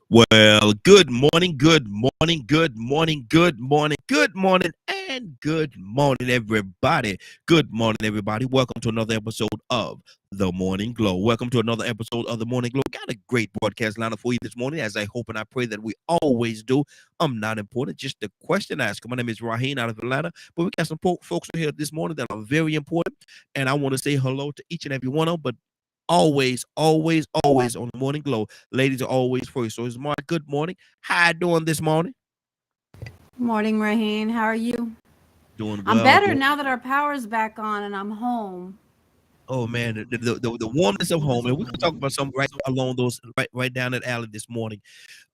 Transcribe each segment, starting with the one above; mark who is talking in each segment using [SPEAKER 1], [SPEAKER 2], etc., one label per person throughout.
[SPEAKER 1] Well, good morning, good morning, good morning, good morning, good morning, and good morning, everybody. Good morning, everybody. Welcome to another episode of The Morning Glow. Welcome to another episode of The Morning Glow. Got a great broadcast lineup for you this morning, as I hope and I pray that we always do. I'm not important, just a question asker. My name is Raheen out of Atlanta, but we got some folks here this morning that are very important, and I want to say hello to each and every one of them, but always on the morning glow. Ladies are always first. So it's Mark. Good morning. How you doing this morning?
[SPEAKER 2] Morning, Raheen. How are you?
[SPEAKER 1] Doing
[SPEAKER 2] I'm
[SPEAKER 1] well.
[SPEAKER 2] better now that our power's back on and I'm home.
[SPEAKER 1] Oh man, the warmness of home, and we're gonna talk about something right along those right down that alley this morning.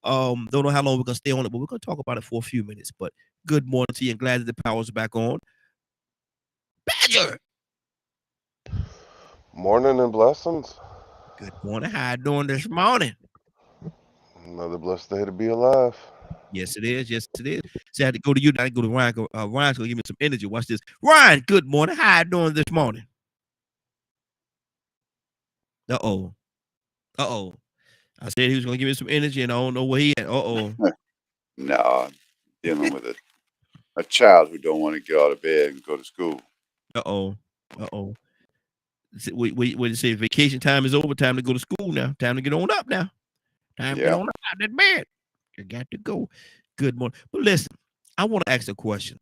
[SPEAKER 1] Don't know how long we're gonna stay on it, but we're gonna talk about it for a few minutes. But good morning to you, and glad that the power's back on. Badger.
[SPEAKER 3] Morning and blessings.
[SPEAKER 1] Good morning. How you doing this morning?
[SPEAKER 3] Another blessed day to be alive.
[SPEAKER 1] Yes, it is. Yes, it is. So I had to go to you. I had to go to Ryan. Ryan's gonna give me some energy. Watch this. Ryan, good morning. How you doing this morning? Uh-oh. Uh-oh. I said he was gonna give me some energy, and I don't know where he at. Uh-oh.
[SPEAKER 4] No, I'm dealing with a child who don't want to get out of bed and go to school.
[SPEAKER 1] Uh-oh. Uh-oh. We say vacation time is over. Time to go to school now. Time to get on up now. Time to get
[SPEAKER 4] Yeah.
[SPEAKER 1] on up out of that bed. You got to go. Good morning. But listen, I want to ask a question.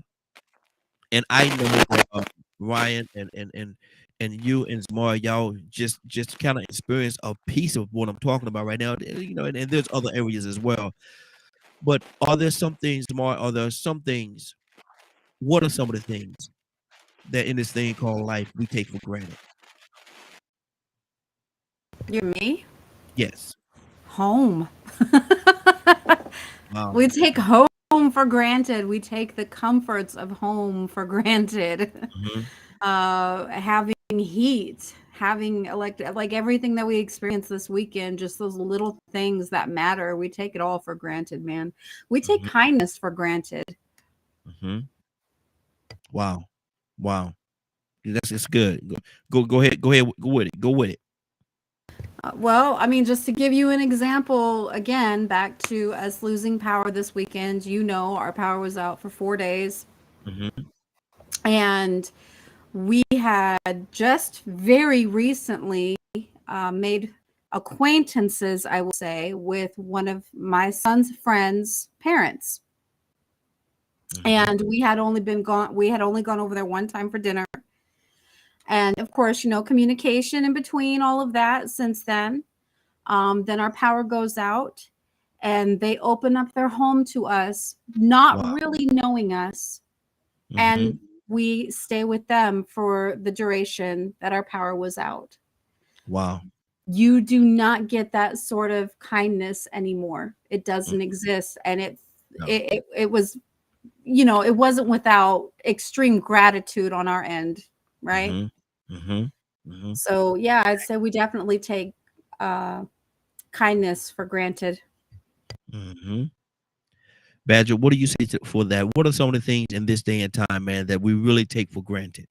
[SPEAKER 1] And I know that Ryan and you and Zamar, y'all just kind of experience a piece of what I'm talking about right now. And there's other areas as well. But are there some things, Zamar? Are there some things? What are some of the things that in this thing called life we take for granted?
[SPEAKER 2] You me?
[SPEAKER 1] Yes.
[SPEAKER 2] Home.
[SPEAKER 1] Wow.
[SPEAKER 2] We take home for granted. We take the comforts of home for granted.
[SPEAKER 1] Hmm.
[SPEAKER 2] Having heat, having like everything that we experienced this weekend, just those little things that matter. We take it all for granted, man. We take
[SPEAKER 1] Hmm.
[SPEAKER 2] kindness for granted.
[SPEAKER 1] Hmm. Wow. Wow. That's it's good. Go ahead. Go ahead. Go with it. Go with it.
[SPEAKER 2] Well, I mean, just to give you an example, again, back to us losing power this weekend, our power was out for 4 days.
[SPEAKER 1] Hmm.
[SPEAKER 2] And we had just very recently made acquaintances, I will say, with one of my son's friends' parents.
[SPEAKER 1] Hmm.
[SPEAKER 2] And we had only gone over there one time for dinner. And of course, communication in between all of that since then. Then our power goes out and they open up their home to us, not
[SPEAKER 1] Wow.
[SPEAKER 2] really knowing us.
[SPEAKER 1] Hmm.
[SPEAKER 2] And we stay with them for the duration that our power was out.
[SPEAKER 1] Wow.
[SPEAKER 2] You do not get that sort of kindness anymore. It
[SPEAKER 1] Mm.
[SPEAKER 2] doesn't exist. And
[SPEAKER 1] No.
[SPEAKER 2] it was, it wasn't without extreme gratitude on our end, right?
[SPEAKER 1] Hmm. Hmm. Hmm.
[SPEAKER 2] So yeah, I'd say we definitely take uh, kindness for granted.
[SPEAKER 1] Hmm. Badger, what do you say for that? What are some of the things in this day and time, man, that we really take for granted?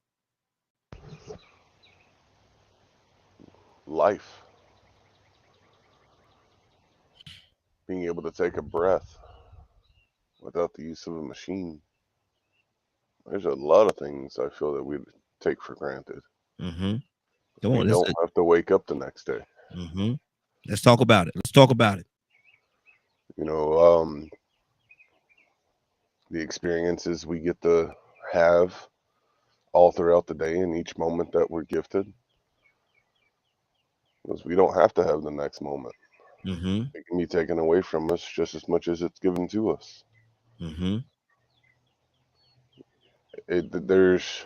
[SPEAKER 3] Life. Being able to take a breath without the use of a machine. There's a lot of things I feel that we take for granted.
[SPEAKER 1] Hmm. Come
[SPEAKER 3] We
[SPEAKER 1] on, let's
[SPEAKER 3] don't have to wake up the next day.
[SPEAKER 1] hmm let's talk about it. Let's talk about it.
[SPEAKER 3] You know, the experiences we get to have all throughout the day and each moment that we're gifted. Because we don't have to have the next moment.
[SPEAKER 1] Hmm.
[SPEAKER 3] It can be taken away from us just as much as it's given to us.
[SPEAKER 1] Hmm.
[SPEAKER 3] There's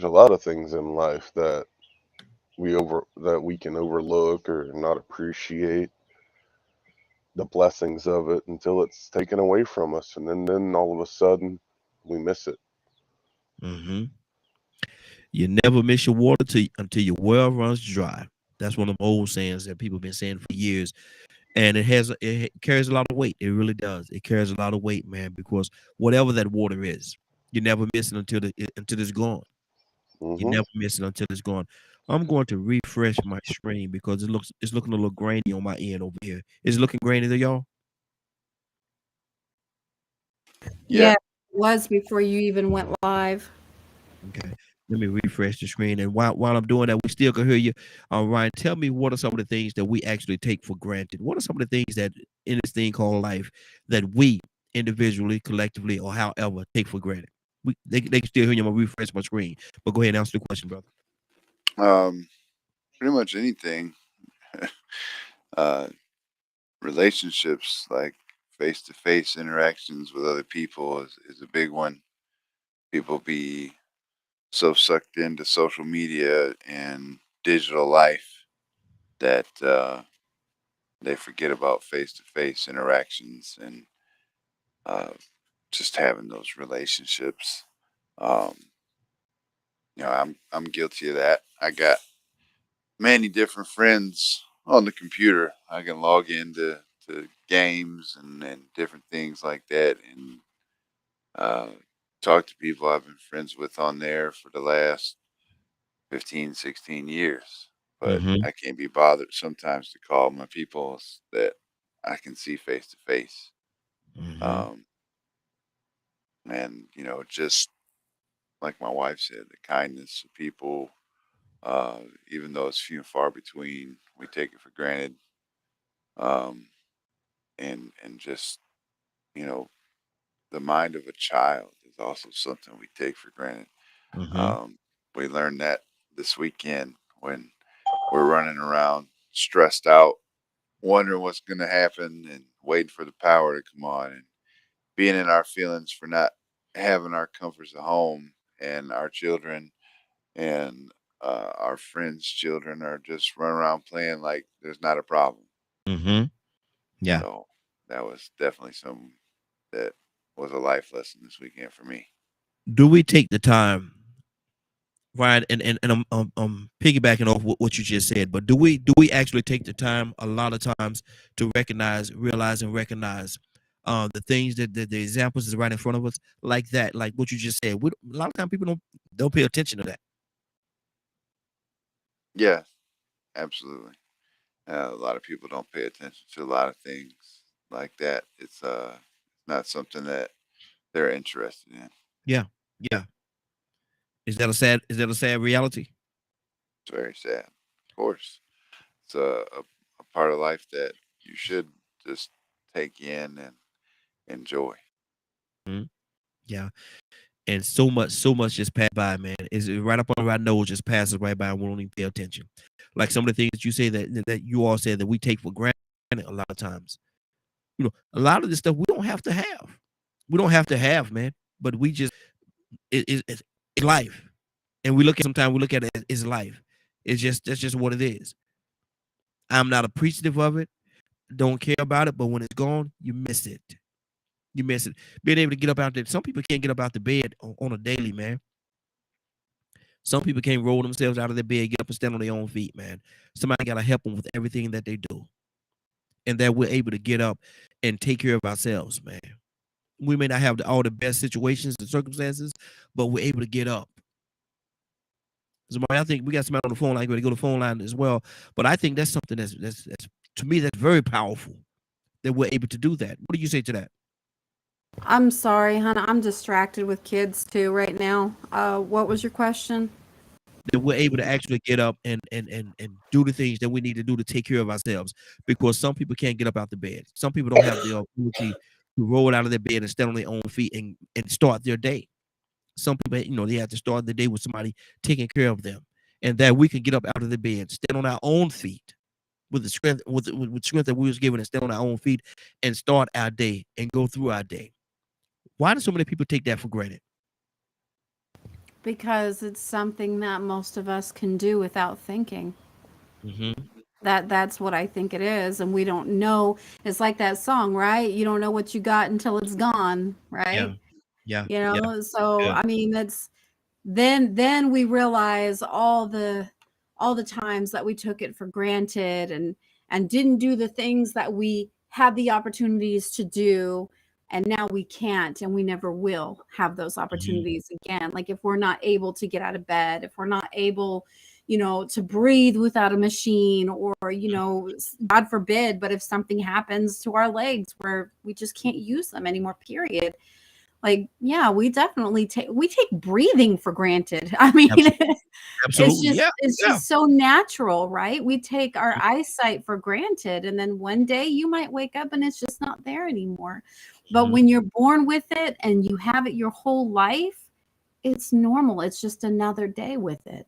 [SPEAKER 3] a lot of things in life that we can overlook or not appreciate the blessings of it until it's taken away from us, and then all of a sudden we miss it.
[SPEAKER 1] Hmm. You never miss your water until your well runs dry. That's one of them old sayings that people have been saying for years, and it carries a lot of weight. It really does. It carries a lot of weight, man, because whatever that water is, you never miss it until it's gone. You
[SPEAKER 3] Mm-hmm.
[SPEAKER 1] never miss it until it's gone. I'm going to refresh my screen because it's looking a little grainy on my end over here. Is it looking grainy to y'all?
[SPEAKER 4] Yeah.
[SPEAKER 2] Yeah, it was before you even went live.
[SPEAKER 1] Okay. Let me refresh the screen. And while I'm doing that, we still can hear you. Ryan, tell me what are some of the things that we actually take for granted? What are some of the things that in this thing called life that we individually, collectively, or however take for granted? They can still hear you. I'm gonna refresh my screen. But go ahead and answer the question, brother.
[SPEAKER 4] Um, Pretty much anything. uh, Relationships, like face to face interactions with other people, is a big one. People be so sucked into social media and digital life that they forget about face to face interactions and uh, just having those relationships. Um, I'm guilty of that. I got many different friends on the computer. I can log into games and different things like that, and uh, talk to people I've been friends with on there for the last 15, 16 years. But
[SPEAKER 1] Mm-hmm.
[SPEAKER 4] I can't be bothered sometimes to call my people that I can see face to face.
[SPEAKER 1] Mm-hmm.
[SPEAKER 4] Um, and just like my wife said, the kindness of people, even though it's few and far between, we take it for granted. Um, and just you know, the mind of a child is also something we take for granted.
[SPEAKER 1] Mm-hmm.
[SPEAKER 4] Um, we learned that this weekend when we're running around stressed out, wondering what's going to happen and waiting for the power to come on and being in our feelings for not having our comforts at home, and our children and our friends' children are just running around playing like there's not a problem.
[SPEAKER 1] Mm-hmm. Yeah.
[SPEAKER 4] So that was definitely something that was a life lesson this weekend for me.
[SPEAKER 1] Do we take the time, Ryan? And I'm piggybacking off what you just said, but do we actually take the time a lot of times to realize and recognize the things that the examples is right in front of us, like that, like what you just said. A lot of times people don't pay attention to that.
[SPEAKER 4] Yeah, absolutely. A lot of people don't pay attention to a lot of things like that. It's not something that they're interested in.
[SPEAKER 1] Yeah, yeah. Is that a sad reality?
[SPEAKER 4] It's very sad. Of course, it's a part of life that you should just take in and enjoy.
[SPEAKER 1] Mhm. Yeah. And so much just passed by, man. Is right up on our nose, just passes right by, and we don't even pay attention. Like some of the things that you say that you all said that we take for granted a lot of times. A lot of this stuff we don't have to have. We don't have to have, man. But we just it's life, and sometimes we look at it as life. That's just what it is. I'm not appreciative of it. Don't care about it. But when it's gone, you miss it. You miss it. Being able to get up out there. Some people can't get up out the bed on a daily, man. Some people can't roll themselves out of their bed, get up and stand on their own feet, man. Somebody got to help them with everything that they do, and that we're able to get up and take care of ourselves, man. We may not have all the best situations and circumstances, but we're able to get up. Somebody, I think we got somebody on the phone line. We're going to go to the phone line as well. But I think that's something that's to me that's very powerful that we're able to do that. What do you say to that?
[SPEAKER 2] I'm sorry, Hannah. I'm distracted with kids too right now. What was your question?
[SPEAKER 1] That we're able to actually get up and do the things that we need to do to take care of ourselves, because some people can't get up out the bed. Some people don't have the ability to roll out of their bed and stand on their own feet and start their day. Some people, they have to start the day with somebody taking care of them, and that we can get up out of the bed, stand on our own feet with the strength with strength that we was given, and stand on our own feet and start our day and go through our day. Why do so many people take that for granted?
[SPEAKER 2] Because it's something that most of us can do without thinking.
[SPEAKER 1] Mm-hmm.
[SPEAKER 2] That's what I think it is, and we don't know. It's like that song, right? You don't know what you got until it's gone,
[SPEAKER 1] Yeah,
[SPEAKER 2] right?
[SPEAKER 1] yeah,
[SPEAKER 2] You
[SPEAKER 1] yeah,
[SPEAKER 2] know, so
[SPEAKER 1] yeah.
[SPEAKER 2] I mean, that's then we realize all the times that we took it for granted and didn't do the things that we had the opportunities to do And now we can't, and we never will have those opportunities again. Like if we're not able to get out of bed, if we're not able, to breathe without a machine, or, God forbid, but if something happens to our legs where we just can't use them anymore, period. Like, yeah, we definitely take breathing for granted. I mean,
[SPEAKER 1] Absolutely. Yeah.
[SPEAKER 2] it's just so natural, right? We take our eyesight for granted, and then one day you might wake up and it's just not there anymore. But when you're born with it and you have it your whole life, it's normal. It's just another day with it.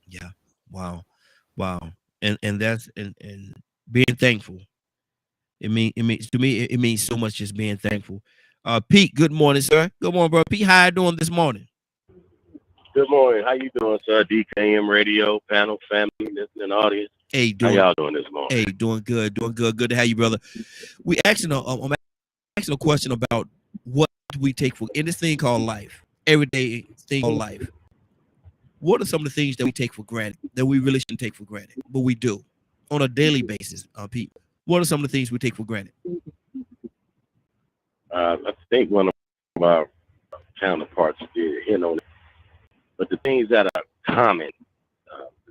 [SPEAKER 1] Yeah. Wow. And that's and being thankful. It means to me it means so much just being thankful. Pete, good morning, sir. Good morning, bro. Pete, how you doing this morning?
[SPEAKER 5] Good morning. How you doing, sir? DKM Radio, panel, family, listening audience.
[SPEAKER 1] Hey,
[SPEAKER 5] How y'all doing this morning?
[SPEAKER 1] Hey, doing good. Good to have you, brother. I'm asking a question about what we take for in this thing called life, everyday thing called life. What are some of the things that we take for granted that we really shouldn't take for granted, but we do on a daily basis, Pete? What are some of the things we take for granted?
[SPEAKER 5] I think one of our counterparts did hit on it, but the things that are common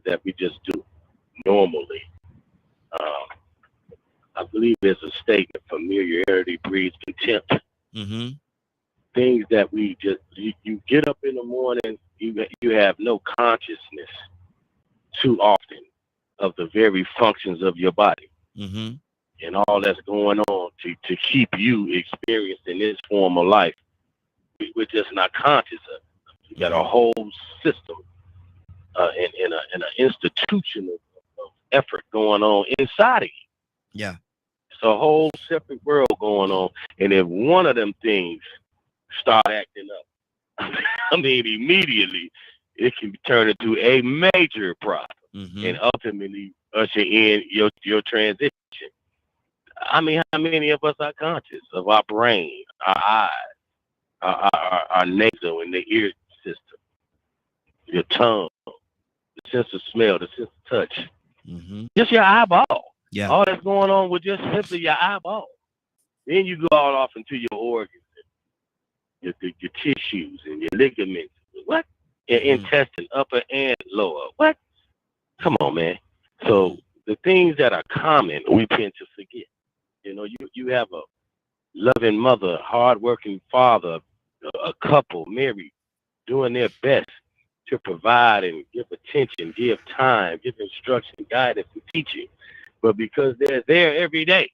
[SPEAKER 5] that we just do normally, I believe there's a statement: familiarity breeds contempt.
[SPEAKER 1] Mm-hmm.
[SPEAKER 5] Things that we just you get up in the morning, you have no consciousness too often of the very functions of your body.
[SPEAKER 1] Mm-hmm.
[SPEAKER 5] And all that's going on to keep you experiencing this form of life. We're just not conscious of it. You got a whole system and an institution of effort going on inside of you.
[SPEAKER 1] Yeah.
[SPEAKER 5] It's a whole separate world going on. And if one of them things start acting up, I mean, immediately it can turn into a major problem and ultimately usher in your transition. I mean, how many of us are conscious of our brain, our eyes, our nasal and the ear system, your tongue, the sense of smell, the sense of touch, just your eyeball.
[SPEAKER 1] Yeah.
[SPEAKER 5] All that's going on with just simply your eyeball. Then you go all off into your organs, your tissues and your ligaments. What? Your intestine, upper and lower. What? Come on, man. So the things that are common, we tend to forget. You have a loving mother, hardworking father, a couple married, doing their best to provide and give attention, give time, give instruction, guidance, and teaching. But because they're there every day,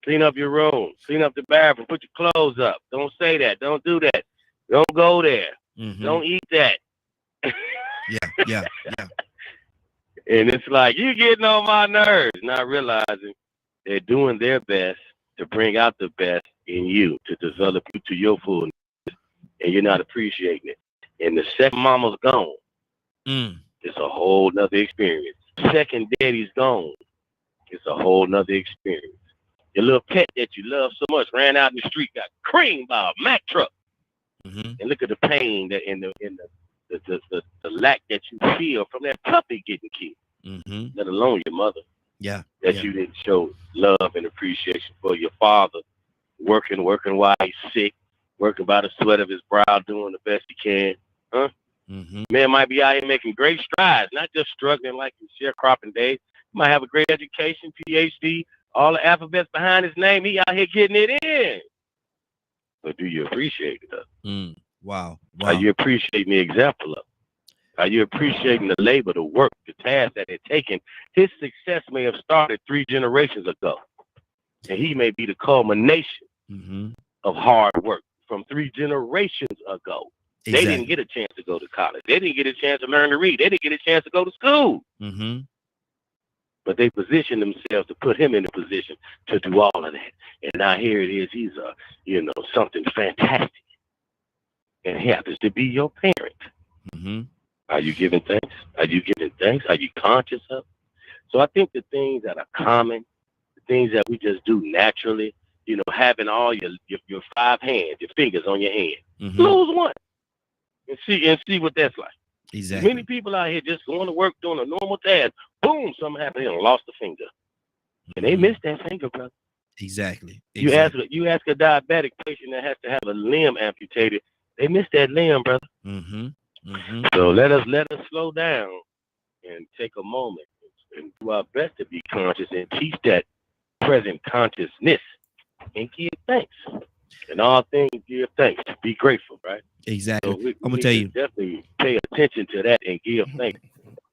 [SPEAKER 5] clean up your room, clean up the bathroom, put your clothes up. Don't say that. Don't do that. Don't go there. Don't eat that.
[SPEAKER 1] Yeah.
[SPEAKER 5] And it's like, you're getting on my nerves, not realizing they're doing their best to bring out the best in you, to develop you to your fullness, and you're not appreciating it. And the second mama's gone, it's a whole nother experience. Second daddy's gone, it's a whole nother experience. Your little pet that you love so much ran out in the street, got creamed by a Mack truck. And look at the pain that in the lack that you feel from that puppy getting killed, let alone your mother.
[SPEAKER 1] Yeah.
[SPEAKER 5] That you didn't show love and appreciation for your father, working while he's sick, working by the sweat of his brow, doing the best he can. Huh? Man might be out here making great strides, not just struggling like in sharecropping days. He might have a great education, PhD, all the alphabets behind his name. He out here getting it in. But do you appreciate it?
[SPEAKER 1] Wow.
[SPEAKER 5] Are you appreciating the example of it? Are you appreciating the labor, the work, the task that it's taken? His success may have started 3 generations ago, and he may be the culmination of hard work from 3 generations ago. Exactly. They didn't get a chance to go to college. They didn't get a chance to learn to read. They didn't get a chance to go to school. But they positioned themselves to put him in a position to do all of that. And now here it is. He's something fantastic, and he happens to be your parent. Are you giving thanks? Are you giving thanks? Are you conscious of? So I think the things that are common, the things that we just do naturally, having all your 5 hands, your fingers on your hand, lose one and see what that's like.
[SPEAKER 1] Exactly.
[SPEAKER 5] Many people out here just going to work doing a normal task. Boom, something happened and lost a finger, and they missed that finger, brother.
[SPEAKER 1] Exactly.
[SPEAKER 5] You ask a diabetic patient that has to have a limb amputated, they miss that limb, brother. So let us slow down and take a moment and do our best to be conscious and teach that present consciousness and give thanks. In all things, give thanks. Be grateful, right?
[SPEAKER 1] Exactly.
[SPEAKER 5] So we
[SPEAKER 1] I'm gonna
[SPEAKER 5] need
[SPEAKER 1] tell
[SPEAKER 5] to
[SPEAKER 1] you.
[SPEAKER 5] definitely pay attention to that and give thanks.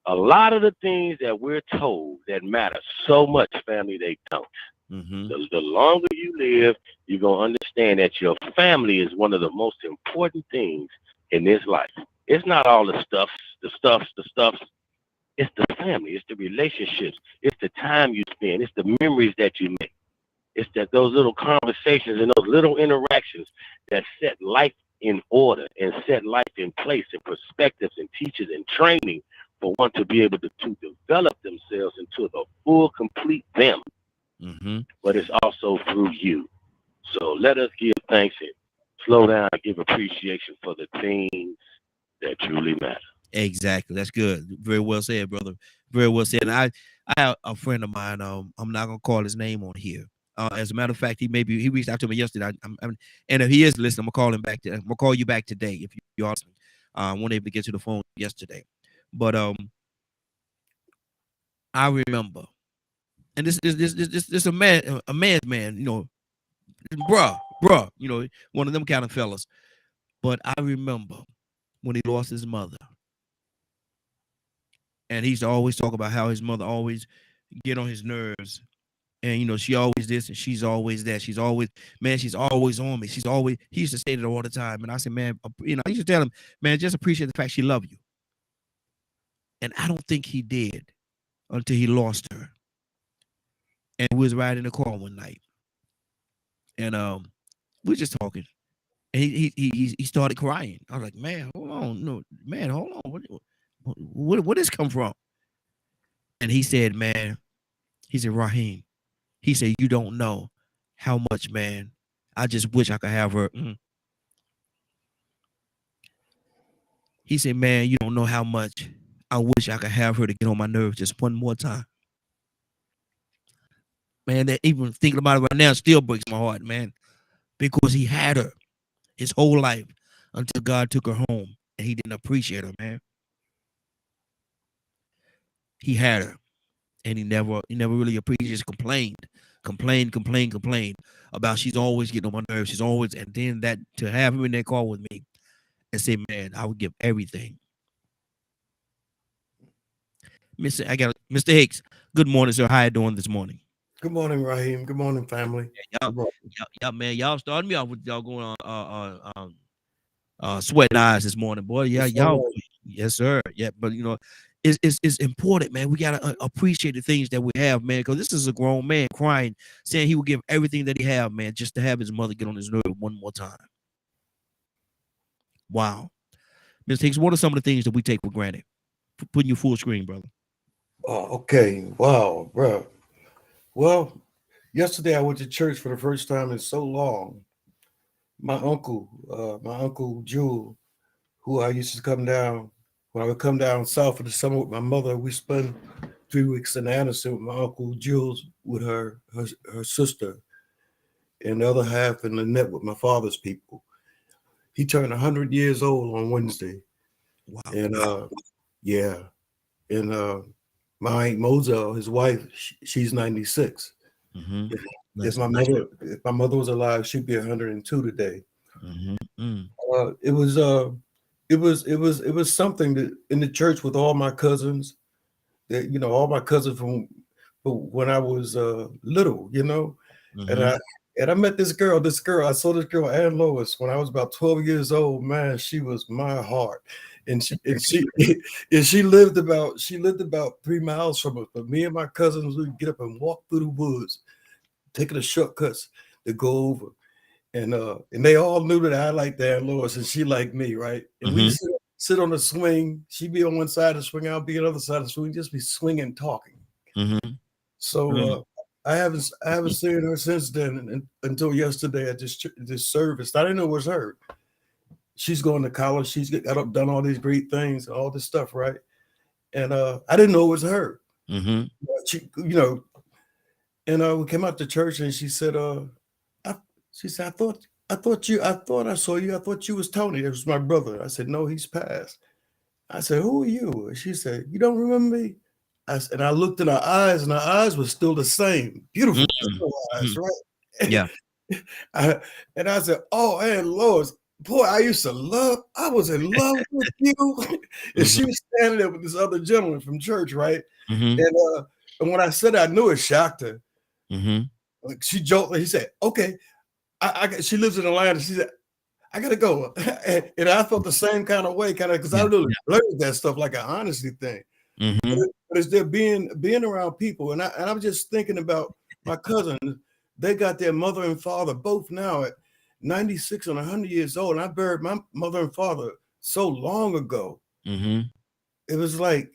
[SPEAKER 5] A lot of the things that we're told that matter so much, family, they don't. The longer you live, you're going to understand that your family is one of the most important things in this life. It's not all the stuffs. It's the family. It's the relationships. It's the time you spend. It's the memories that you make. It's that those little conversations and those little interactions that set life in order and set life in place and perspectives and teachers and training for one to be able to develop themselves into the full, complete them. But it's also through you. So let us give thanks and slow down and give appreciation for the things that truly matter.
[SPEAKER 1] Exactly. That's good. Very well said, brother. Very well said. And I have a friend of mine. I'm not gonna call his name on here. As a matter of fact, he reached out to me yesterday. And if he is listening, I'm gonna call him back. I'm gonna call you back today if you are listening. I wasn't able to get to the phone yesterday, but I remember, and this a man's man, bruh, one of them kind of fellas. But I remember when he lost his mother. And he used to always talk about how his mother always get on his nerves. And, she always this and she's always that. She's always on me. He used to say that all the time. And I said, man, I used to tell him, man, just appreciate the fact she loved you. And I don't think he did until he lost her. And we was riding in the car one night. And we were just talking. And he started crying. I was like, man, hold on. No, man, hold on. Where this come from? And he said, Raheem, he said, you don't know how much, man, I just wish I could have her. He said, man, you don't know how much I wish I could have her to get on my nerves just one more time. Man, that even thinking about it right now still breaks my heart, man, because he had her his whole life until God took her home and he didn't appreciate her, man. He had her and he never really appreciated, just complained about she's always getting on my nerves. She's always, and then that to have him in that car with me and say, man, I would give everything. Mr. Hicks. Good morning, sir. How you doing this morning?
[SPEAKER 6] Good morning, Raheem. Good morning, family.
[SPEAKER 1] Y'all started me off with y'all going on sweating eyes this morning, boy. Yeah, y'all. Yes, sir. Yeah, but it's important, man. We gotta appreciate the things that we have, man, because this is a grown man crying, saying he would give everything that he have, man, just to have his mother get on his nerve one more time. Wow. Mr. Hicks, what are some of the things that we take for granted? Putting you full screen, brother.
[SPEAKER 6] Oh, okay. Wow, bro. Well, yesterday I went to church for the first time in so long. My uncle Jewel, who I used to come down when I would come down south for the summer with my mother. We spent 3 weeks in Anderson with my uncle Jules with her sister, and the other half in the net with my father's people. He turned 100 years old on Wednesday.
[SPEAKER 1] Wow.
[SPEAKER 6] And yeah. And my Aunt Moselle, his wife, she's 96. If my mother was alive, she'd be 102 today. It was something that in the church with all my cousins, that all my cousins from when I was little, and I met this girl. I saw this girl, Ann Lois, when I was about 12 years old. Man, she was my heart. And she lived about 3 miles from us. But me and my cousins would get up and walk through the woods, taking the shortcuts to go over. And they all knew that I liked Ann Lois and she liked me, right? And we sit on the swing. She'd be on one side of the swing, I'll be on the other side of the swing, just be swinging, talking. So I haven't seen her since then until yesterday at this service. I didn't know it was her. She's going to college. She's done all these great things, all this stuff, right? And I didn't know it was her. She, And we came out to church, and she said, she said, I thought I saw you. I thought you was Tony. It was my brother. I said, no, he's passed. I said, who are you? And she said, you don't remember me? And I looked in her eyes, and her eyes were still the same. Beautiful eyes, right?
[SPEAKER 1] Yeah.
[SPEAKER 6] And I said, oh, Aunt Lois, boy, I was in love with you. And she was standing there with this other gentleman from church, right? And when I said I knew, it shocked her. Like, she joked, he said, okay, she lives in Atlanta. She said, I gotta go. And I felt the same kind of way, because I really learned that stuff like an honesty thing. But it's there being around people, and I'm just thinking about my cousins. They got their mother and father both now at 96 and 100 years old, and I buried my mother and father so long ago. It was like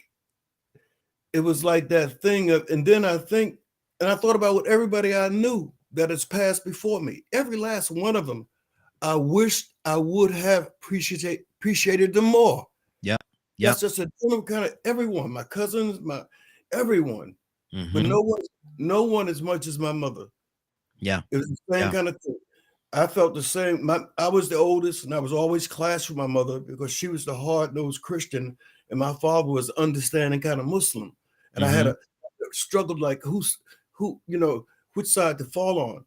[SPEAKER 6] that thing of, and then I thought about what everybody I knew that has passed before me. Every last one of them, I wished I would have appreciated them more.
[SPEAKER 1] Yeah.
[SPEAKER 6] That's just a general kind of everyone, my cousins, everyone. But no one as much as my mother.
[SPEAKER 1] Yeah.
[SPEAKER 6] It was the same kind of thing. I felt the same. I was the oldest, and I was always clashed with my mother because she was the hard-nosed Christian, and my father was understanding kind of Muslim. And I had a struggled like who, which side to fall on.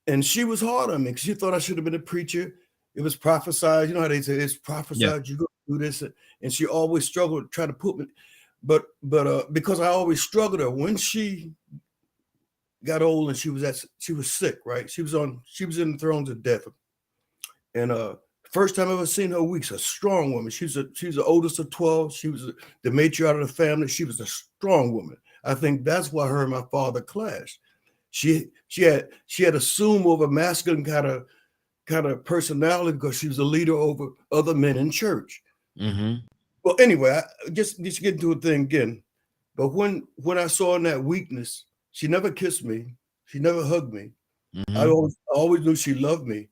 [SPEAKER 6] And she was hard on me because she thought I should have been a preacher. It was prophesied. You know how they say it's prophesied, you go do this. And she always struggled to try to put me. But because I always struggled her, when she got old and she was sick, right? She was in the throes of death. And first time I ever seen her weak, a strong woman. She was the oldest of 12. She was the matriarch of the family. She was a strong woman. I think that's why her and my father clashed. She had assumed over masculine kind of personality because she was a leader over other men in church. Well, anyway, I just get into a thing again. But when I saw in that weakness, she never kissed me. She never hugged me. I always knew she loved me,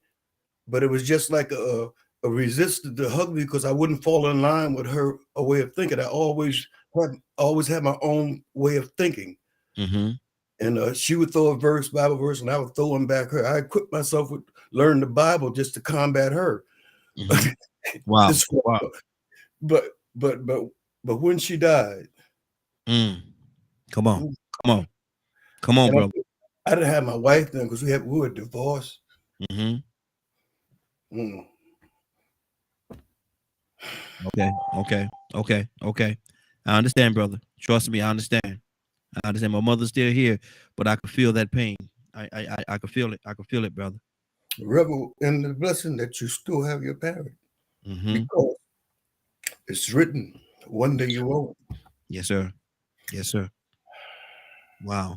[SPEAKER 6] but it was just like a resistance to hug me because I wouldn't fall in line with her way of thinking. I always had my own way of thinking. And she would throw a Bible verse, and I would throw them back her. I equipped myself with learning the Bible just to combat her.
[SPEAKER 1] Wow.
[SPEAKER 6] But when she died,
[SPEAKER 1] come on, brother.
[SPEAKER 6] I didn't have my wife then because we were divorced.
[SPEAKER 1] Okay. I understand, brother. Trust me, I understand. My mother's still here, but I can feel that pain. I can feel it. I can feel it, brother.
[SPEAKER 6] Revel in the blessing that you still have your parent. Because it's written, one day you won't.
[SPEAKER 1] Yes, sir. Wow.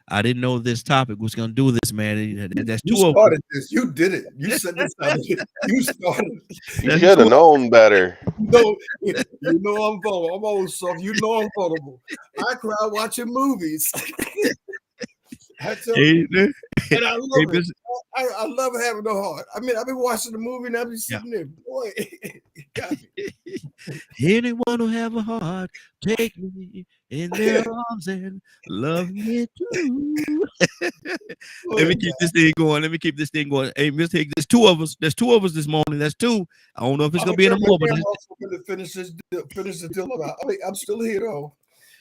[SPEAKER 1] I didn't know this topic was going to do this, man. That's
[SPEAKER 6] you started this. You did it. You said this. You started.
[SPEAKER 3] You should have known better.
[SPEAKER 6] You know I'm vulnerable. I'm old, so you know I'm vulnerable. I cry watching movies. I tell you, and I love it. I love having a heart. I mean, I've been watching the movie and I've been sitting there, boy. It got me.
[SPEAKER 1] Anyone who have a heart, take me in their arms and love me too. Let me keep this thing going. Hey, Mr. Higgs, there's two of us. There's two of us this morning. That's two. I don't know if it's gonna be any more, but I'm also
[SPEAKER 6] going to finish the deal about. I mean, I'm still here though.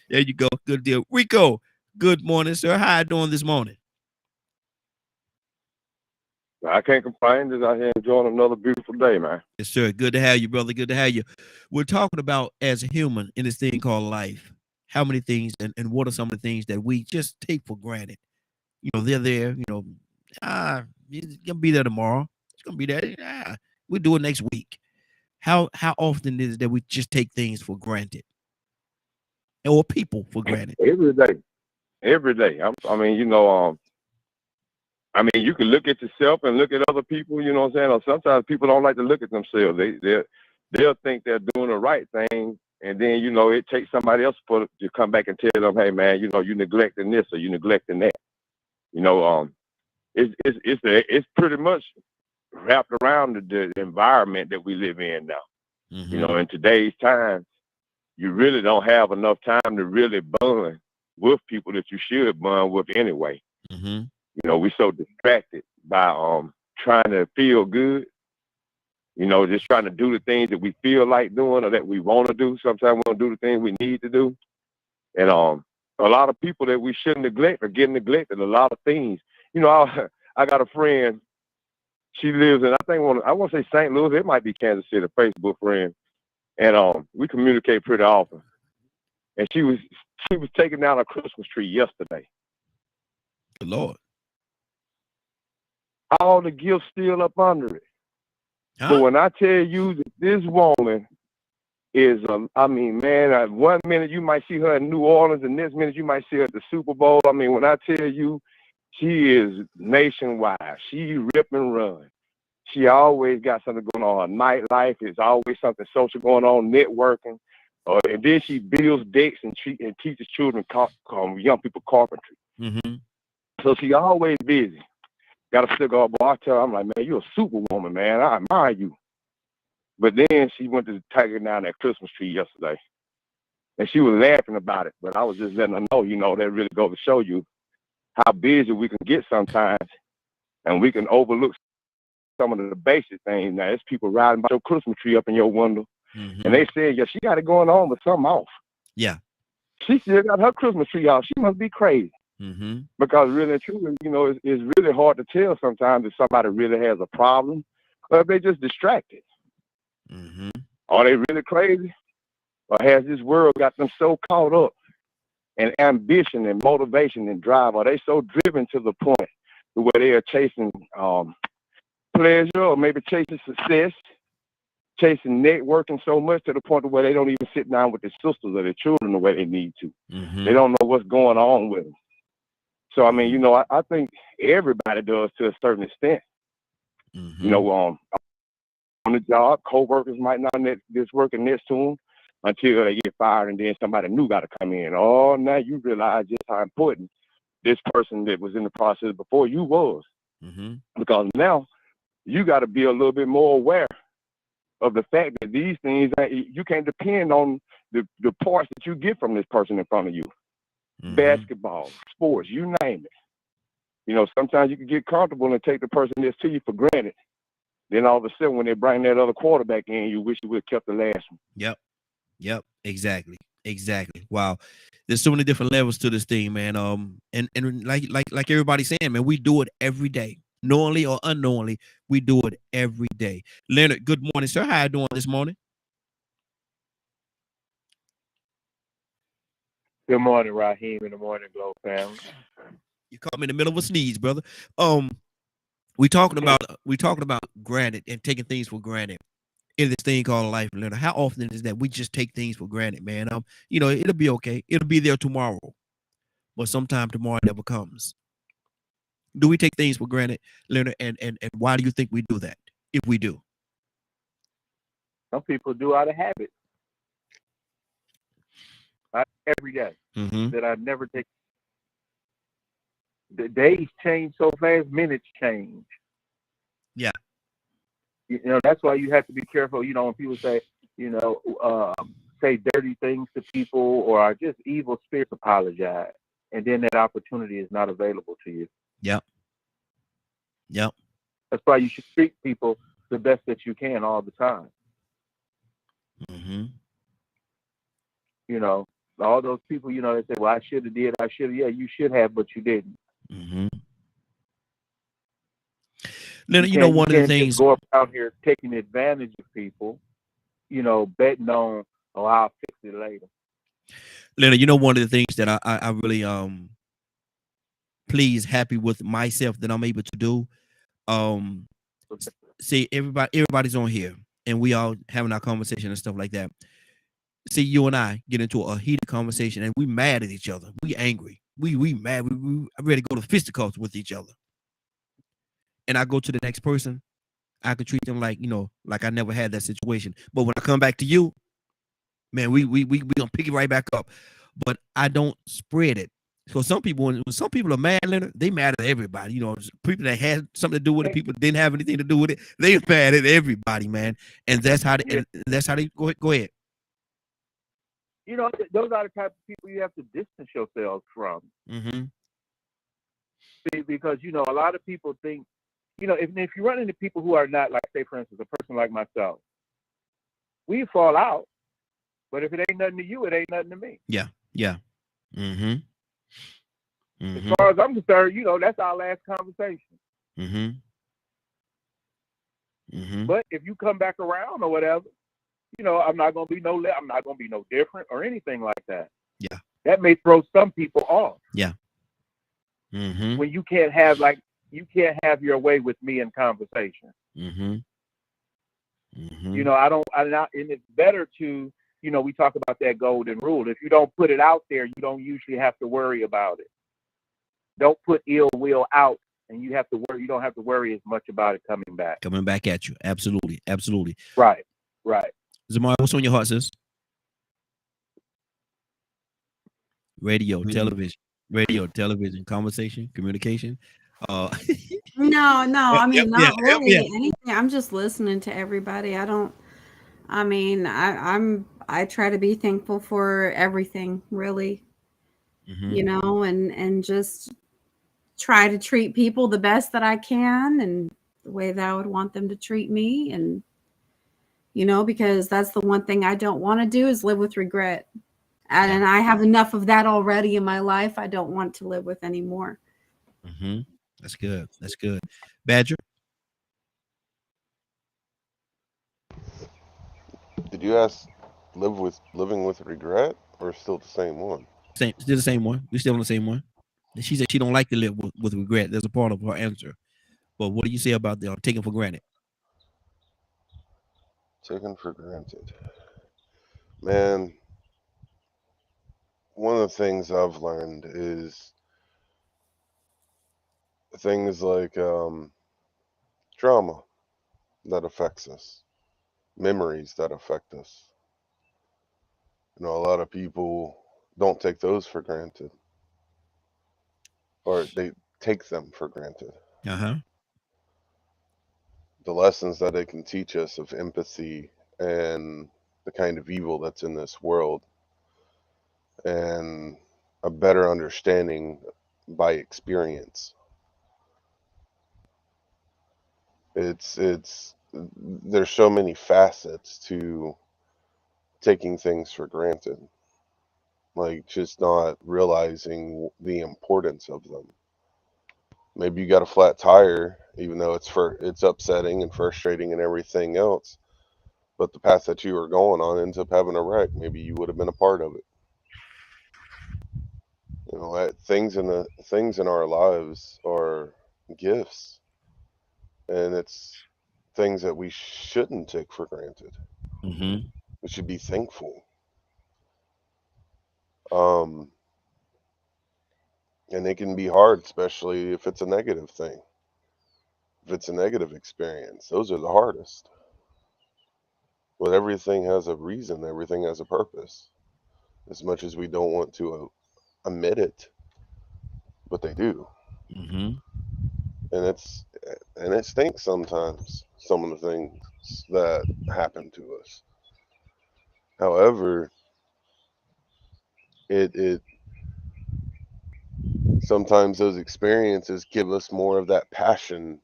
[SPEAKER 1] There you go. Good deal. Rico, good morning, sir. How you doing this morning?
[SPEAKER 5] I can't complain. Just out here enjoying another beautiful day, man.
[SPEAKER 1] Yes, sir. Good to have you, brother. Good to have you. We're talking about as a human in this thing called life. How many things and what are some of the things that we just take for granted? You know, they're there. You know, it's gonna be there tomorrow. It's gonna be there. We'll do it next week. How often is it that we just take things for granted, or people for granted?
[SPEAKER 5] Every day. I mean, you can look at yourself and look at other people, you know what I'm saying? Or sometimes people don't like to look at themselves. They'll think they're doing the right thing, and then, it takes somebody else to come back and tell them, hey, man, you're neglecting this or you're neglecting that. It's pretty much wrapped around the environment that we live in now. In today's times, you really don't have enough time to really bond with people that you should bond with anyway.
[SPEAKER 1] Mm-hmm.
[SPEAKER 5] You know, we so distracted by trying to feel good. You know, just trying to do the things that we feel like doing or that we want to do. Sometimes we don't do the things we need to do. And a lot of people that we shouldn't neglect are getting neglected. A lot of things. You know, I got a friend. She lives in, I want to say St. Louis. It might be Kansas City, a Facebook friend. And we communicate pretty often. And she was taking down a Christmas tree yesterday.
[SPEAKER 1] Good Lord.
[SPEAKER 5] All the gifts still up under it.
[SPEAKER 1] Huh?
[SPEAKER 5] But when I tell you that this woman is, I mean, man, one minute you might see her in New Orleans, and next minute you might see her at the Super Bowl. I mean, when I tell you, she is nationwide. She rip and run. She always got something going on. Her nightlife is always something social going on, networking. And then she builds decks and teaches children, young people carpentry.
[SPEAKER 1] Mm-hmm.
[SPEAKER 5] So she always busy. Got a cigar, boy. I tell her, I'm like, man, you're a superwoman, man. I admire you. But then she went to taking down that Christmas tree yesterday. And she was laughing about it. But I was just letting her know, you know, that really goes to show you how busy we can get sometimes. And we can overlook some of the basic things. Now, there's people riding by your Christmas tree up in your window.
[SPEAKER 1] Mm-hmm.
[SPEAKER 5] And they said, yeah, she got it going on, but something off.
[SPEAKER 1] Yeah.
[SPEAKER 5] She still got her Christmas tree off. She must be crazy.
[SPEAKER 1] Mm-hmm.
[SPEAKER 5] Because really and truly, you know, it's really hard to tell sometimes if somebody really has a problem or if they just distracted.
[SPEAKER 1] Mm-hmm.
[SPEAKER 5] Are they really crazy? Or has this world got them so caught up in ambition and motivation and drive? Are they so driven to the point where they are chasing pleasure or maybe chasing success, chasing networking so much to the point where they don't even sit down with their sisters or their children the way they need to?
[SPEAKER 1] Mm-hmm.
[SPEAKER 5] They don't know what's going on with them. So, I mean, you know, I think everybody does to a certain extent.
[SPEAKER 1] Mm-hmm.
[SPEAKER 5] You know, on the job, co-workers might not just working next to them until they get fired, and then somebody new got to come in. Oh, now you realize just how important this person that was in the process before you was.
[SPEAKER 1] Mm-hmm.
[SPEAKER 5] Because now you got to be a little bit more aware of the fact that these things, you can't depend on the parts that you get from this person in front of you.
[SPEAKER 1] Mm-hmm.
[SPEAKER 5] Basketball, sports, you name it. You know, sometimes you can get comfortable and take the person that's to you for granted. Then all of a sudden, when they bring that other quarterback in, you wish you would have kept the last one.
[SPEAKER 1] Yep. Exactly. Wow. There's so many different levels to this thing, man. And like everybody's saying, man, we do it every day. Knowingly or unknowingly, we do it every day. Leonard, good morning, sir. How you doing this morning?
[SPEAKER 7] Good morning, Raheem, and the Morning Glow family.
[SPEAKER 1] You caught me in the middle of a sneeze, brother. We talking about granted and taking things for granted in this thing called life, Leonard. How often is that we just take things for granted, man? You know, it'll be okay. It'll be there tomorrow, but sometime tomorrow never comes. Do we take things for granted, Leonard? And why do you think we do that? If we do,
[SPEAKER 7] Some people do out of habit. Every day
[SPEAKER 1] mm-hmm.
[SPEAKER 7] that I never take. The days change so fast, minutes change.
[SPEAKER 1] Yeah.
[SPEAKER 7] You know, that's why you have to be careful. You know, when people say, you know, say dirty things to people or are just evil spirits, apologize. And then that opportunity is not available to you.
[SPEAKER 1] Yep.
[SPEAKER 7] That's why you should treat people the best that you can all the time.
[SPEAKER 1] Mm-hmm.
[SPEAKER 7] You know, all those people, you know, they say, well, I should have did, I should have. Yeah, you should have, but you didn't.
[SPEAKER 1] Mm-hmm. Leonard, you know, one of the things,
[SPEAKER 7] just go around here taking advantage of people, you know, betting on, oh, I'll fix it later.
[SPEAKER 1] Leonard, you know, one of the things that I really pleased, happy with myself that I'm able to do. See, everybody's on here and we all having our conversation and stuff like that. See, you and I get into a heated conversation and we mad at each other. We angry. We mad. We ready to go to fisticuffs with each other. And I go to the next person, I could treat them like, you know, like I never had that situation. But when I come back to you, man, we gonna pick it right back up. But I don't spread it. So some people, when some people are mad, Leonard, they mad at everybody. You know, people that had something to do with it, people that didn't have anything to do with it, they mad at everybody, man. And that's how they go ahead.
[SPEAKER 7] You know, those are the type of people you have to distance yourselves from. Because, you know, a lot of people think, you know, if you run into people who are not, like, say, for instance, a person like myself, we fall out, but if it ain't nothing to you, it ain't nothing to me.
[SPEAKER 1] Yeah.
[SPEAKER 7] As far as I'm concerned, you know, that's our last conversation. But if you come back around or whatever, you know, I'm not gonna be no different or anything like that.
[SPEAKER 1] Yeah.
[SPEAKER 7] That may throw some people off.
[SPEAKER 1] Yeah.
[SPEAKER 7] When you can't have your way with me in conversation. You know, and it's better to, you know, we talk about that golden rule. If you don't put it out there, you don't usually have to worry about it. Don't put ill will out, and you don't have to worry as much about it coming back
[SPEAKER 1] at you. Absolutely.
[SPEAKER 7] Right.
[SPEAKER 1] Zamar, what's on your heart, sis? Radio, television, conversation, communication.
[SPEAKER 2] No, I mean, not really
[SPEAKER 1] yeah.
[SPEAKER 2] anything. I'm just listening to everybody. I try to be thankful for everything, really. You know, and just try to treat people the best that I can and the way that I would want them to treat me. And, you know, because that's the one thing I don't want to do is live with regret. And I have enough of that already in my life. I don't want to live with anymore.
[SPEAKER 1] That's good. Badger?
[SPEAKER 3] Did you ask living with regret or still the same one?
[SPEAKER 1] Still the same one. We're still on the same one. She said she don't like to live with regret. There's a part of her answer. But what do you say about the taking for granted?
[SPEAKER 3] Taken for granted. Man, one of the things I've learned is things like trauma that affects us, memories that affect us. You know, a lot of people don't take those for granted, or they take them for granted. The lessons that it can teach us of empathy and the kind of evil that's in this world, and a better understanding by experience. There's so many facets to taking things for granted, like just not realizing the importance of them. Maybe you got a flat tire, even though it's upsetting and frustrating and everything else, but the path that you were going on ends up having a wreck. Maybe you would have been a part of it. You know, things in our lives are gifts, and it's things that we shouldn't take for granted. We should be thankful. And it can be hard, especially if it's a negative thing. If it's a negative experience, those are the hardest. But everything has a reason, everything has a purpose. As much as we don't want to admit it, but they do. And it stinks sometimes, some of the things that happen to us. However, it sometimes those experiences give us more of that passion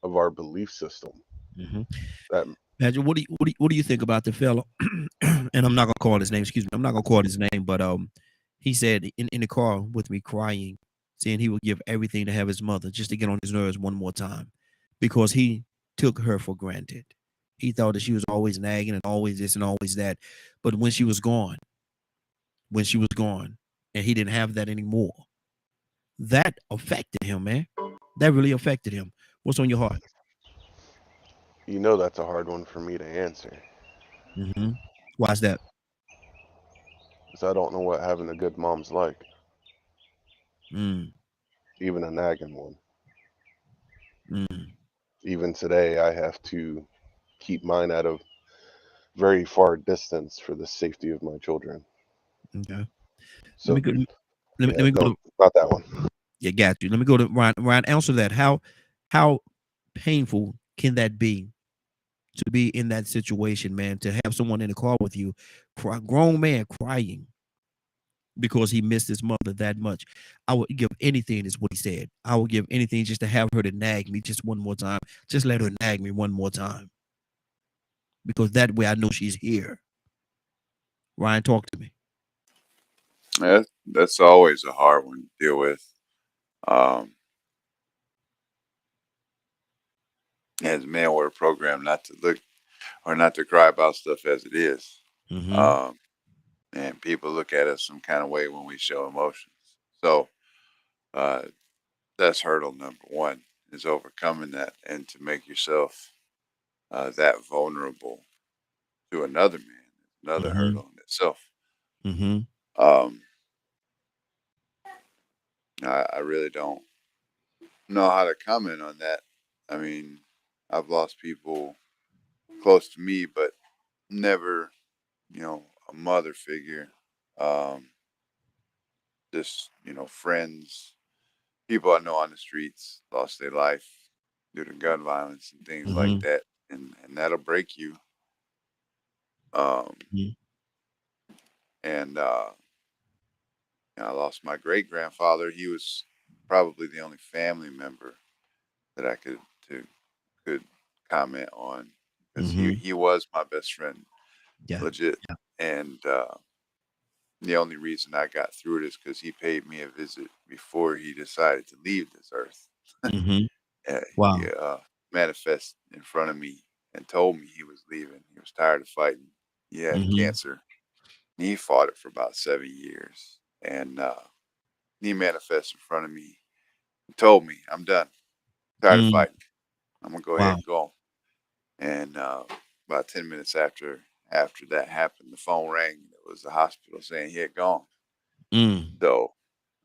[SPEAKER 3] of our belief system.
[SPEAKER 1] Badger, what do you think about the fellow? And I'm not gonna call his name. Excuse me. I'm not gonna call his name, but he said in the car with me crying, saying he would give everything to have his mother just to get on his nerves one more time, because he took her for granted. He thought that she was always nagging and always this and always that, but when she was gone, and he didn't have that anymore, that affected him, man. That really affected him. What's on your heart?
[SPEAKER 3] You know, that's a hard one for me to answer.
[SPEAKER 1] Why's that?
[SPEAKER 3] Because I don't know what having a good mom's like. Even a nagging one. Even today, I have to keep mine at a very far distance for the safety of my children.
[SPEAKER 1] Okay.
[SPEAKER 3] So
[SPEAKER 1] let me go.
[SPEAKER 3] Not that one.
[SPEAKER 1] Yeah, got you. Let me go to Ryan. Ryan, answer that. How painful can that be to be in that situation, man, to have someone in the car with you, grown man crying because he missed his mother that much. I would give anything, is what he said. I would give anything just to have her to nag me just one more time. Just let her nag me one more time. Because that way I know she's here. Ryan, talk to me.
[SPEAKER 4] That's always a hard one to deal with. Um, as men, we're programmed not to look or not to cry about stuff as it is.
[SPEAKER 1] Mm-hmm.
[SPEAKER 4] Um, and people look at us some kind of way when we show emotions. So uh, that's hurdle number one, is overcoming that, and to make yourself that vulnerable to another man, another
[SPEAKER 1] Mm-hmm.
[SPEAKER 4] hurdle in itself.
[SPEAKER 1] Mm-hmm.
[SPEAKER 4] Um, I really don't know how to comment on that. I mean, I've lost people close to me, but never, a mother figure. Um, just, friends, people I know on the streets lost their life due to gun violence and things like
[SPEAKER 1] Mm-hmm.
[SPEAKER 4] that. And that'll break you. Um,
[SPEAKER 1] Mm-hmm.
[SPEAKER 4] and I lost my great grandfather. He was probably the only family member that I could comment on, because he
[SPEAKER 1] Mm-hmm.
[SPEAKER 4] he was my best friend,
[SPEAKER 1] Yeah.
[SPEAKER 4] legit.
[SPEAKER 1] Yeah.
[SPEAKER 4] And the only reason I got through it is because he paid me a visit before he decided to leave this earth.
[SPEAKER 1] Mm-hmm.
[SPEAKER 4] He
[SPEAKER 1] Wow.
[SPEAKER 4] manifested in front of me and told me he was leaving. He was tired of fighting. He had
[SPEAKER 1] Mm-hmm.
[SPEAKER 4] cancer. He fought it for about 7 years. And he manifested in front of me and told me, I'm done. Tired of
[SPEAKER 1] Mm.
[SPEAKER 4] fighting. I'm going to go ahead
[SPEAKER 1] Wow.
[SPEAKER 4] and go. And about 10 minutes after that happened, the phone rang. It was the hospital saying he had gone.
[SPEAKER 1] Mm.
[SPEAKER 4] So,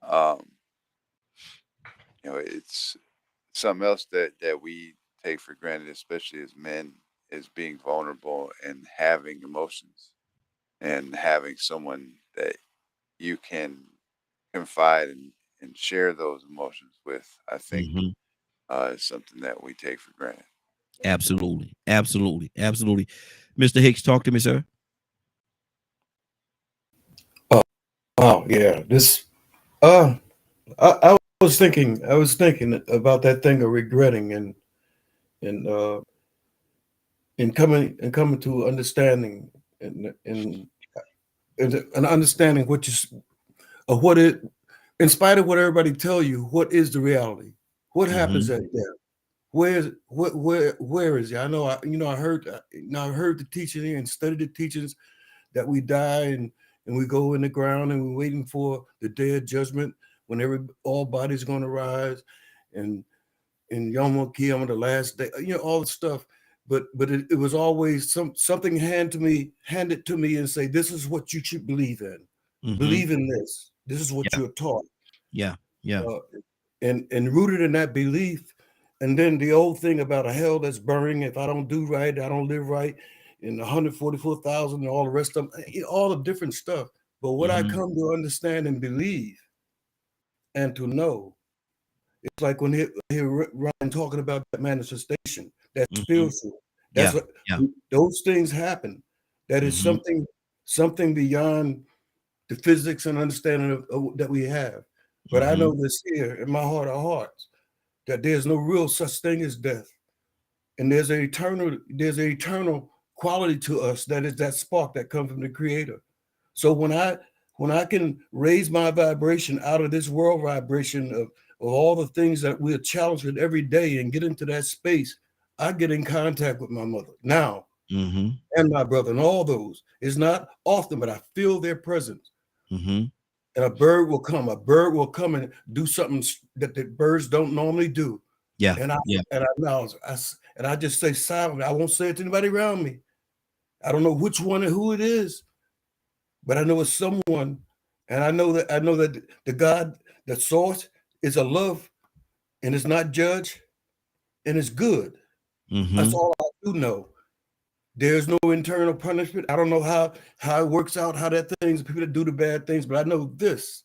[SPEAKER 4] um, it's something else that we take for granted, especially as men, is being vulnerable and having emotions and having someone that you can confide and share those emotions with. I think
[SPEAKER 1] Mm-hmm.
[SPEAKER 4] is something that we take for granted.
[SPEAKER 1] Absolutely. Absolutely. Absolutely. Mr. Hicks, talk to me, sir.
[SPEAKER 6] Oh yeah, this. I was thinking about that thing of regretting and and coming to understanding and and understanding what of what it, in spite of what everybody tell you, what is the reality? What happens
[SPEAKER 1] Mm-hmm.
[SPEAKER 6] at death? Where is it? I know I heard the teaching and studied the teachings that we die and we go in the ground and we're waiting for the day of judgment when all bodies going to rise and Yom Kippur, the last day, all the stuff. But it was always something handed to me and say, this is what you should believe in.
[SPEAKER 1] Mm-hmm.
[SPEAKER 6] Believe in this. This is what
[SPEAKER 1] Yeah.
[SPEAKER 6] you're taught.
[SPEAKER 1] Yeah. Yeah.
[SPEAKER 6] Uh, and rooted in that belief. And then the old thing about a hell that's burning. If I don't do right, I don't live right. And 144,000 and all the rest of them, all the different stuff. But what I
[SPEAKER 1] Mm-hmm.
[SPEAKER 6] come to understand and believe and to know, it's like when he hear Ryan talking about that manifestation, that
[SPEAKER 1] Mm-hmm.
[SPEAKER 6] spiritual. That's
[SPEAKER 1] Yeah.
[SPEAKER 6] what
[SPEAKER 1] Yeah.
[SPEAKER 6] those things happen. That is
[SPEAKER 1] Mm-hmm.
[SPEAKER 6] something beyond the physics and understanding that we have. But I
[SPEAKER 1] Mm-hmm.
[SPEAKER 6] know this here in my heart of hearts that there's no real such thing as death, and there's an eternal quality to us that is that spark that comes from the Creator. So when I can raise my vibration out of this world vibration of all the things that we're challenged with every day and get into that space, I get in contact with my mother now
[SPEAKER 1] Mm-hmm.
[SPEAKER 6] and my brother and all those. It's not often, but I feel their presence.
[SPEAKER 1] Mm-hmm.
[SPEAKER 6] And a bird will come. A bird will come and do something that the birds don't normally do.
[SPEAKER 1] Yeah.
[SPEAKER 6] And I
[SPEAKER 1] Yeah.
[SPEAKER 6] and I now and I just say silently. I won't say it to anybody around me. I don't know which one and who it is, but I know it's someone, and I know that the God, the source, is a love, and it's not judge, and it's good. That's
[SPEAKER 1] Mm-hmm.
[SPEAKER 6] all I do know. There's no internal punishment. I don't know how it works out, how that things people that do the bad things, but I know this.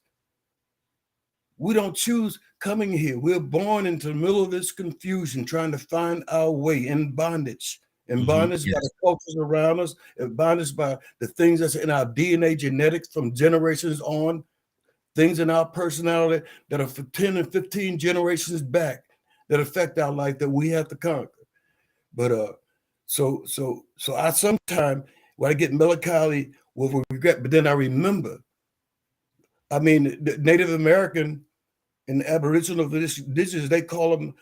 [SPEAKER 6] We don't choose coming here. We're born into the middle of this confusion, trying to find our way in bondage. and bondage by the cultures around us, and bondage by the things that's in our DNA genetics from generations on, things in our personality that are for 10 and 15 generations back that affect our life that we have to conquer. But so I sometimes when I get melancholy with regret, but then I remember. I mean, the Native American and the Aboriginal of this indigenous, they call them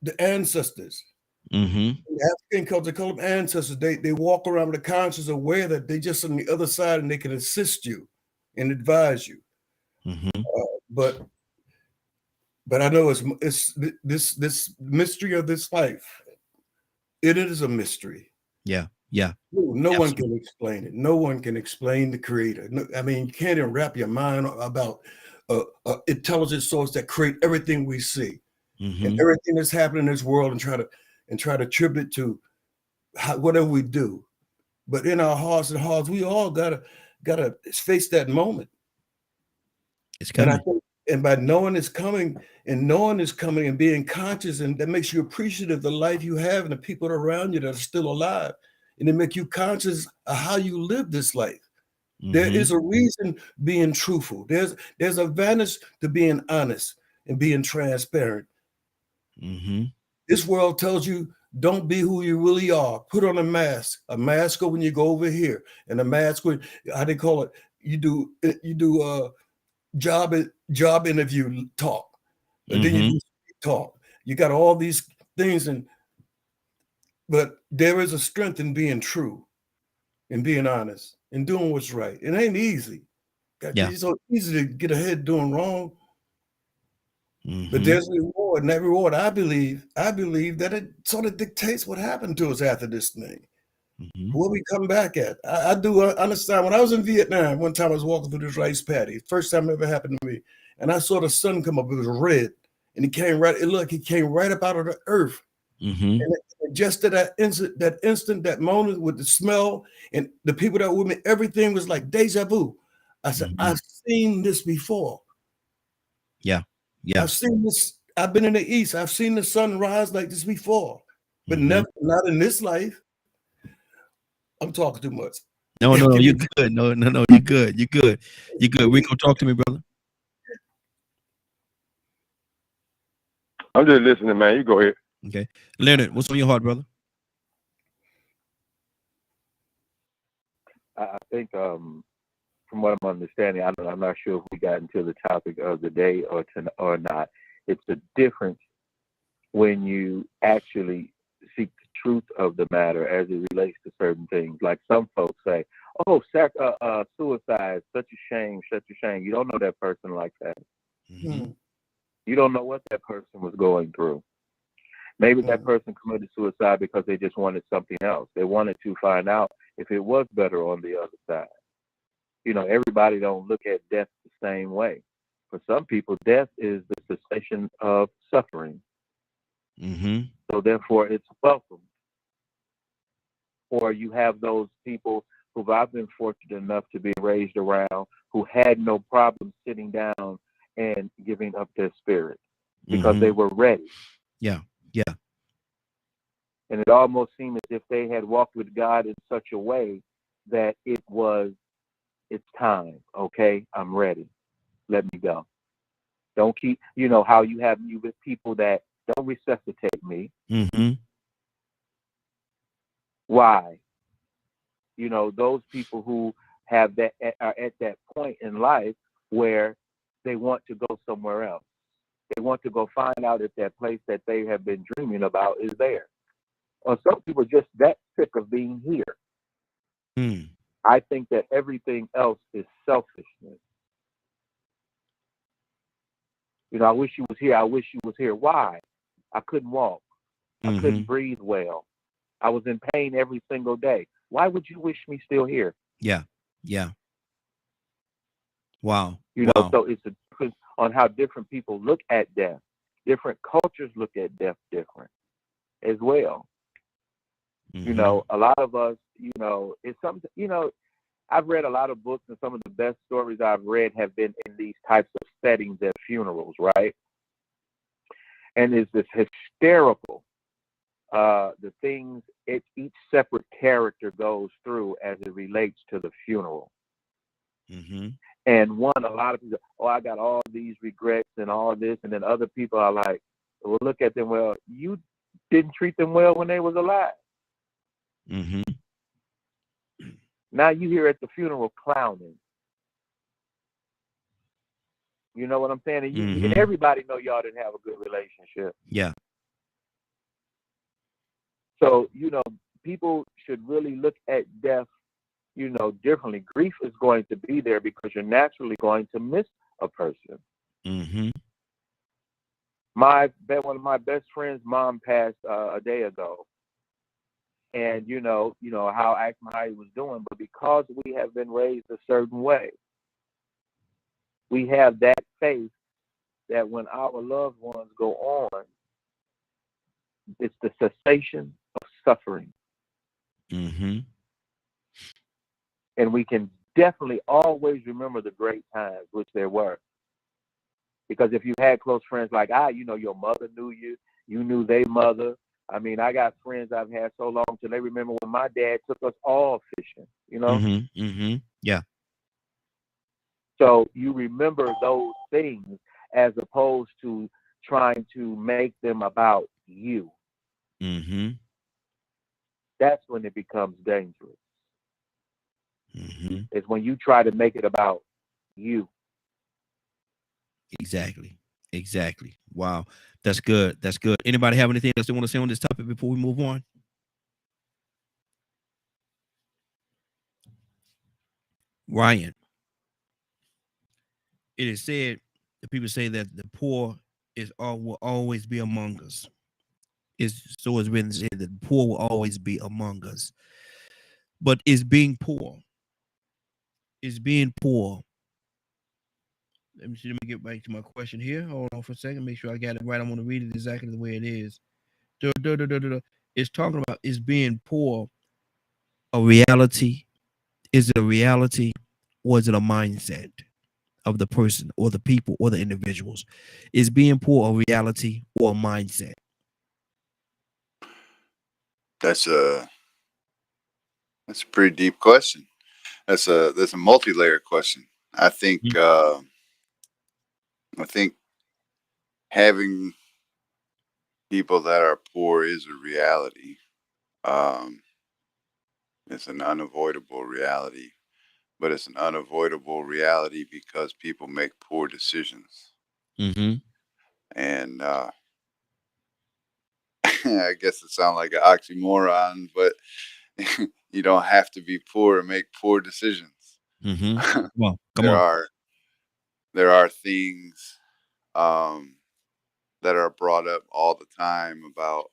[SPEAKER 6] the ancestors. The African culture call them ancestors. They walk around with the conscious aware that they just on the other side and they can assist you and advise you. But I know it's this mystery of this life. It is a mystery.
[SPEAKER 1] Yeah.
[SPEAKER 6] No one can explain it. No one can explain the creator. No, I mean, you can't even wrap your mind about intelligent source that create everything we see and everything that's happening in this world and try to attribute to whatever we do. But in our hearts, we all gotta face that moment.
[SPEAKER 1] It's coming.
[SPEAKER 6] And by knowing it's coming and being conscious, and that makes you appreciative of the life you have and the people around you that are still alive. And it make you conscious of how you live this life. There is a reason being truthful. There's a advantage to being honest and being transparent. This world tells you don't be who you really are. Put on a mask when you go over here, and a mask when how they call it. You do job interview talk, and then you do talk. You got all these things, but there is a strength in being true, and being honest, and doing what's right. It ain't easy. It's so easy to get ahead doing wrong. But there's a reward, and that reward, I believe that it sort of dictates what happened to us after this thing. Where we come back at. I do understand. When I was in Vietnam, one time I was walking through this rice paddy. First time it ever happened to me. And I saw the sun come up. It was red. And he came right up out of the earth. And just at that instant, that moment with the smell and the people that were with me, everything was like deja vu. I said, I've seen this before.
[SPEAKER 1] Yeah.
[SPEAKER 6] I've seen this. I've been in the East. I've seen the sun rise like this before, but not in this life. I'm talking too much.
[SPEAKER 1] No, you're good. No, you're good. You're good. Rico, talk to me, brother.
[SPEAKER 3] I'm just listening, man. You go ahead.
[SPEAKER 1] Okay. Leonard, what's on your heart, brother?
[SPEAKER 7] I think from what I'm understanding, I'm not sure if we got into the topic of the day or not. It's the difference when you actually seek the truth of the matter as it relates to certain things. Like some folks say, "Oh, suicide, such a shame, such a shame." You don't know that person like that. You don't know what that person was going through. Maybe that person committed suicide because they just wanted something else. They wanted to find out if it was better on the other side. Everybody don't look at death the same way. For some people, death is the cessation of suffering. So therefore, it's welcome. Or you have those people who I've been fortunate enough to be raised around who had no problem sitting down and giving up their spirit because they were ready.
[SPEAKER 1] Yeah.
[SPEAKER 7] And it almost seemed as if they had walked with God in such a way that it's time. Okay, I'm ready. Let me go. Don't keep, how you have me with people that don't resuscitate me. Why? Those people who have that are at that point in life where they want to go somewhere else. They want to go find out if that place that they have been dreaming about is there. Or some people are just that sick of being here. I think that everything else is selfishness. I wish you was here. I wish you was here. Why? I couldn't walk. I couldn't breathe well. I was in pain every single day. Why would you wish me still here?
[SPEAKER 1] Yeah. Wow.
[SPEAKER 7] So it's a difference on how different people look at death. Different cultures look at death different as well. A lot of us, it's something, I've read a lot of books, and some of the best stories I've read have been in these types of settings at funerals, right? And it's this hysterical the things each separate character goes through as it relates to the funeral.
[SPEAKER 1] Mm-hmm.
[SPEAKER 7] And one, a lot of people, oh, I got all these regrets and all this, and then other people are like, well, look at them. Well, you didn't treat them well when they was alive.
[SPEAKER 1] Mm-hmm.
[SPEAKER 7] Now you here at the funeral clowning. You know what I'm saying? And
[SPEAKER 1] Mm-hmm.
[SPEAKER 7] everybody know y'all didn't have a good relationship.
[SPEAKER 1] Yeah.
[SPEAKER 7] So, people should really look at death, differently. Grief is going to be there because you're naturally going to miss a person.
[SPEAKER 1] Mm-hmm.
[SPEAKER 7] One of my best friends' mom passed a day ago. And how I asked him how he was doing, but because we have been raised a certain way, we have that faith that when our loved ones go on, it's the cessation of suffering.
[SPEAKER 1] Mm-hmm.
[SPEAKER 7] And we can definitely always remember the great times, which there were. Because if you had close friends like your mother knew you, you knew their mother. I mean, I got friends I've had so long till they remember when my dad took us all fishing,
[SPEAKER 1] Mm-hmm. Mm-hmm. Yeah.
[SPEAKER 7] So you remember those things as opposed to trying to make them about you.
[SPEAKER 1] Mm-hmm.
[SPEAKER 7] That's when it becomes dangerous.
[SPEAKER 1] Mm-hmm.
[SPEAKER 7] It's when you try to make it about you.
[SPEAKER 1] Exactly. Exactly. Wow. That's good. That's good. Anybody have anything else they want to say on this topic before we move on? Ryan, it is said the people say that the poor will always be among us. It's been said that the poor will always be among us. But is being poor. Let me see. Let me get back to my question here. Hold on for a second. Make sure I got it right. I want to read it exactly the way it is. It's talking about is being poor a reality? Is it a reality or is it a mindset of the person or the people or the individuals? Is being poor a reality or a mindset?
[SPEAKER 4] That's a pretty deep question. That's a multi-layered question. I think I think having people that are poor is a reality. Um, it's an unavoidable reality, but it's an unavoidable reality because people make poor decisions.
[SPEAKER 1] Mm-hmm.
[SPEAKER 4] And I guess it sounds like an oxymoron, but you don't have to be poor and make poor decisions.
[SPEAKER 1] Mm-hmm. Well, come
[SPEAKER 4] there
[SPEAKER 1] on.
[SPEAKER 4] are there are things um, that are brought up all the time about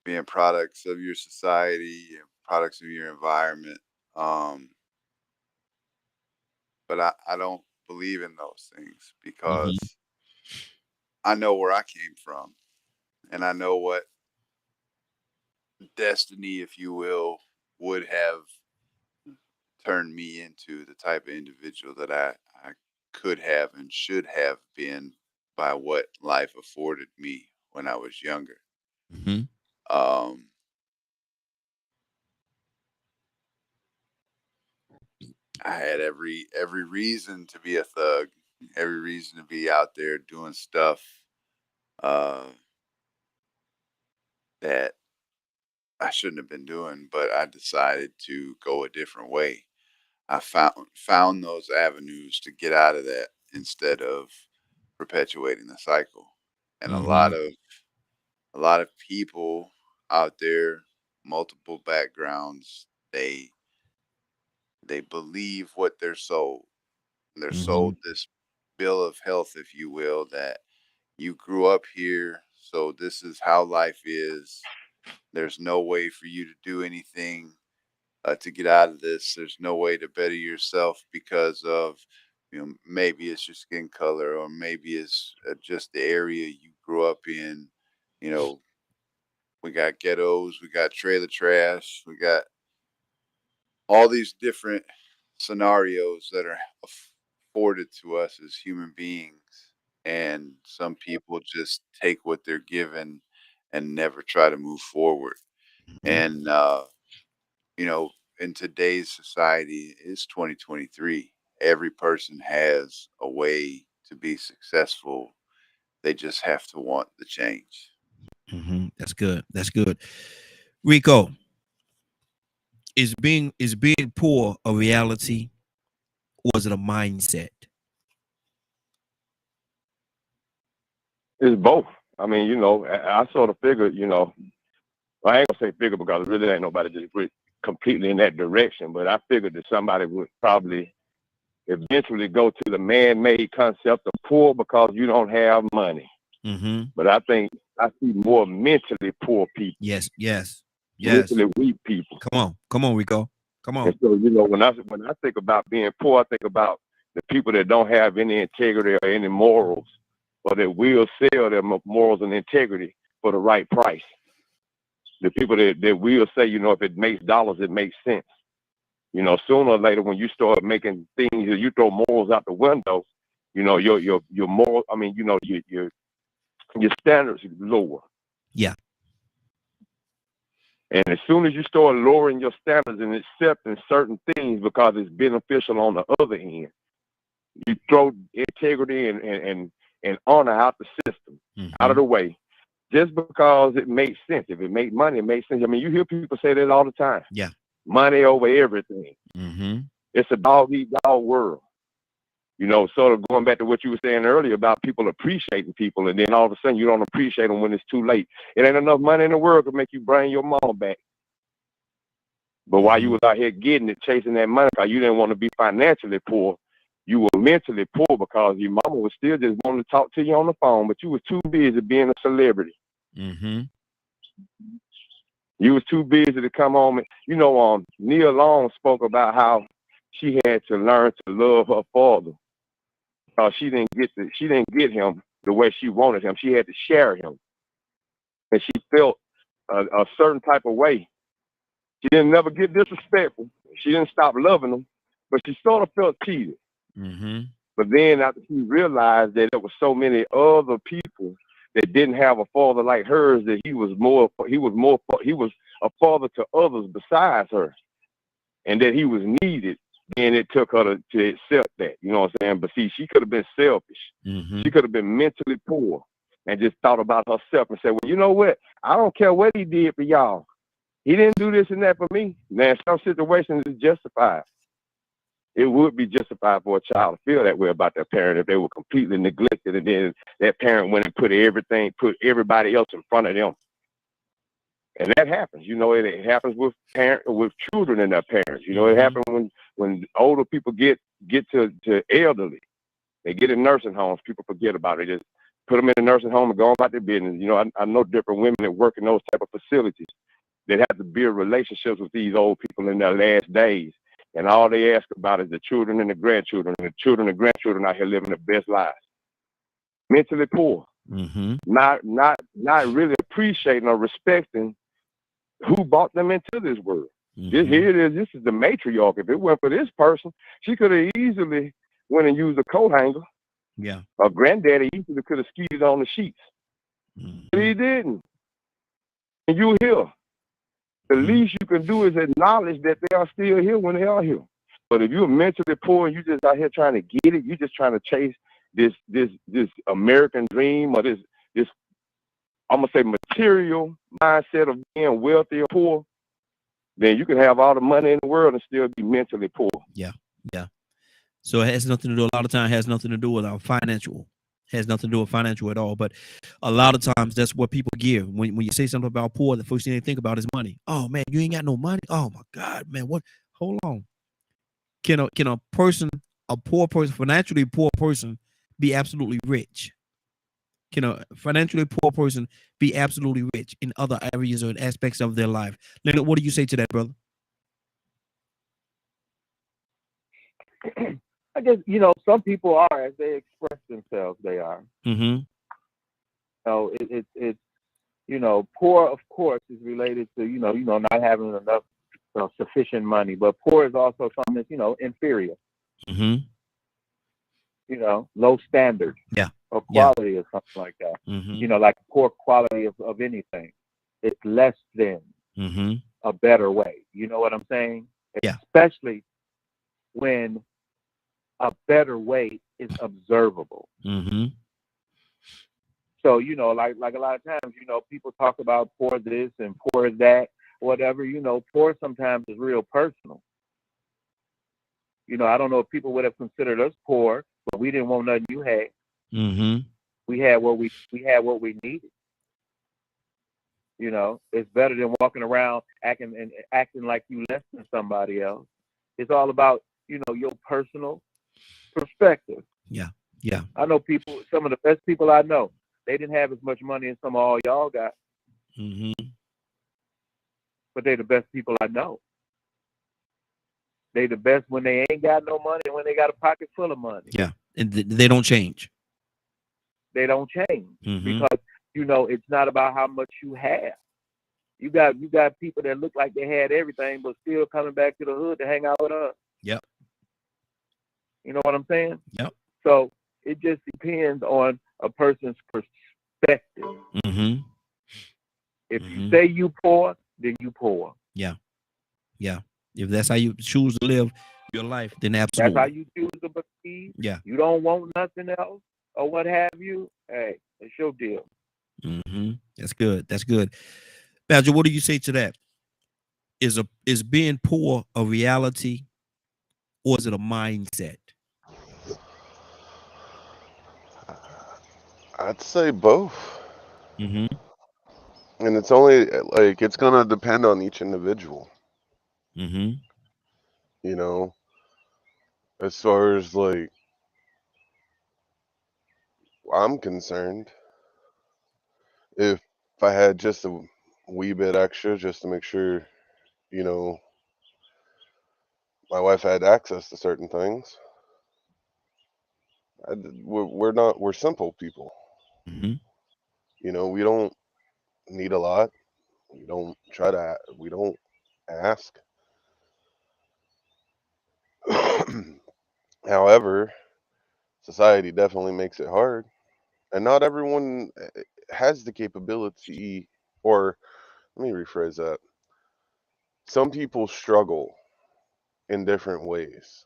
[SPEAKER 4] being products of your society and products of your environment. Um, but I don't believe in those things
[SPEAKER 1] Mm-hmm.
[SPEAKER 4] because I know where I came from and I know what destiny, if you will, would have turned me into the type of individual that I could have and should have been by what life afforded me when I was younger.
[SPEAKER 1] Mm-hmm.
[SPEAKER 4] Um, I had every reason to be a thug, every reason to be out there doing stuff uh, that I shouldn't have been doing, but I decided to go a different way. I found those avenues to get out of that instead of perpetuating the cycle. And
[SPEAKER 1] Mm-hmm.
[SPEAKER 4] a lot of people out there, multiple backgrounds, they believe what they're sold. They're
[SPEAKER 1] Mm-hmm.
[SPEAKER 4] sold this bill of health, if you will, that you grew up here, so this is how life is. There's no way for you to do anything to get out of this. There's no way to better yourself because of, maybe it's your skin color or maybe it's just the area you grew up in. You know, we got ghettos, we got trailer trash, we got all these different scenarios that are afforded to us as human beings. And some people just take what they're given and never try to move forward.
[SPEAKER 1] Mhm.
[SPEAKER 4] And you know, in today's society, it's 2023. Every person has a way to be successful. They just have to want the change.
[SPEAKER 1] That's good. That's good. Rico, is being poor a reality, or is it a mindset?
[SPEAKER 5] It's both. I mean, I sort of figured, I ain't gonna say figure because really ain't nobody just went completely in that direction, but I figured that somebody would probably eventually go to the man-made concept of poor because you don't have money.
[SPEAKER 1] Mm-hmm.
[SPEAKER 5] But I think I see more mentally poor people,
[SPEAKER 1] Yes, yes, yes.
[SPEAKER 5] mentally weak people.
[SPEAKER 1] Come on, Rico. Come
[SPEAKER 5] And
[SPEAKER 1] on.
[SPEAKER 5] so, when I think about being poor, I think about the people that don't have any integrity or any morals, or that will sell their morals and integrity for the right price. The people that will say, if it makes dollars, it makes sense. Sooner or later, when you start making things, you throw morals out the window. Your moral. I mean, your standards lower.
[SPEAKER 1] Yeah.
[SPEAKER 5] And as soon as you start lowering your standards and accepting certain things because it's beneficial on the other end, you throw integrity and honor out the system, out of the way, just because it makes sense. If it makes money, it makes sense. I mean, you hear people say that all the time.
[SPEAKER 1] Yeah.
[SPEAKER 5] Money over everything. It's a dog-eat-dog world. Sort of going back to what you were saying earlier about people appreciating people, and then all of a sudden you don't appreciate them when it's too late. It ain't enough money in the world to make you bring your mama back. But while you was out here getting it, chasing that money, because you didn't want to be financially poor, you were mentally poor because your mama was still just wanting to talk to you on the phone, but you was too busy being a celebrity. You was too busy to come home. And, Neil Long spoke about how she had to learn to love her father because she didn't get him the way she wanted him. She had to share him, and she felt a certain type of way. She didn't never get disrespectful. She didn't stop loving him, but she sort of felt cheated. But then after she realized that there were so many other people that didn't have a father like hers, that he was a father to others besides her, and that he was needed. Then it took her to accept that, you know what I'm saying? But see, she could have been selfish. She could have been mentally poor and just thought about herself and said, well, you know what? I don't care what he did for y'all. He didn't do this and that for me. Now, some situations is justified. It would be justified for a child to feel that way about their parent if they were completely neglected, and then that parent went and put everybody else in front of them. And that happens. It happens with children and their parents. It happens when older people get to elderly. They get in nursing homes. People forget about it. Just put them in a nursing home and go on about their business. I know different women that work in those type of facilities that have to build relationships with these old people in their last days. And all they ask about is the children and the grandchildren. And the children and grandchildren out here living the best lives. Mentally poor. Not really appreciating or respecting who brought them into this world. Here it is. This is the matriarch. If it weren't for this person, she could have easily went and used a coat hanger.
[SPEAKER 1] Yeah.
[SPEAKER 5] Her granddaddy easily could have skied on the sheets. But he didn't. And you here. The least you can do is acknowledge that they are still here when they are here. But if you're mentally poor and you just out here trying to get it, you're just trying to chase this American dream, or this I'm gonna say material mindset of being wealthy or poor, then you can have all the money in the world and still be mentally poor.
[SPEAKER 1] Yeah. Yeah. So it has nothing to do. A lot of time has nothing to do with our financial. Has nothing to do with financial at all. But a lot of times that's what people give. When you say something about poor, the first thing they think about is money. Oh man, you ain't got no money. Oh my God, man. What? Hold on. Can a poor person, financially poor person, be absolutely rich? Can a financially poor person be absolutely rich in other areas or aspects of their life? Leonard, what do you say to that, brother?
[SPEAKER 7] I guess, some people are, as they express themselves, they are. It's poor, of course, is related to, not having enough sufficient money, but poor is also something that's, inferior. Low standard.
[SPEAKER 1] Yeah.
[SPEAKER 7] or
[SPEAKER 1] Yeah.
[SPEAKER 7] quality or something like that.
[SPEAKER 1] Mm-hmm.
[SPEAKER 7] You know, like poor quality of anything. It's less than
[SPEAKER 1] Mm-hmm.
[SPEAKER 7] a better way. You know what I'm saying?
[SPEAKER 1] Yeah.
[SPEAKER 7] Especially when a better way is observable.
[SPEAKER 1] Mm-hmm.
[SPEAKER 7] So, you know, like a lot of times, you know, people talk about poor this and poor that, whatever, you know, poor sometimes is real personal. You know, I don't know if people would have considered us poor, but we didn't want nothing you had.
[SPEAKER 1] Mm-hmm.
[SPEAKER 7] We had what we needed. You know, it's better than walking around acting like you less than somebody else. It's all about, you know, your personal perspective.
[SPEAKER 1] Yeah. Yeah.
[SPEAKER 7] I know people, some of the best people I know, they didn't have as much money as some of all y'all got,
[SPEAKER 1] Mm-hmm.
[SPEAKER 7] but they the best people I know. They the best when they ain't got no money and when they got a pocket full of money.
[SPEAKER 1] Yeah. And they don't change.
[SPEAKER 7] They don't change
[SPEAKER 1] Mm-hmm.
[SPEAKER 7] because, you know, it's not about how much you have. You got people that look like they had everything but still coming back to the hood to hang out with us.
[SPEAKER 1] Yep.
[SPEAKER 7] You know what I'm saying?
[SPEAKER 1] Yep.
[SPEAKER 7] So it just depends on a person's perspective.
[SPEAKER 1] Mm-hmm.
[SPEAKER 7] If you
[SPEAKER 1] Mm-hmm.
[SPEAKER 7] say you poor, then you poor.
[SPEAKER 1] Yeah. Yeah. If that's how you choose to live your life, then
[SPEAKER 7] That's how
[SPEAKER 1] absolutely.
[SPEAKER 7] you choose to believe.
[SPEAKER 1] Yeah.
[SPEAKER 7] You don't want nothing else or what have you. Hey, it's your deal.
[SPEAKER 1] Mm-hmm. That's good. That's good. Badger, what do you say to that? Is being poor a reality or is it a mindset?
[SPEAKER 3] I'd say both.
[SPEAKER 1] Mm-hmm.
[SPEAKER 3] And it's only like it's gonna depend on each individual,
[SPEAKER 1] Mm-hmm.
[SPEAKER 3] you know, as far as like I'm concerned. If I had just a wee bit extra just to make sure, you know, my wife had access to certain things, we're simple people.
[SPEAKER 1] Mm-hmm.
[SPEAKER 3] You know, we don't need a lot. We don't ask. However, society definitely makes it hard, and not everyone has the capability. Or let me rephrase that. Some people struggle in different ways,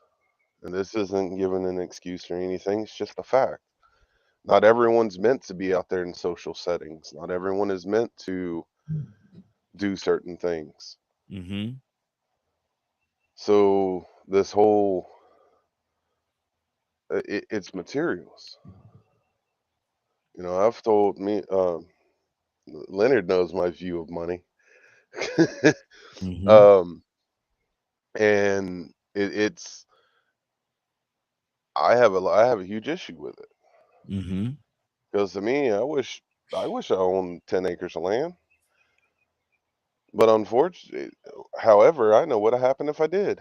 [SPEAKER 3] and this isn't giving an excuse or anything. It's just a fact. Not everyone's meant to be out there in social settings. Not everyone is meant to do certain things.
[SPEAKER 1] Mm-hmm.
[SPEAKER 3] So this whole it's materials. You know, I've told me Leonard knows my view of money.
[SPEAKER 1] Mm-hmm.
[SPEAKER 3] um, and it's I have a huge issue with it
[SPEAKER 1] Mm-hmm.
[SPEAKER 3] because to me, I wish I owned 10 acres of land, but unfortunately, however, I know what would happen if I did.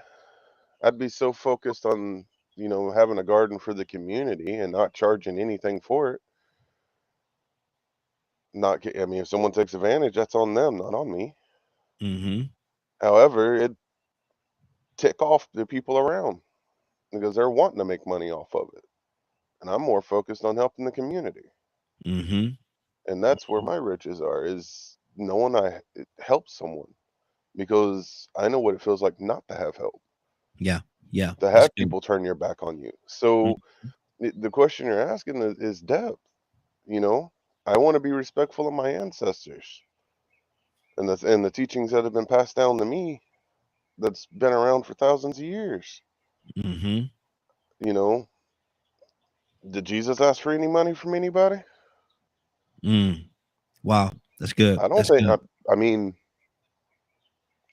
[SPEAKER 3] I'd be so focused on, you know, having a garden for the community and not charging anything for it. I mean, if someone takes advantage, that's on them, not on me.
[SPEAKER 1] Mm-hmm.
[SPEAKER 3] However, it tick off the people around because they're wanting to make money off of it, and I'm more focused on helping the community,
[SPEAKER 1] Mm-hmm.
[SPEAKER 3] and that's where my riches are. Is knowing it helps someone because I know what it feels like not to have help,
[SPEAKER 1] Yeah. Yeah.
[SPEAKER 3] to
[SPEAKER 1] That's
[SPEAKER 3] have
[SPEAKER 1] good.
[SPEAKER 3] people turn your back on you. So
[SPEAKER 1] Mm-hmm.
[SPEAKER 3] the question you're asking is depth. You know, I want to be respectful of my ancestors and the teachings that have been passed down to me that's been around for thousands of years.
[SPEAKER 1] Mm-hmm.
[SPEAKER 3] You know, did Jesus ask for any money from anybody?
[SPEAKER 1] Mm. Wow. That's good.
[SPEAKER 3] I don't
[SPEAKER 1] That's
[SPEAKER 3] think.
[SPEAKER 1] good.
[SPEAKER 3] I mean,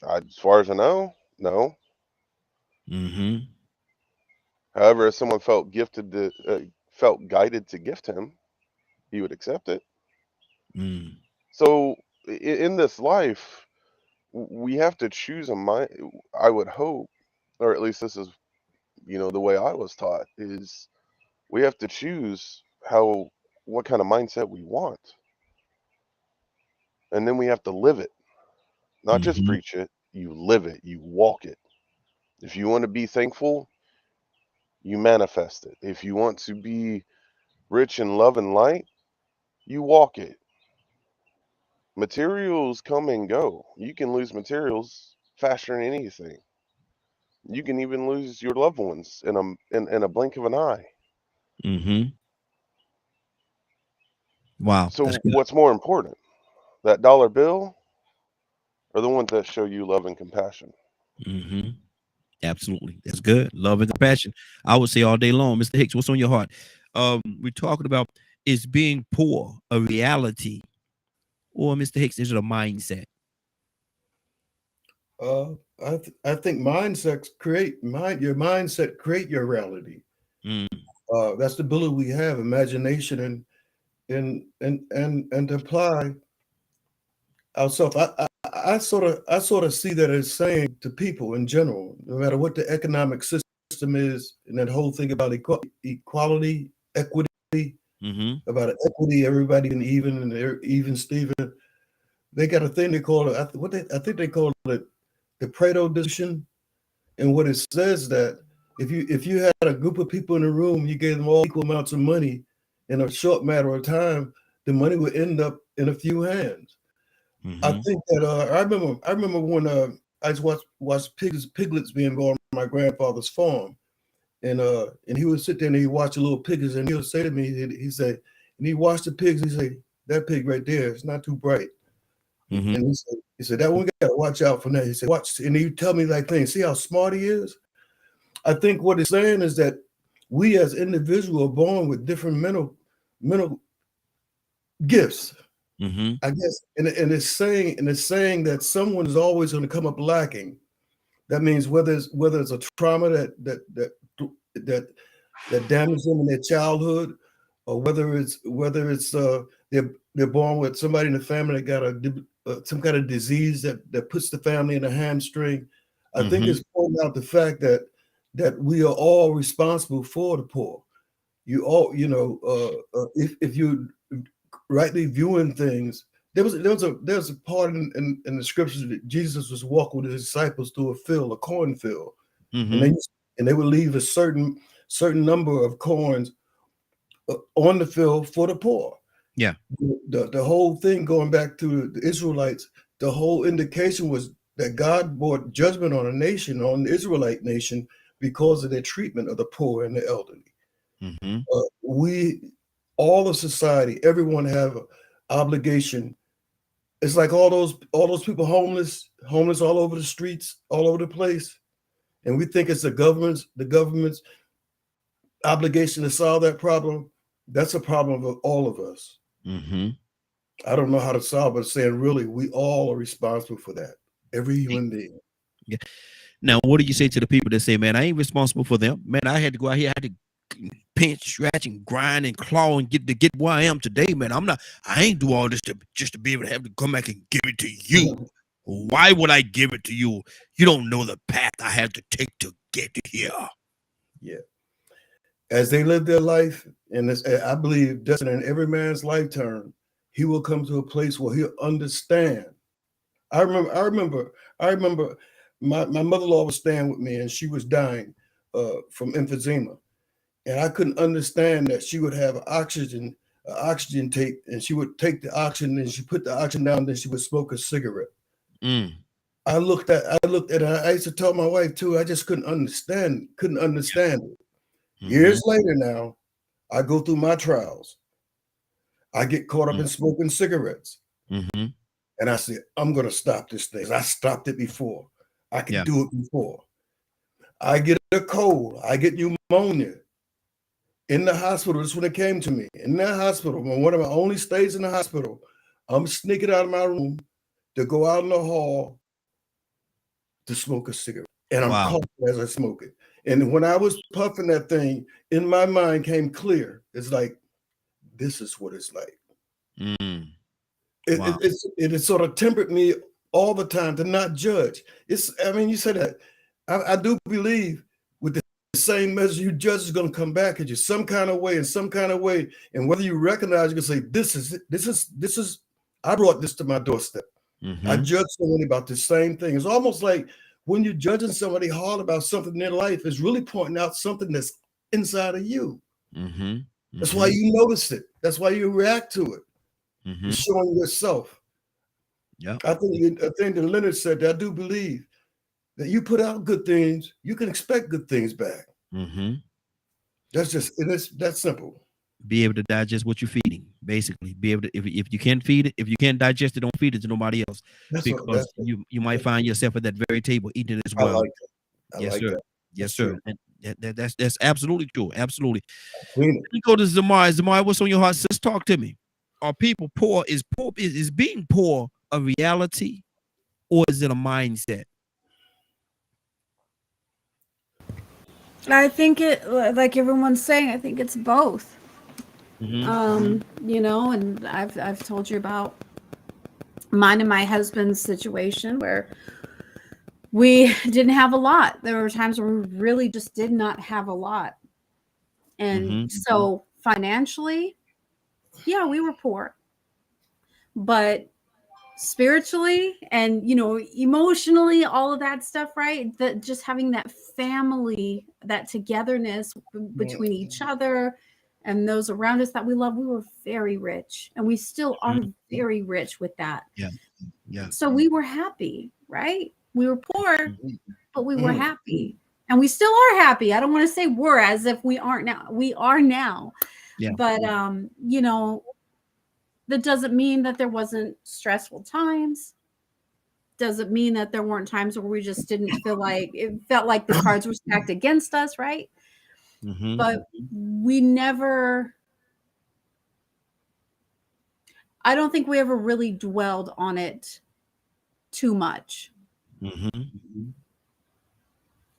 [SPEAKER 3] as far as I know, no.
[SPEAKER 1] Mm-hmm.
[SPEAKER 3] However, if someone felt guided to gift him, he would accept it.
[SPEAKER 1] Mm.
[SPEAKER 3] So in this life, we have to choose a mind. I would hope, or at least this is, you know, the way I was taught is we have to choose what kind of mindset we want, and then we have to live it, not just
[SPEAKER 1] Mm-hmm.
[SPEAKER 3] preach it. You live it, you walk it. If you want to be thankful, you manifest it. If you want to be rich in love and light, you walk it. Materials come and go. You can lose materials faster than anything. You can even lose your loved ones in a blink of an eye.
[SPEAKER 1] Mm-hmm. Wow, that's
[SPEAKER 3] So
[SPEAKER 1] good.
[SPEAKER 3] what's more important, that dollar bill or the ones that show you love and compassion?
[SPEAKER 1] Mm-hmm. Absolutely. That's good. Love and compassion. I would say all day long. Mr. Hicks, what's on your heart? We're talking about, is being poor a reality? Or Mr. Hicks, is it a mindset?
[SPEAKER 6] Uh, I think your mindset create your reality.
[SPEAKER 1] Mm,
[SPEAKER 6] That's the ability we have, imagination and to apply ourselves. I sort of see that as saying to people in general, no matter what the economic system is, and that whole thing about equality, equity,
[SPEAKER 1] mm-hmm.
[SPEAKER 6] about equity, everybody and even Steven. They got a thing they call it. I think they call it the Pareto decision. And what it says that if you had a group of people in a room, you gave them all equal amounts of money in a short matter of time, the money would end up in a few hands. I
[SPEAKER 1] Mm-hmm.
[SPEAKER 6] think that I remember when I just watched piglets being born on my grandfather's farm, and he would sit there and he'd watch the little piglets, and he would say to me, he said, and he watched the pigs, he said, that pig right there is not too bright.
[SPEAKER 1] Mm-hmm.
[SPEAKER 6] And he said that one got to watch out for that. He said, watch, and he tell me like things. See how smart he is. I think what it's saying is that we as individuals are born with different mental gifts.
[SPEAKER 1] Mm-hmm.
[SPEAKER 6] I guess, and it's saying that someone is always going to come up lacking. That means whether it's a trauma that that damaged them in their childhood, or whether it's they're born with somebody in the family that got some kind of disease that puts the family in a hamstring. I think
[SPEAKER 1] Mm-hmm.
[SPEAKER 6] it's pointing out the fact that we are all responsible for the poor. You all, if you rightly viewing things, there's a part in the scriptures that Jesus was walking with his disciples through a cornfield, and
[SPEAKER 1] Mm-hmm.
[SPEAKER 6] they would leave a certain number of corns on the field for the poor.
[SPEAKER 1] Yeah.
[SPEAKER 6] The whole thing going back to the Israelites, the whole indication was that God brought judgment on the Israelite nation, because of their treatment of the poor and the elderly.
[SPEAKER 1] Mm-hmm.
[SPEAKER 6] All of society, everyone have an obligation. It's like all those people homeless all over the streets, all over the place, and we think it's the government's obligation to solve that problem. That's a problem of all of us.
[SPEAKER 1] Mm-hmm.
[SPEAKER 6] I don't know how to solve it, saying really we all are responsible for that. Every human being.
[SPEAKER 1] Yeah. Now, what do you say to the people that say, man, I ain't responsible for them? Man, I had to go out here, I had to pinch, scratch, and grind and claw and get where I am today, man. I ain't do all this just to be able to have to come back and give it to you. Why would I give it to you? You don't know the path I had to take to get here.
[SPEAKER 6] Yeah. As they live their life, and I believe that's in every man's lifetime, he will come to a place where he'll understand. I remember my mother-in-law was staying with me, and she was dying from emphysema. And I couldn't understand that she would have oxygen tape, and she would take the oxygen and she put the oxygen down, then she would smoke a cigarette.
[SPEAKER 1] Mm.
[SPEAKER 6] I used to tell my wife too, I just couldn't understand it.
[SPEAKER 1] Mm-hmm.
[SPEAKER 6] Years later now, I go through my trials. I get caught up in smoking cigarettes.
[SPEAKER 1] Mm-hmm.
[SPEAKER 6] And I said, I'm going to stop this thing. I stopped it before. I could do it before. I get a cold. I get pneumonia. In the hospital, this is when it came to me. In that hospital, when one of my only stays in the hospital, I'm sneaking out of my room to go out in the hall to smoke a cigarette. And I'm coughing as I smoke it. And when I was puffing that thing, in my mind came clear. It's like, this is what it's like.
[SPEAKER 1] Mm.
[SPEAKER 6] It sort of tempered me all the time to not judge. You said that. I do believe with the same measure you judge is going to come back at you some kind of way, and whether you recognize, you can say, this is I brought this to my doorstep.
[SPEAKER 1] Mm-hmm.
[SPEAKER 6] I judge somebody about the same thing. It's almost like when you're judging somebody hard about something in their life, it's really pointing out something that's inside of you.
[SPEAKER 1] Mm-hmm.
[SPEAKER 6] That's why you notice it. That's why you react to it. You're showing yourself.
[SPEAKER 1] Yeah.
[SPEAKER 6] I think that Leonard said that I do believe that you put out good things, you can expect good things back. That's just that's simple.
[SPEAKER 1] Be able to digest what you're feeding, basically. Be able to, if you can't feed it, if you can't digest it, don't feed it to nobody else. Because you might find yourself at that very table eating it as well.
[SPEAKER 6] I like that.
[SPEAKER 1] Yes,
[SPEAKER 6] like
[SPEAKER 1] sir.
[SPEAKER 6] that.
[SPEAKER 1] Yes, sir. And that's absolutely true. Absolutely.
[SPEAKER 6] Let
[SPEAKER 1] me go to Zamar. Zamar, what's on your heart? Sis, talk to me. Are people poor? Is being poor a reality, or is it a mindset?
[SPEAKER 2] I think it, like everyone's saying, I think it's both. You know, and I've told you about mine and my husband's situation where we didn't have a lot. There were times where we really just did not have a lot. And so financially, yeah, we were poor. But spiritually and, you know, emotionally, all of that stuff, right? That just having that family, that togetherness between each other and those around us that we love, we were very rich, and we still are very rich with that.
[SPEAKER 1] Yeah.
[SPEAKER 2] So we were happy, right? We were poor, but we were happy, and we still are happy. I don't want to say we're as if we aren't now. We are now.
[SPEAKER 1] Yeah.
[SPEAKER 2] But you know, that doesn't mean that there wasn't stressful times. Doesn't mean that there weren't times where we just didn't feel like it felt like the cards were stacked against us, right? But we never, I don't think we ever really dwelled on it too much.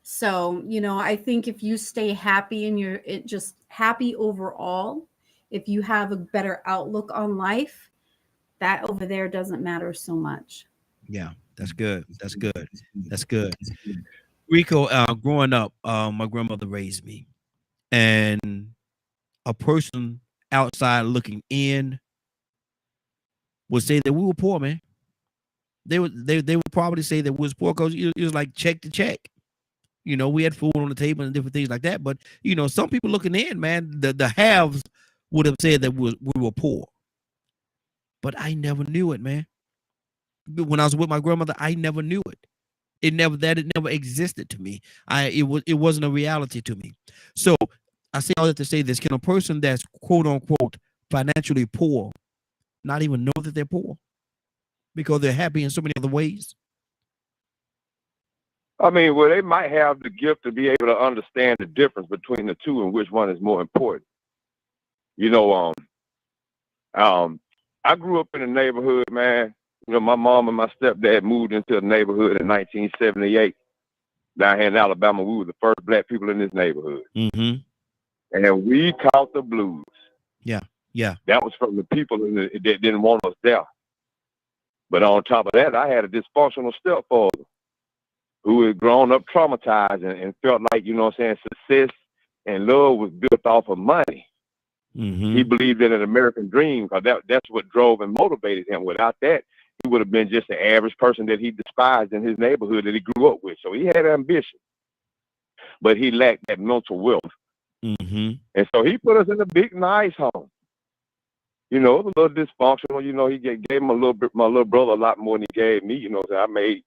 [SPEAKER 2] So, you know, I think if you stay happy and you're just happy overall, if you have a better outlook on life, that over there doesn't matter so much.
[SPEAKER 1] Yeah, that's good. That's good. That's good. Rico, growing up, my grandmother raised me, and a person outside looking in would say that we were poor, man. They would probably say that we was poor because it was like check to check. You know, we had food on the table and different things like that. But you know, some people looking in, man, the haves would have said that we were poor. But I never knew it, man. When I was with my grandmother, I never knew it. It never existed to me. It wasn't a reality to me. So I say all that to say this: can a person that's quote unquote financially poor not even know that they're poor because they're happy in so many other ways?
[SPEAKER 5] I mean, well, they might have the gift to be able to understand the difference between the two and which one is more important. You know, I grew up in a neighborhood, man. You know, my mom and my stepdad moved into the neighborhood in 1978. Down here in Alabama, we were the first black people in this neighborhood. And we caught the blues.
[SPEAKER 1] Yeah.
[SPEAKER 5] That was from the people that didn't want us there. But on top of that, I had a dysfunctional stepfather who had grown up traumatized and felt like, you know what I'm saying, success and love was built off of money. He believed in an American dream because that's what drove and motivated him. Without that, he would have been just an average person that he despised in his neighborhood that he grew up with. So he had ambition, but he lacked that mental wealth. And so he put us in a big, nice home. You know, it was a little dysfunctional. You know, he gave my little brother a lot more than he gave me. You know, so I made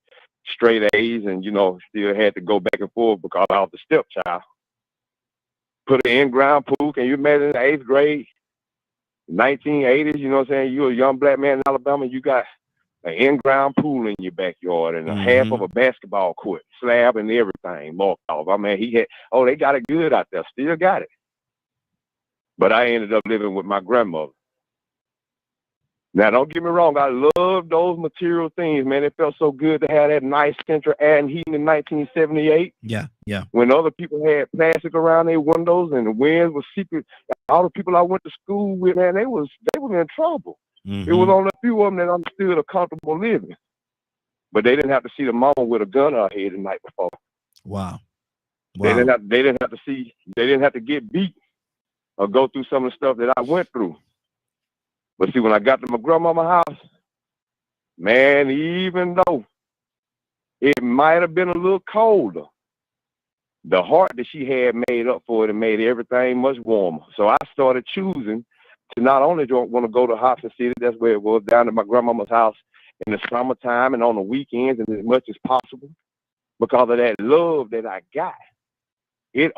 [SPEAKER 5] straight A's and, you know, still had to go back and forth because I was the stepchild. Put an in-ground pool. Can you imagine in the 8th grade, 1980s, you know what I'm saying? You're a young black man in Alabama, you got an in-ground pool in your backyard and a half of a basketball court, slab and everything marked off. I mean, they got it good out there, still got it. But I ended up living with my grandmother. Now, don't get me wrong, I love those material things, man. It felt so good to have that nice central air and heating in 1978.
[SPEAKER 1] Yeah.
[SPEAKER 5] When other people had plastic around their windows and the winds were secret. All the people I went to school with, man, they was in trouble. It was only a few of them that understood a comfortable living. But they didn't have to see the mama with a gun on her head the night before.
[SPEAKER 1] Wow.
[SPEAKER 5] They didn't have to get beat or go through some of the stuff that I went through. But see, when I got to my grandmama's house, man, even though it might have been a little colder, the heart that she had made up for it and made everything much warmer. So I started choosing to not only want to go to Hobson City, that's where it was, down to my grandmama's house in the summertime and on the weekends and as much as possible, because of that love that I got. It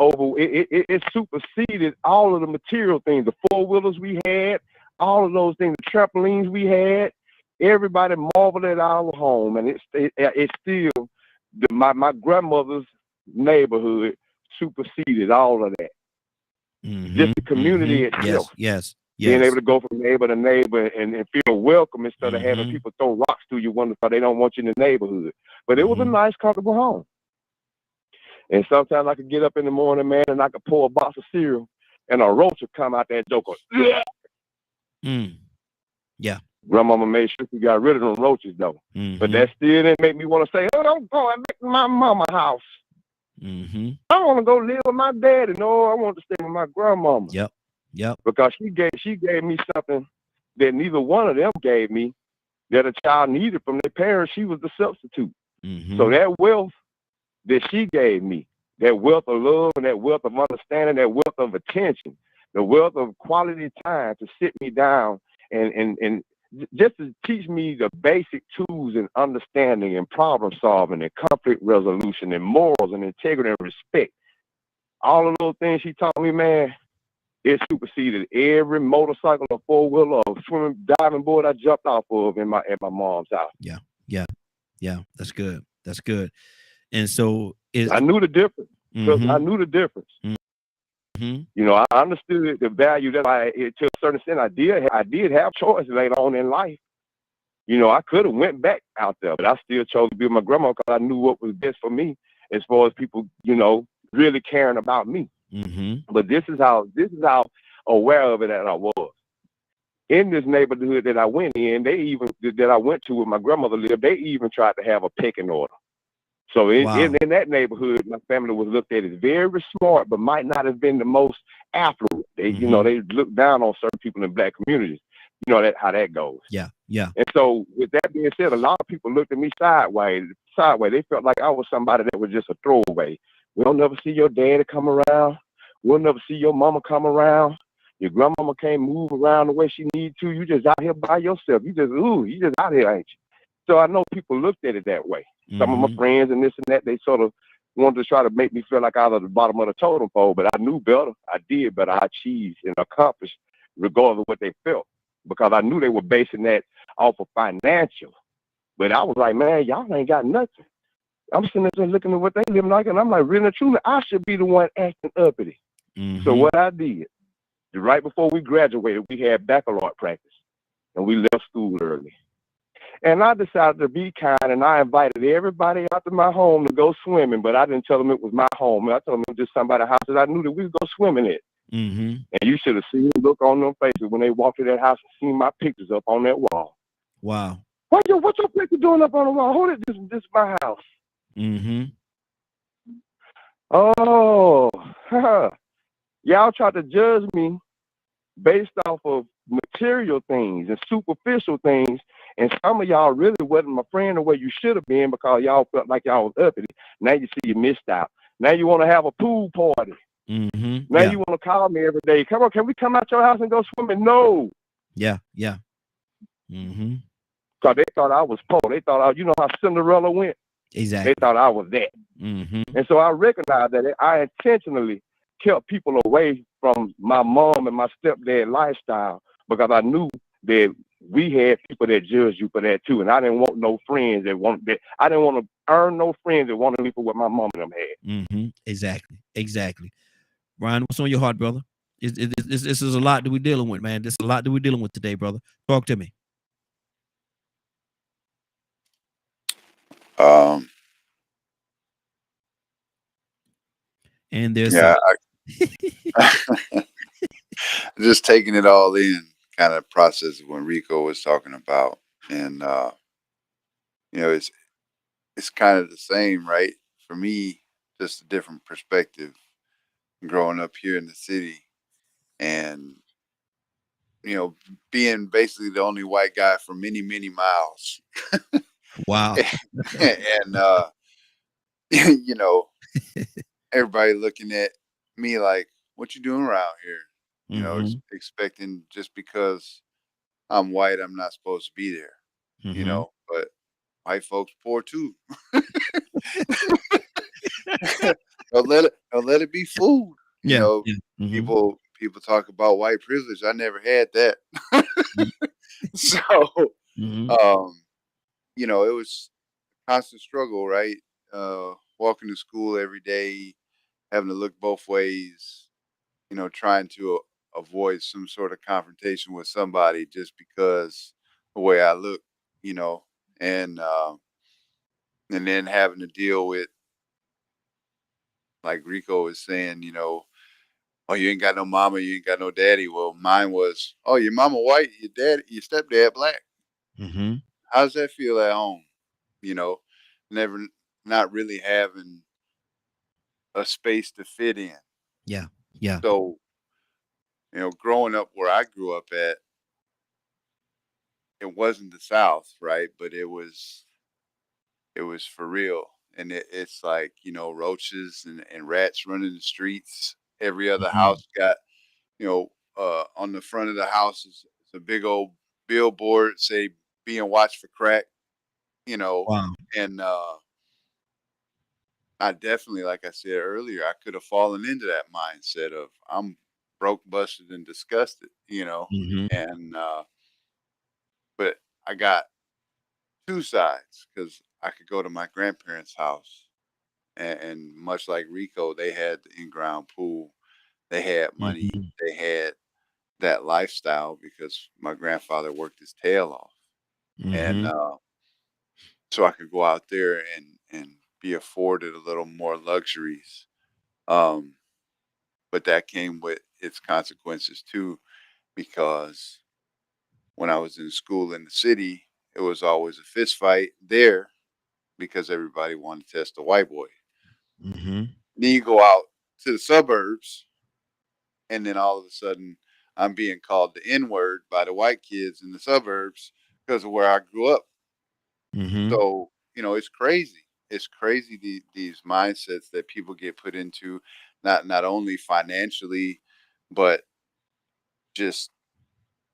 [SPEAKER 5] superseded all of the material things, the four-wheelers we had, all of those things, the trampolines we had. Everybody marveled at our home, and it's still my grandmother's neighborhood superseded all of that. Just the community itself.
[SPEAKER 1] Yes.
[SPEAKER 5] Being able to go from neighbor to neighbor and feel welcome instead of having people throw rocks through your window because they don't want you in the neighborhood. But it was a nice, comfortable home. And sometimes I could get up in the morning, man, and I could pour a box of cereal, and a roach would come out that joker.
[SPEAKER 1] Yeah.
[SPEAKER 5] Grandmama made sure she got rid of them roaches, though. But that still didn't make me want to say, oh, don't go back to my mama's house. I want to go live with my daddy. No, I want to stay with my grandmama.
[SPEAKER 1] Yep.
[SPEAKER 5] Because she gave me something that neither one of them gave me, that a child needed from their parents. She was the substitute. So that wealth that she gave me, that wealth of love and that wealth of understanding, that wealth of attention, the wealth of quality time to sit me down and just to teach me the basic tools and understanding and problem solving and conflict resolution and morals and integrity and respect. All of those things she taught me, man, it superseded every motorcycle or four-wheeler or swimming diving board I jumped off of at my mom's house.
[SPEAKER 1] Yeah. That's good. And so
[SPEAKER 5] I knew the difference. I knew the difference. You know, I understood the value that to a certain extent, I did have choices later on in life. You know, I could have went back out there, but I still chose to be with my grandma because I knew what was best for me as far as people, you know, really caring about me. But this is how aware of it that I was. In this neighborhood that I went in, that I went to where my grandmother lived, they even tried to have a pecking order. So in that neighborhood, my family was looked at as very smart, but might not have been the most affluent. They, you know, they looked down on certain people in black communities. You know how that goes.
[SPEAKER 1] Yeah.
[SPEAKER 5] And so with that being said, a lot of people looked at me sideways. They felt like I was somebody that was just a throwaway. We'll never see your daddy come around. We'll never see your mama come around. Your grandmama can't move around the way she needs to. You just out here by yourself. You just out here, ain't you? So I know people looked at it that way. Some of my friends and this and that, they sort of wanted to try to make me feel like I was at the bottom of the totem pole, but I knew better. I did better. I achieved and accomplished regardless of what they felt, because I knew they were basing that off of financial. But I was like, man, y'all ain't got nothing. I'm sitting there looking at what they living like, and I'm like, really and truly, I should be the one acting uppity. So what I did, right before we graduated, we had baccalaureate practice, and we left school early. And I decided to be kind, and I invited everybody out to my home to go swimming, but I didn't tell them it was my home. I told them it was just somebody's house that I knew that we would go swimming in. And you should have seen the look on their faces when they walked to that house and seen my pictures up on that wall.
[SPEAKER 1] Wow.
[SPEAKER 5] What's your picture doing up on the wall? Hold it, this is my house. Oh, y'all try to judge me based off of material things and superficial things, and some of y'all really wasn't my friend the way you should have been because y'all felt like y'all was uppity. Now you see you missed out. Now you want to have a pool party. Now you want to call me every day. Come on, can we come out your house and go swimming? No.
[SPEAKER 1] Yeah.
[SPEAKER 5] Because they thought I was poor. They thought, you know how Cinderella went?
[SPEAKER 1] Exactly.
[SPEAKER 5] They thought I was that. And so I recognized that I intentionally kept people away from my mom and my stepdad lifestyle because I knew that we had people that judged you for that too. And I didn't want no friends that I didn't want to earn no friends that wanted me for what my mom and them had.
[SPEAKER 1] Exactly. Ryan, what's on your heart, brother? This is a lot that we're dealing with, man. This is a lot that we're dealing with today, brother. Talk to me. And there's
[SPEAKER 4] just taking it all in, kind of process of when Rico was talking about, and you know, it's kind of the same, right? For me, just a different perspective. Growing up here in the city, and you know, being basically the only white guy for many, many miles.
[SPEAKER 1] Wow.
[SPEAKER 4] And you know, everybody looking at me like, "What you doing around here?" You know,
[SPEAKER 1] Mm-hmm.
[SPEAKER 4] expecting just because I'm white, I'm not supposed to be there. You
[SPEAKER 1] Mm-hmm.
[SPEAKER 4] know, but white folks poor too. Don't let it be food. You
[SPEAKER 1] Yeah.
[SPEAKER 4] know,
[SPEAKER 1] Yeah. Mm-hmm.
[SPEAKER 4] people talk about white privilege. I never had that. So,
[SPEAKER 1] Mm-hmm.
[SPEAKER 4] um, you know, it was a constant struggle, right? Walking to school every day, having to look both ways, you know, trying to avoid some sort of confrontation with somebody just because the way I look, you know, and and then having to deal with, like Rico was saying, you know, oh, you ain't got no mama, you ain't got no daddy. Well, mine was, oh, your mama white, your stepdad black.
[SPEAKER 1] Mm-hmm.
[SPEAKER 4] How does that feel at home? You know, never, not really having a space to fit in.
[SPEAKER 1] Yeah. Yeah.
[SPEAKER 4] So, you know, growing up where I grew up at, it wasn't the South, right? But it was for real. And it's like, you know, roaches and rats running the streets. Every other
[SPEAKER 1] Mm-hmm.
[SPEAKER 4] house got, you know, on the front of the house is a big old billboard say being watched for crack, you know,
[SPEAKER 1] Wow.
[SPEAKER 4] and I definitely, like I said earlier, I could have fallen into that mindset of I'm broke, busted, and disgusted, you know,
[SPEAKER 1] Mm-hmm.
[SPEAKER 4] and but I got two sides because I could go to my grandparents' house, and much like Rico, they had the in-ground pool, they had money,
[SPEAKER 1] Mm-hmm.
[SPEAKER 4] they had that lifestyle because my grandfather worked his tail off, and
[SPEAKER 1] Mm-hmm.
[SPEAKER 4] so I could go out there and be afforded a little more luxuries. Um, but that came with its consequences too, because when I was in school in the city, it was always a fist fight there because everybody wanted to test the white boy.
[SPEAKER 1] Mm-hmm.
[SPEAKER 4] Then you go out to the suburbs, and then all of a sudden, I'm being called the N word by the white kids in the suburbs because of where I grew up.
[SPEAKER 1] Mm-hmm.
[SPEAKER 4] So, you know, it's crazy. It's crazy these mindsets that people get put into, not only financially, but just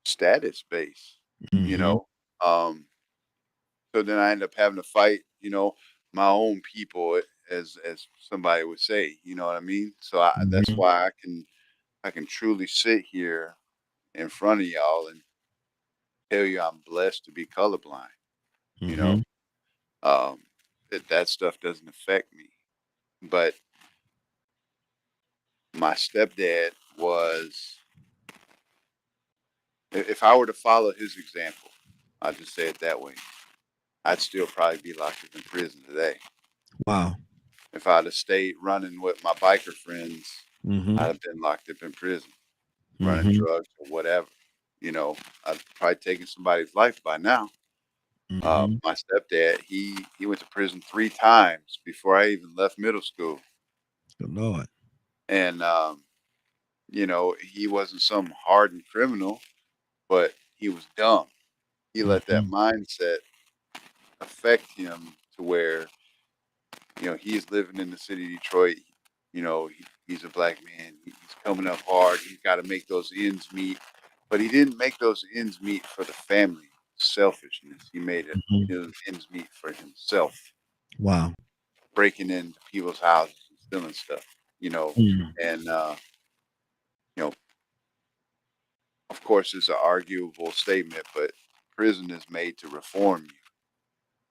[SPEAKER 4] status based. You
[SPEAKER 1] Mm-hmm.
[SPEAKER 4] know, um, so then I end up having to fight. You know, my own people, as somebody would say. You know what I mean? So that's
[SPEAKER 1] Mm-hmm.
[SPEAKER 4] why I can truly sit here in front of y'all and tell you I'm blessed to be colorblind. You
[SPEAKER 1] Mm-hmm.
[SPEAKER 4] know, um, that stuff doesn't affect me, but my stepdad was, if I were to follow his example, I'll just say it that way, I'd still probably be locked up in prison today.
[SPEAKER 1] Wow.
[SPEAKER 4] If I'd have stayed running with my biker friends,
[SPEAKER 1] Mm-hmm.
[SPEAKER 4] I'd have been locked up in prison, running
[SPEAKER 1] Mm-hmm.
[SPEAKER 4] drugs or whatever. You know, I'd probably taken somebody's life by now.
[SPEAKER 1] Mm-hmm.
[SPEAKER 4] My stepdad, he went to prison 3 times before I even left middle school,
[SPEAKER 1] Good Lord.
[SPEAKER 4] and you know, he wasn't some hardened criminal, but he was dumb. He let that
[SPEAKER 1] Mm-hmm.
[SPEAKER 4] mindset affect him to where, you know, he's living in the city of Detroit. You know, he's a black man. He's coming up hard. He's got to make those ends meet. But he didn't make those ends meet for the family. Selfishness. He made it
[SPEAKER 1] Mm-hmm.
[SPEAKER 4] his ends meet for himself,
[SPEAKER 1] Wow.
[SPEAKER 4] breaking into people's houses and stealing stuff. You know,
[SPEAKER 1] Mm.
[SPEAKER 4] and you know, of course, it's an arguable statement, but prison is made to reform you,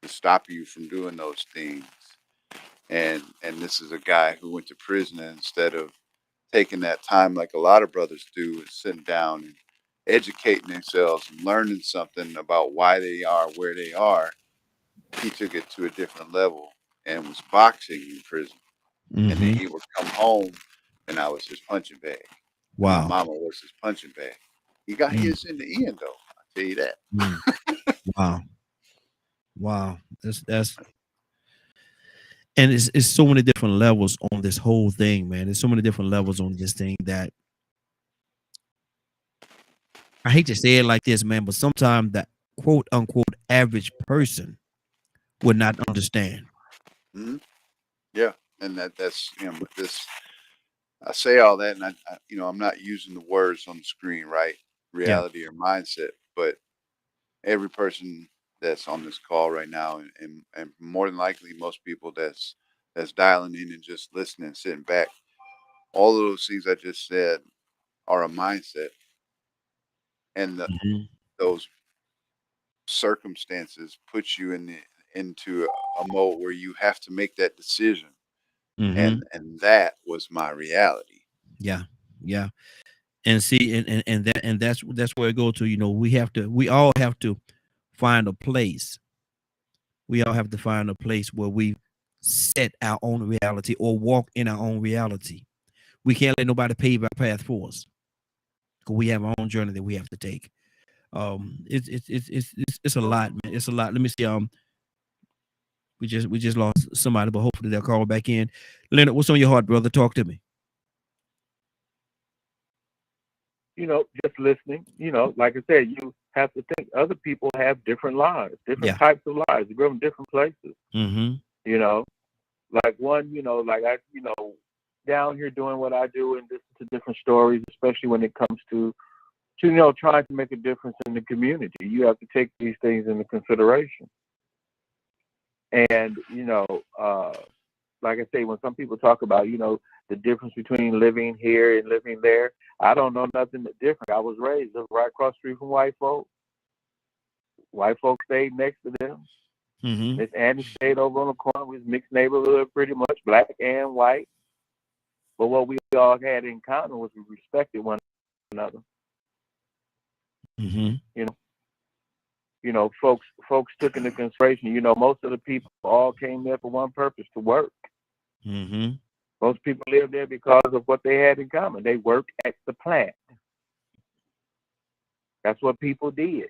[SPEAKER 4] to stop you from doing those things. And this is a guy who went to prison, and instead of taking that time like a lot of brothers do, is sitting down and educating themselves and learning something about why they are where they are, he took it to a different level and was boxing in prison. And then
[SPEAKER 1] Mm-hmm.
[SPEAKER 4] he would come home, and I was his punching bag, and my
[SPEAKER 1] Wow.
[SPEAKER 4] mama was his punching bag. He got
[SPEAKER 1] Mm.
[SPEAKER 4] his in the end, though. I tell you that.
[SPEAKER 1] Mm. Wow. Wow. That's and it's so many different levels on this whole thing, man. There's so many different levels on this thing that I hate to say it like this, man, but sometimes that quote unquote average person would not understand.
[SPEAKER 4] Hmm. Yeah, and that's this. I say all that, and I'm not using the words on the screen, right?
[SPEAKER 1] Yeah.
[SPEAKER 4] Reality or mindset, but every person that's on this call right now, and more than likely most people that's dialing in and just listening, sitting back, all of those things I just said are a mindset, and
[SPEAKER 1] Mhm.
[SPEAKER 4] those circumstances put you into a mode where you have to make that decision,
[SPEAKER 1] Mhm.
[SPEAKER 4] and that was my reality.
[SPEAKER 1] Yeah. Yeah. And see, and that's where it goes to. We all have to find a place. We all have to find a place where we set our own reality or walk in our own reality. We can't let nobody pave our path for us, because we have our own journey that we have to take. It's a lot, man. It's a lot. Let me see. We just lost somebody, but hopefully they'll call back in. Leonard, what's on your heart, brother? Talk to me.
[SPEAKER 7] Just listening. Like I said, you have to think other people have different lives, different
[SPEAKER 1] Yeah.
[SPEAKER 7] types of lives. They grow in different places.
[SPEAKER 1] Mm-hmm.
[SPEAKER 7] Like one, like I, down here doing what I do and listen to different stories, especially when it comes to trying to make a difference in the community. You have to take these things into consideration. And, like I say, when some people talk about, the difference between living here and living there, I don't know nothing different. I was raised right across the street from white folks. White folks stayed next to them.
[SPEAKER 1] Mm-hmm.
[SPEAKER 7] Miss Annie stayed over on the corner. We was mixed neighborhood pretty much, black and white. But what we all had in common was we respected one another.
[SPEAKER 1] Mm-hmm.
[SPEAKER 7] Folks took into consideration, most of the people all came there for one purpose, to work.
[SPEAKER 1] Mm-hmm.
[SPEAKER 7] Most people lived there because of what they had in common. They worked at the plant. That's what people did.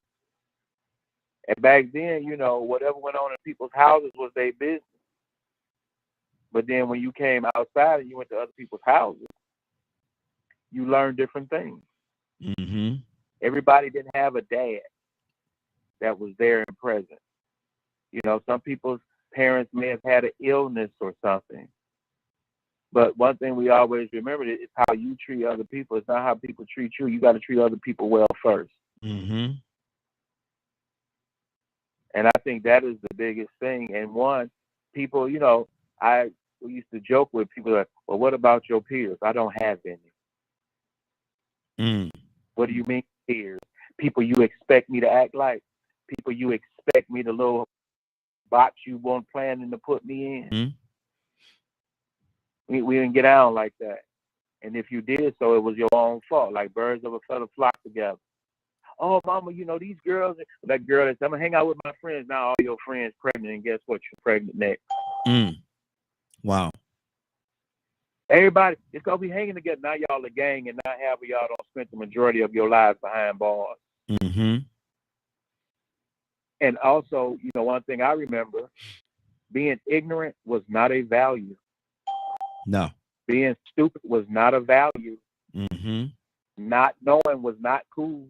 [SPEAKER 7] And back then, whatever went on in people's houses was their business. But then when you came outside and you went to other people's houses, you learned different things.
[SPEAKER 1] Mm-hmm.
[SPEAKER 7] Everybody didn't have a dad that was there and present. Some people's parents may have had an illness or something. But one thing we always remember is how you treat other people. It's not how people treat you. You got to treat other people well first.
[SPEAKER 1] Mm-hmm.
[SPEAKER 7] And I think that is the biggest thing. And one, people, I used to joke with people like, well, what about your peers? I don't have any.
[SPEAKER 1] Mm.
[SPEAKER 7] What do you mean peers? People you expect me to act like? People you expect me to little box you weren't planning to put me in?
[SPEAKER 1] Mm.
[SPEAKER 7] We didn't get out like that. And if you did so, it was your own fault. Like birds of a feather flock together. Oh, mama, these girls, that girl that's, I'm going to hang out with my friends. Now all your friends pregnant, and guess what? You're pregnant next.
[SPEAKER 1] Mm. Wow.
[SPEAKER 7] Everybody, it's going to be hanging together. Now y'all a gang, and now half of y'all don't spend the majority of your lives behind bars.
[SPEAKER 1] Mm-hmm.
[SPEAKER 7] And also, one thing I remember, being ignorant was not a value.
[SPEAKER 1] No.
[SPEAKER 7] Being stupid was not a value.
[SPEAKER 1] Mm-hmm.
[SPEAKER 7] Not knowing was not cool.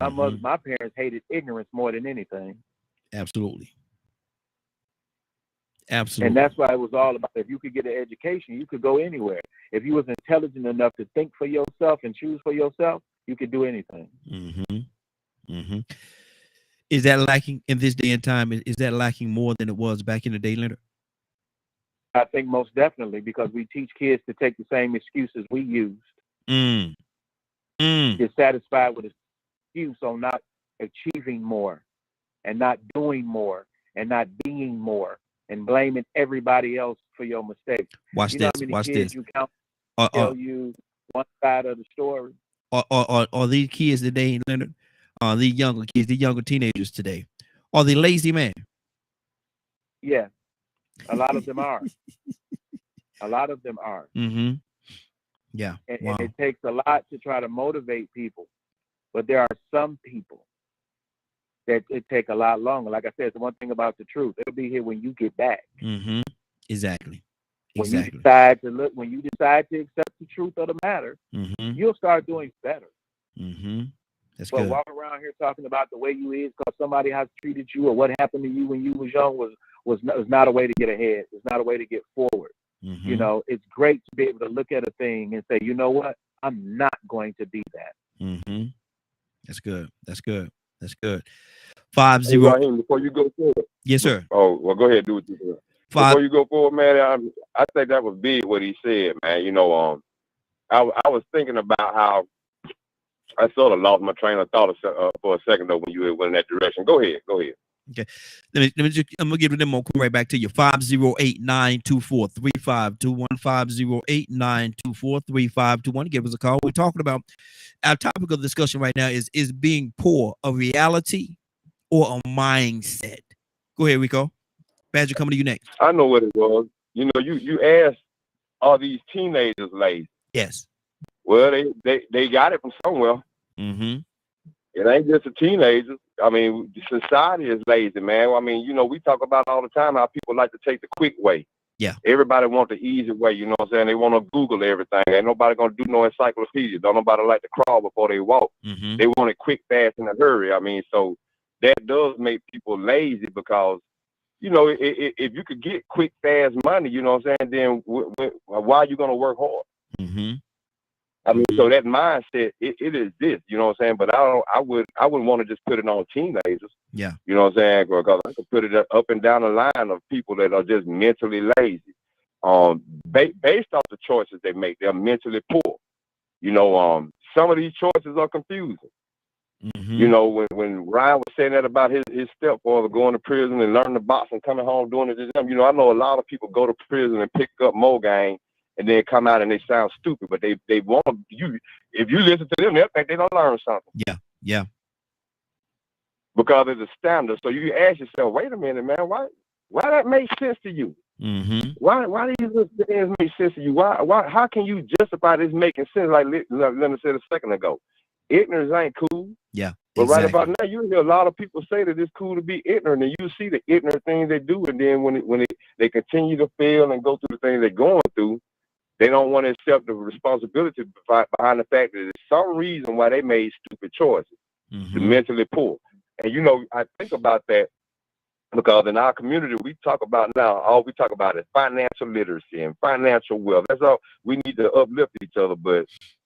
[SPEAKER 1] Mm-hmm.
[SPEAKER 7] My parents hated ignorance more than anything.
[SPEAKER 1] Absolutely. Absolutely.
[SPEAKER 7] And that's why it was all about, if you could get an education, you could go anywhere. If you was intelligent enough to think for yourself and choose for yourself, you could do anything.
[SPEAKER 1] Mm-hmm. Mm-hmm. Is that lacking in this day and time? Is that lacking more than it was back in the day, Leonard?
[SPEAKER 7] I think most definitely, because we teach kids to take the same excuses we used.
[SPEAKER 1] Mm. Mm.
[SPEAKER 7] Get satisfied with an excuse on not achieving more and not doing more and not being more and blaming everybody else for your mistakes.
[SPEAKER 1] Watch
[SPEAKER 7] You
[SPEAKER 1] this.
[SPEAKER 7] know how many
[SPEAKER 1] Watch
[SPEAKER 7] kids
[SPEAKER 1] this.
[SPEAKER 7] you count tell you one side of the story?
[SPEAKER 1] Are these kids today, Leonard? These younger kids, these younger teenagers today, are they lazy, man?
[SPEAKER 7] Yeah, a lot of them are. A lot of them are.
[SPEAKER 1] Mm-hmm. Yeah.
[SPEAKER 7] And,
[SPEAKER 1] Wow.
[SPEAKER 7] and it takes a lot to try to motivate people. But there are some people that it take a lot longer. Like I said, it's the one thing about the truth. It'll be here when you get back.
[SPEAKER 1] Mm-hmm. Exactly.
[SPEAKER 7] When
[SPEAKER 1] Exactly.
[SPEAKER 7] you decide to look, when you decide to accept the truth of the matter,
[SPEAKER 1] Mm-hmm.
[SPEAKER 7] you'll start doing better.
[SPEAKER 1] Mm-hmm. That's
[SPEAKER 7] But
[SPEAKER 1] good.
[SPEAKER 7] walking around here talking about the way you is because somebody has treated you or what happened to you when you was young was was not a way to get ahead. It's not a way to get forward.
[SPEAKER 1] Mm-hmm.
[SPEAKER 7] You know, it's great to be able to look at a thing and say, you know what, I'm not going to be that.
[SPEAKER 1] Mm-hmm. That's good. That's good. That's good.
[SPEAKER 8] Hey,
[SPEAKER 1] 50.
[SPEAKER 8] Raheem, before you go forward.
[SPEAKER 1] Yes, sir.
[SPEAKER 8] Oh, well, go ahead and do what you do.
[SPEAKER 1] Five.
[SPEAKER 8] Before you go forward, man, I think that was big what he said, man. You know, I was thinking about how I sort of lost my train of thought for a second though when you went in that direction. Go ahead.
[SPEAKER 1] Okay. I'm gonna give them right back to you. 508-924-3521. 508-924-3521. Give us a call. We're talking about our topic of discussion right now is being poor a reality or a mindset? Go ahead, Rico. Badger, coming to you next.
[SPEAKER 8] I know what it was. You know, you asked, are these teenagers lazy?
[SPEAKER 1] Yes.
[SPEAKER 8] Well, they got it from somewhere.
[SPEAKER 1] Mm-hmm.
[SPEAKER 8] It ain't just the teenagers. I mean, society is lazy, man. I mean, you know, we talk about all the time how people like to take the quick way.
[SPEAKER 1] Yeah.
[SPEAKER 8] Everybody wants the easy way, you know what I'm saying? They want to Google everything. Ain't nobody going to do no encyclopedia. Don't nobody like to crawl before they walk.
[SPEAKER 1] Mm-hmm.
[SPEAKER 8] They want it quick, fast, in a hurry. I mean, so that does make people lazy because, you know, if you could get quick, fast money, you know what I'm saying, then why are you going to work hard?
[SPEAKER 1] Mm-hmm.
[SPEAKER 8] I mean, so that mindset, it is this, you know what I'm saying? But I wouldn't want to just put it on teenagers.
[SPEAKER 1] Yeah.
[SPEAKER 8] You know what I'm saying? Because I could put it up and down the line of people that are just mentally lazy. Based off the choices they make, they're mentally poor. You know, some of these choices are confusing.
[SPEAKER 1] Mm-hmm.
[SPEAKER 8] You know, when Ryan was saying that about his stepfather going to prison and learning to box and coming home doing it to them, you know, I know a lot of people go to prison and pick up more game and then come out and they sound stupid, but they want you. If you listen to them, they think they don't learn something.
[SPEAKER 1] Yeah, yeah.
[SPEAKER 8] Because it's a standard. So you ask yourself, wait a minute, man, why that makes sense to you?
[SPEAKER 1] Mm-hmm.
[SPEAKER 8] Why these little things make sense to you? Why? How can you justify this making sense? Like Leonard said a second ago, ignorance ain't cool.
[SPEAKER 1] Yeah.
[SPEAKER 8] But
[SPEAKER 1] exactly.
[SPEAKER 8] right about now, you hear a lot of people say that it's cool to be ignorant, and you see the ignorant things they do, and then when they continue to fail and go through the things they're going through, they don't want to accept the responsibility behind the fact that there's some reason why they made stupid choices.
[SPEAKER 1] Mm-hmm.
[SPEAKER 8] The mentally poor. And you know, I think about that because in our community, we talk about now, all we talk about is financial literacy and financial wealth. That's all. We need to uplift each other. But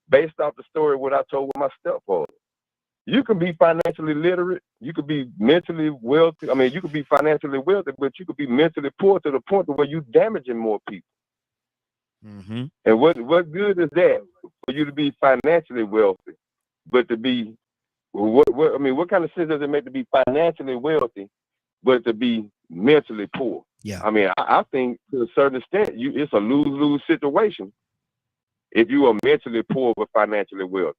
[SPEAKER 8] based off the story what I told with my stepfather, you can be financially literate, you could be mentally wealthy. I mean, you could be financially wealthy, but you could be mentally poor to the point where you're damaging more people.
[SPEAKER 1] Mm-hmm.
[SPEAKER 8] And what good is that for you to be financially wealthy, but to be what kind of sense does it make to be financially wealthy, but to be mentally poor?
[SPEAKER 1] Yeah.
[SPEAKER 8] I mean, I think to a certain extent, it's a lose-lose situation if you are mentally poor but financially wealthy.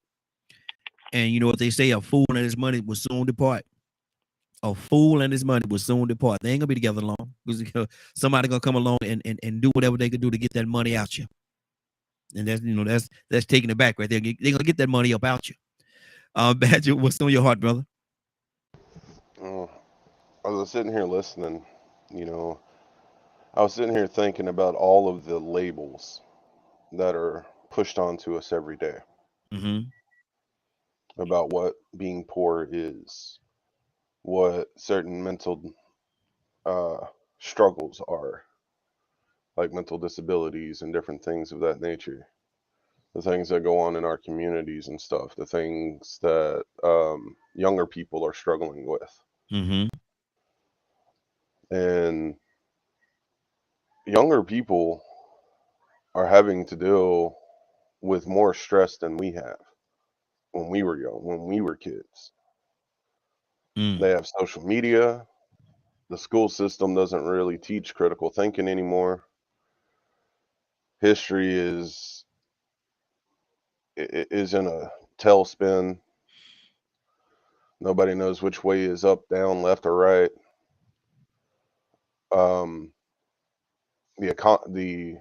[SPEAKER 1] And you know what they say, a fool and his money will soon depart. A fool and his money will soon depart. They ain't gonna be together long because somebody gonna come along and do whatever they can do to get that money out you. And that's taking it back right there. They're gonna get that money up out you. Badger, what's on your heart, brother?
[SPEAKER 3] I was sitting here listening, you know, I was sitting here thinking about all of the labels that are pushed onto us every day.
[SPEAKER 1] Mm-hmm.
[SPEAKER 3] About what being poor is, what certain mental struggles are, like mental disabilities and different things of that nature. The things that go on in our communities and stuff, the things that younger people are struggling with.
[SPEAKER 1] Mm-hmm.
[SPEAKER 3] And younger people are having to deal with more stress than we have when we were young, when we were kids. They have social media. The school system doesn't really teach critical thinking anymore. History is in a tailspin. Nobody knows which way is up, down, left, or right. The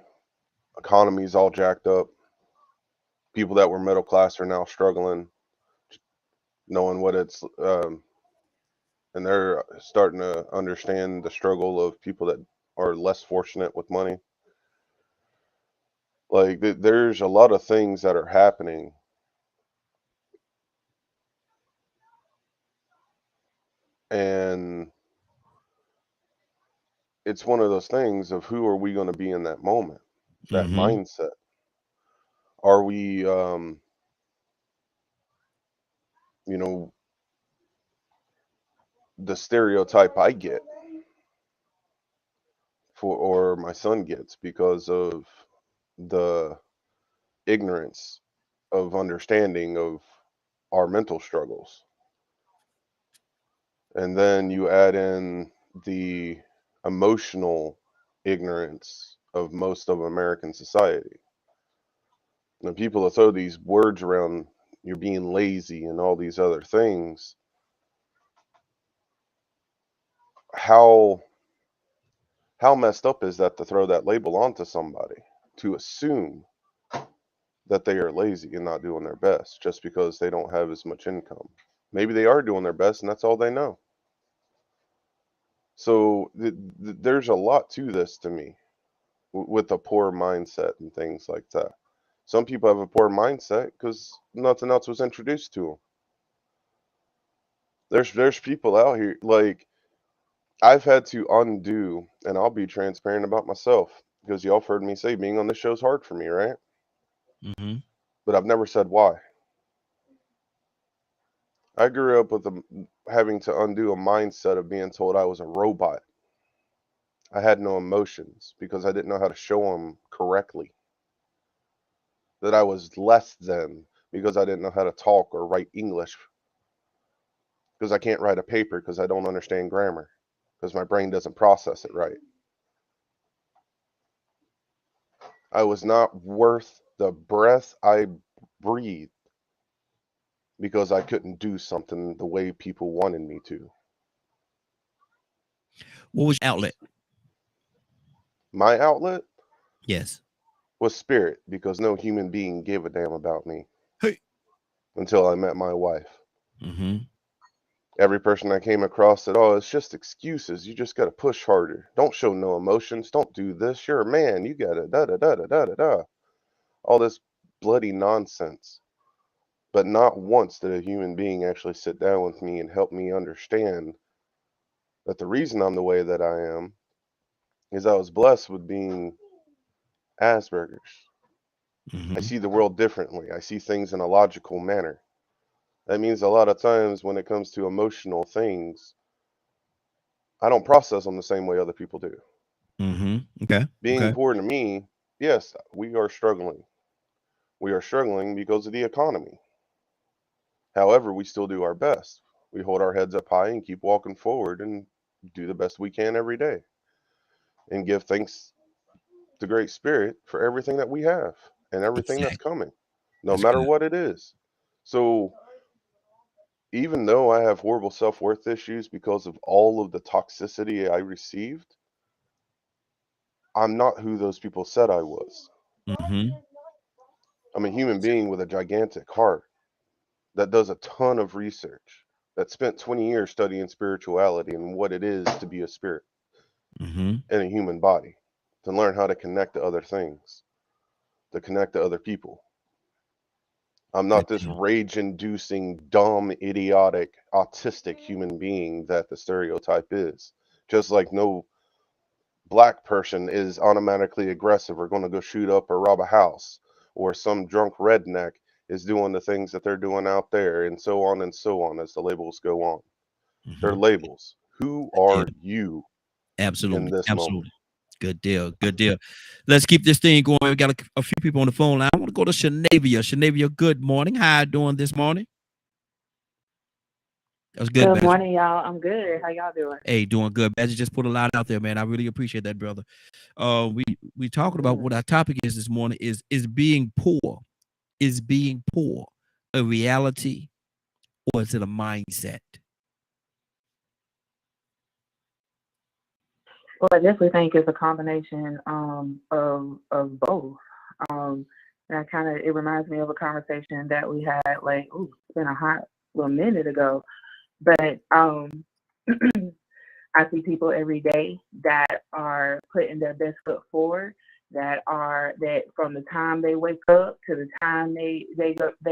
[SPEAKER 3] economy's all jacked up. People that were middle class are now struggling, knowing what it's, and they're starting to understand the struggle of people that are less fortunate with money. Like there's a lot of things that are happening, and it's one of those things of who are we going to be in that moment, that mindset. Are we, you know, the stereotype I get or my son gets because of the ignorance of understanding of our mental struggles. And then you add in the emotional ignorance of most of American society. And people that throw these words around, you're being lazy and all these other things, how messed up is that to throw that label onto somebody, to assume that they are lazy and not doing their best just because they don't have as much income? Maybe they are doing their best and that's all they know. So there's a lot to this to me with a poor mindset and things like that. Some people have a poor mindset because nothing else was introduced to them. There's people out here, like, I've had to undo, and I'll be transparent about myself because y'all have heard me say being on this show is hard for me, right? But I've never said why. I grew up with having to undo a mindset of being told I was a robot. I had no emotions because I didn't know how to show them correctly. That I was less than because I didn't know how to talk or write English. Because I can't write a paper because I don't understand grammar. Because my brain doesn't process it right. I was not worth the breath I breathed because I couldn't do something the way people wanted me to.
[SPEAKER 1] What was your outlet?
[SPEAKER 3] My outlet?
[SPEAKER 1] Yes.
[SPEAKER 3] Was spirit, because no human being gave a damn about me.
[SPEAKER 1] Hey.
[SPEAKER 3] Until I met my wife.
[SPEAKER 1] Mm-hmm.
[SPEAKER 3] Every person I came across said, oh, it's just excuses. You just got to push harder. Don't show no emotions. Don't do this. You're a man. You got to da-da-da-da-da-da-da. All this bloody nonsense. But not once did a human being actually sit down with me and help me understand that the reason I'm the way that I am is I was blessed with being Asperger's. I see the world differently. I see things in a logical manner. That means a lot of times when it comes to emotional things, I don't process them the same way other people do.
[SPEAKER 1] Okay.
[SPEAKER 3] Being
[SPEAKER 1] Okay.
[SPEAKER 3] poor to me, yes, we are struggling. We are struggling because of the economy. However, we still do our best. We hold our heads up high and keep walking forward and do the best we can every day and give thanks to Great Spirit for everything that we have and everything that's
[SPEAKER 1] Exactly.
[SPEAKER 3] coming, no
[SPEAKER 1] That's
[SPEAKER 3] matter
[SPEAKER 1] good.
[SPEAKER 3] what it is. So even though I have horrible self-worth issues because of all of the toxicity I received, I'm not who those people said I was. I'm a human being with a gigantic heart that does a ton of research, that spent 20 years studying spirituality and what it is to be a spirit in a human body, to learn how to connect to other things, to connect to other people. I'm not this rage-inducing, dumb, idiotic, autistic human being that the stereotype is. Just like no black person is automatically aggressive or going to go shoot up or rob a house, or some drunk redneck is doing the things that they're doing out there, and so on as the labels go on. They're labels. Who are you in
[SPEAKER 1] Absolutely.
[SPEAKER 3] this moment?
[SPEAKER 1] Absolutely. Good deal. Good deal. Let's keep this thing going. We got a few people on the phone line. I want to go to Shanavia. Shanavia, good morning. How you doing this morning? That's good,
[SPEAKER 9] Good
[SPEAKER 1] Badger.
[SPEAKER 9] morning, y'all. I'm good. How y'all doing?
[SPEAKER 1] Hey, doing good. Badger just put a lot out there, man. I really appreciate that, brother. We talking about what our topic is this morning is being poor. Is being poor a reality or is it a mindset?
[SPEAKER 9] Well, I definitely think it's a combination of both. And it reminds me of a conversation that we had it's been a hot little minute ago. But I see people every day that are putting their best foot forward, that from the time they wake up to the time they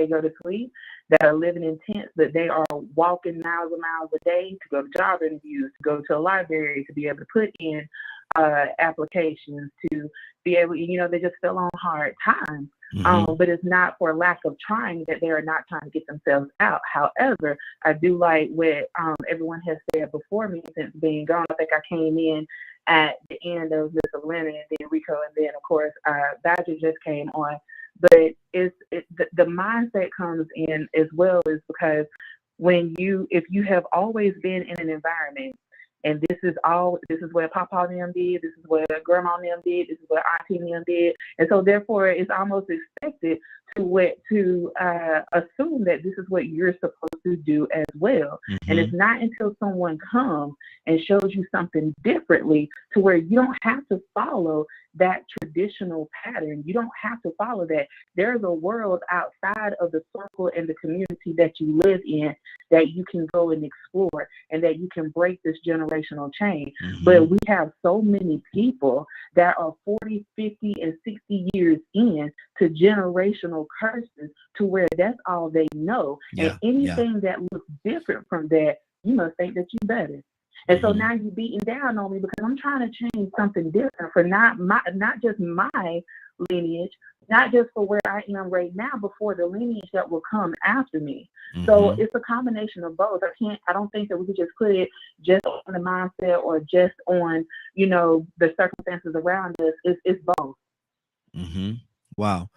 [SPEAKER 9] go to sleep, that are living in tents, that they are walking miles and miles a day to go to job interviews, to go to a library, to be able to put in applications to be able, they just feel on hard times.
[SPEAKER 1] Mm-hmm.
[SPEAKER 9] But it's not for lack of trying that they are not trying to get themselves out. However, I do like what everyone has said before me since being gone. I think I came in at the end of Mr. Lennon and then Rico, and then of course Badger just came on. But the mindset comes in as well, is because if you have always been in an environment, and this is what Papa and them did, this is what Grandma and them did, this is what Auntie and them did, and so therefore it's almost expected to assume that this is what you're supposed to do as well.
[SPEAKER 1] Mm-hmm.
[SPEAKER 9] And it's not until someone comes and shows you something differently to where you don't have to follow that traditional pattern. You don't have to follow that. There's a world outside of the circle and the community that you live in that you can go and explore, and that you can break this generational chain.
[SPEAKER 1] Mm-hmm.
[SPEAKER 9] But we have so many people that are 40, 50, and 60 years in to generational curses to where that's all they know.
[SPEAKER 1] Yeah,
[SPEAKER 9] And anything that looks different from that, you must think that you better. And so now you're beating down on me because I'm trying to change something different for not just my lineage, not just for where I am right now, but for the lineage that will come after me.
[SPEAKER 1] Mm-hmm.
[SPEAKER 9] So it's a combination of both. I don't think that we could just put it just on the mindset or just on, the circumstances around us. It's both.
[SPEAKER 1] Mm-hmm. Wow.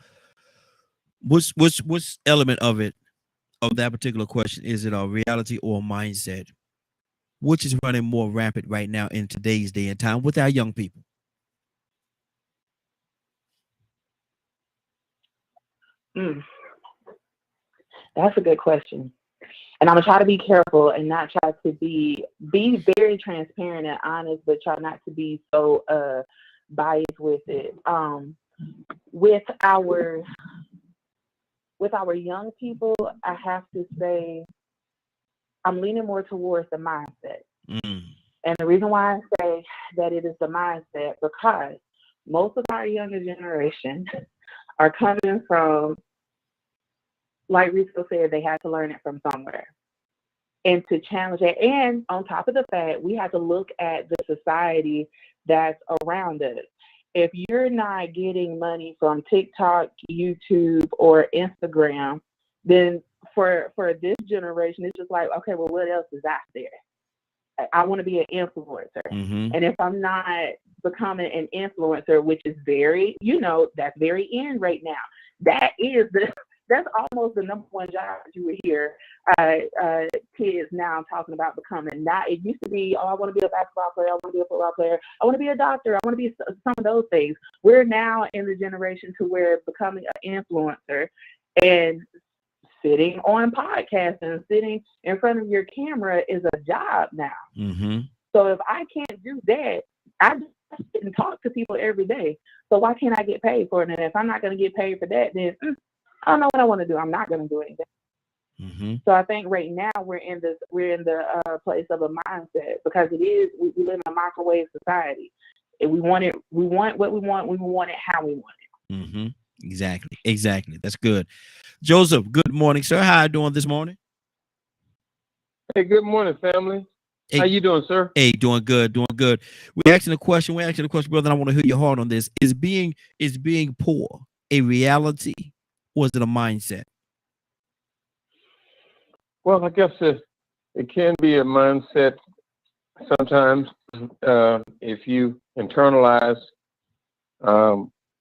[SPEAKER 1] What's element of that particular question? Is it a reality or a mindset? Which is running more rapid right now in today's day and time with our young people?
[SPEAKER 9] That's a good question. And I'm gonna try to be careful and not try to be very transparent and honest, but try not to be so biased with it. With our young people, I have to say I'm leaning more towards the mindset.
[SPEAKER 1] Mm.
[SPEAKER 9] And the reason why I say that it is the mindset, because most of our younger generation are coming from, like Rico said, they had to learn it from somewhere. And to challenge it, and on top of the fact, we have to look at the society that's around us. If you're not getting money from TikTok, YouTube, or Instagram, then for this generation, it's just like, okay, well, what else is out there? I want to be an influencer.
[SPEAKER 1] Mm-hmm.
[SPEAKER 9] And if I'm not becoming an influencer, which is very, that's very in right now, that's almost the number one job that you would hear kids now talking about becoming. Not, it used to be, I want to be a basketball player, I want to be a football player, I want to be a doctor, I want to be some of those things. We're now in the generation to where becoming an influencer and sitting on podcasts and sitting in front of your camera is a job now.
[SPEAKER 1] Mm-hmm.
[SPEAKER 9] So if I can't do that, I just sit and talk to people every day. So why can't I get paid for it? And if I'm not going to get paid for that, then I don't know what I want to do. I'm not going to do anything.
[SPEAKER 1] Mm-hmm.
[SPEAKER 9] So I think right now we're in the place of a mindset, because we live in a microwave society. If we want what we want, we want it how we want it.
[SPEAKER 1] Mm-hmm. Exactly. That's good. Joseph, good morning, sir. How are you doing this morning?
[SPEAKER 8] Hey, good morning, family.
[SPEAKER 1] Hey.
[SPEAKER 8] How you doing, sir?
[SPEAKER 1] Hey, doing good. We're asking a question, brother, and I want to hear your heart on this. Is being poor a reality, or is it a mindset?
[SPEAKER 8] Well, I guess it can be a mindset sometimes if you internalize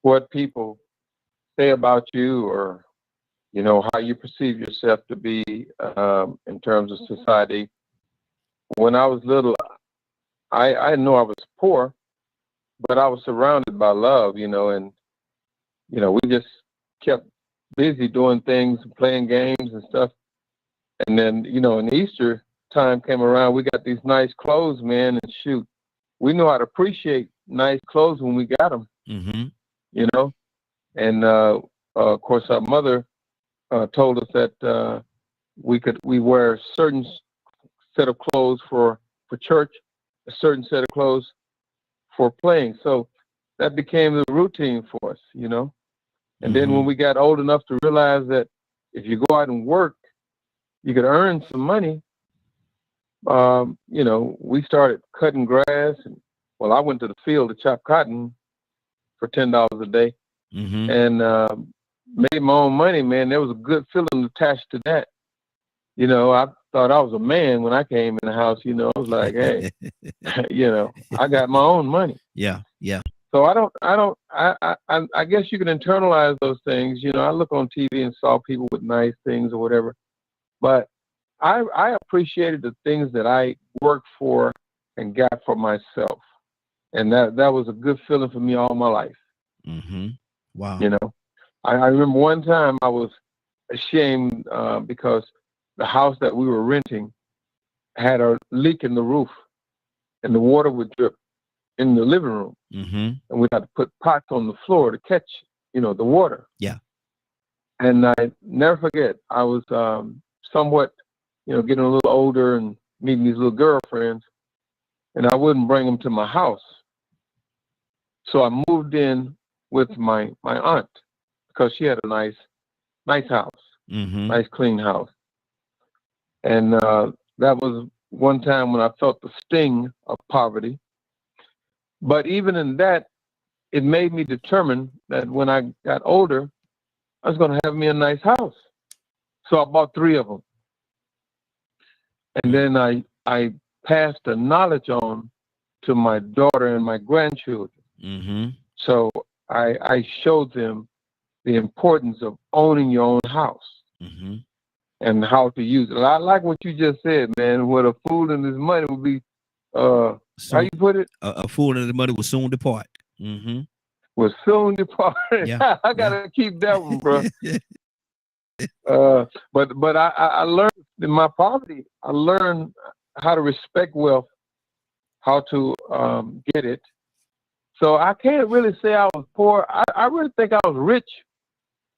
[SPEAKER 8] what people say about you, or how you perceive yourself to be in terms of society. When I was little, I know I was poor, but I was surrounded by love, and we just kept busy doing things, playing games and stuff. And then, in Easter time came around, we got these nice clothes, man, and shoot, we know how to appreciate nice clothes when we got them.
[SPEAKER 1] Mm-hmm.
[SPEAKER 8] And of course, our mother told us that we wear a certain set of clothes for church, a certain set of clothes for playing. So that became the routine for us, And then when we got old enough to realize that if you go out and work, you could earn some money, we started cutting grass and
[SPEAKER 10] Well, I went to the field to chop cotton for $10 a day, and made my own money. Man, there was a good feeling attached to that. You know, I thought I was a man when I came in the house. You know, I was like, hey, you know, I got my own money.
[SPEAKER 1] Yeah.
[SPEAKER 10] So I guess you can internalize those things. You know, I look on TV and saw people with nice things or whatever, but I appreciated the things that I worked for and got for myself. And that was a good feeling for me all my life.
[SPEAKER 1] Wow.
[SPEAKER 10] You know, I remember one time I was ashamed because the house that we were renting had a leak in the roof and the water would drip in the living room. And we'd have to put pots on the floor to catch, you know, the water.
[SPEAKER 1] Yeah.
[SPEAKER 10] And I never forget, I was somewhat, you know, getting a little older and meeting these little girlfriends, and I wouldn't bring them to my house. So I moved in with my aunt because she had a nice house, nice clean house. And that was one time when I felt the sting of poverty. But even in that, it made me determined that when I got older, I was going to have me a nice house. So I bought 3 of them. And then I passed the knowledge on to my daughter and my grandchildren. So I showed them the importance of owning your own house and how to use it. I like what you just said, man. What a fool in his money would be, how you put it?
[SPEAKER 1] A fool in his money will soon depart.
[SPEAKER 10] Will soon depart.
[SPEAKER 1] Yeah.
[SPEAKER 10] I gotta keep that one, bro. But I learned in my poverty, I learned how to respect wealth, how to get it. So I can't really say I was poor. I really think I was rich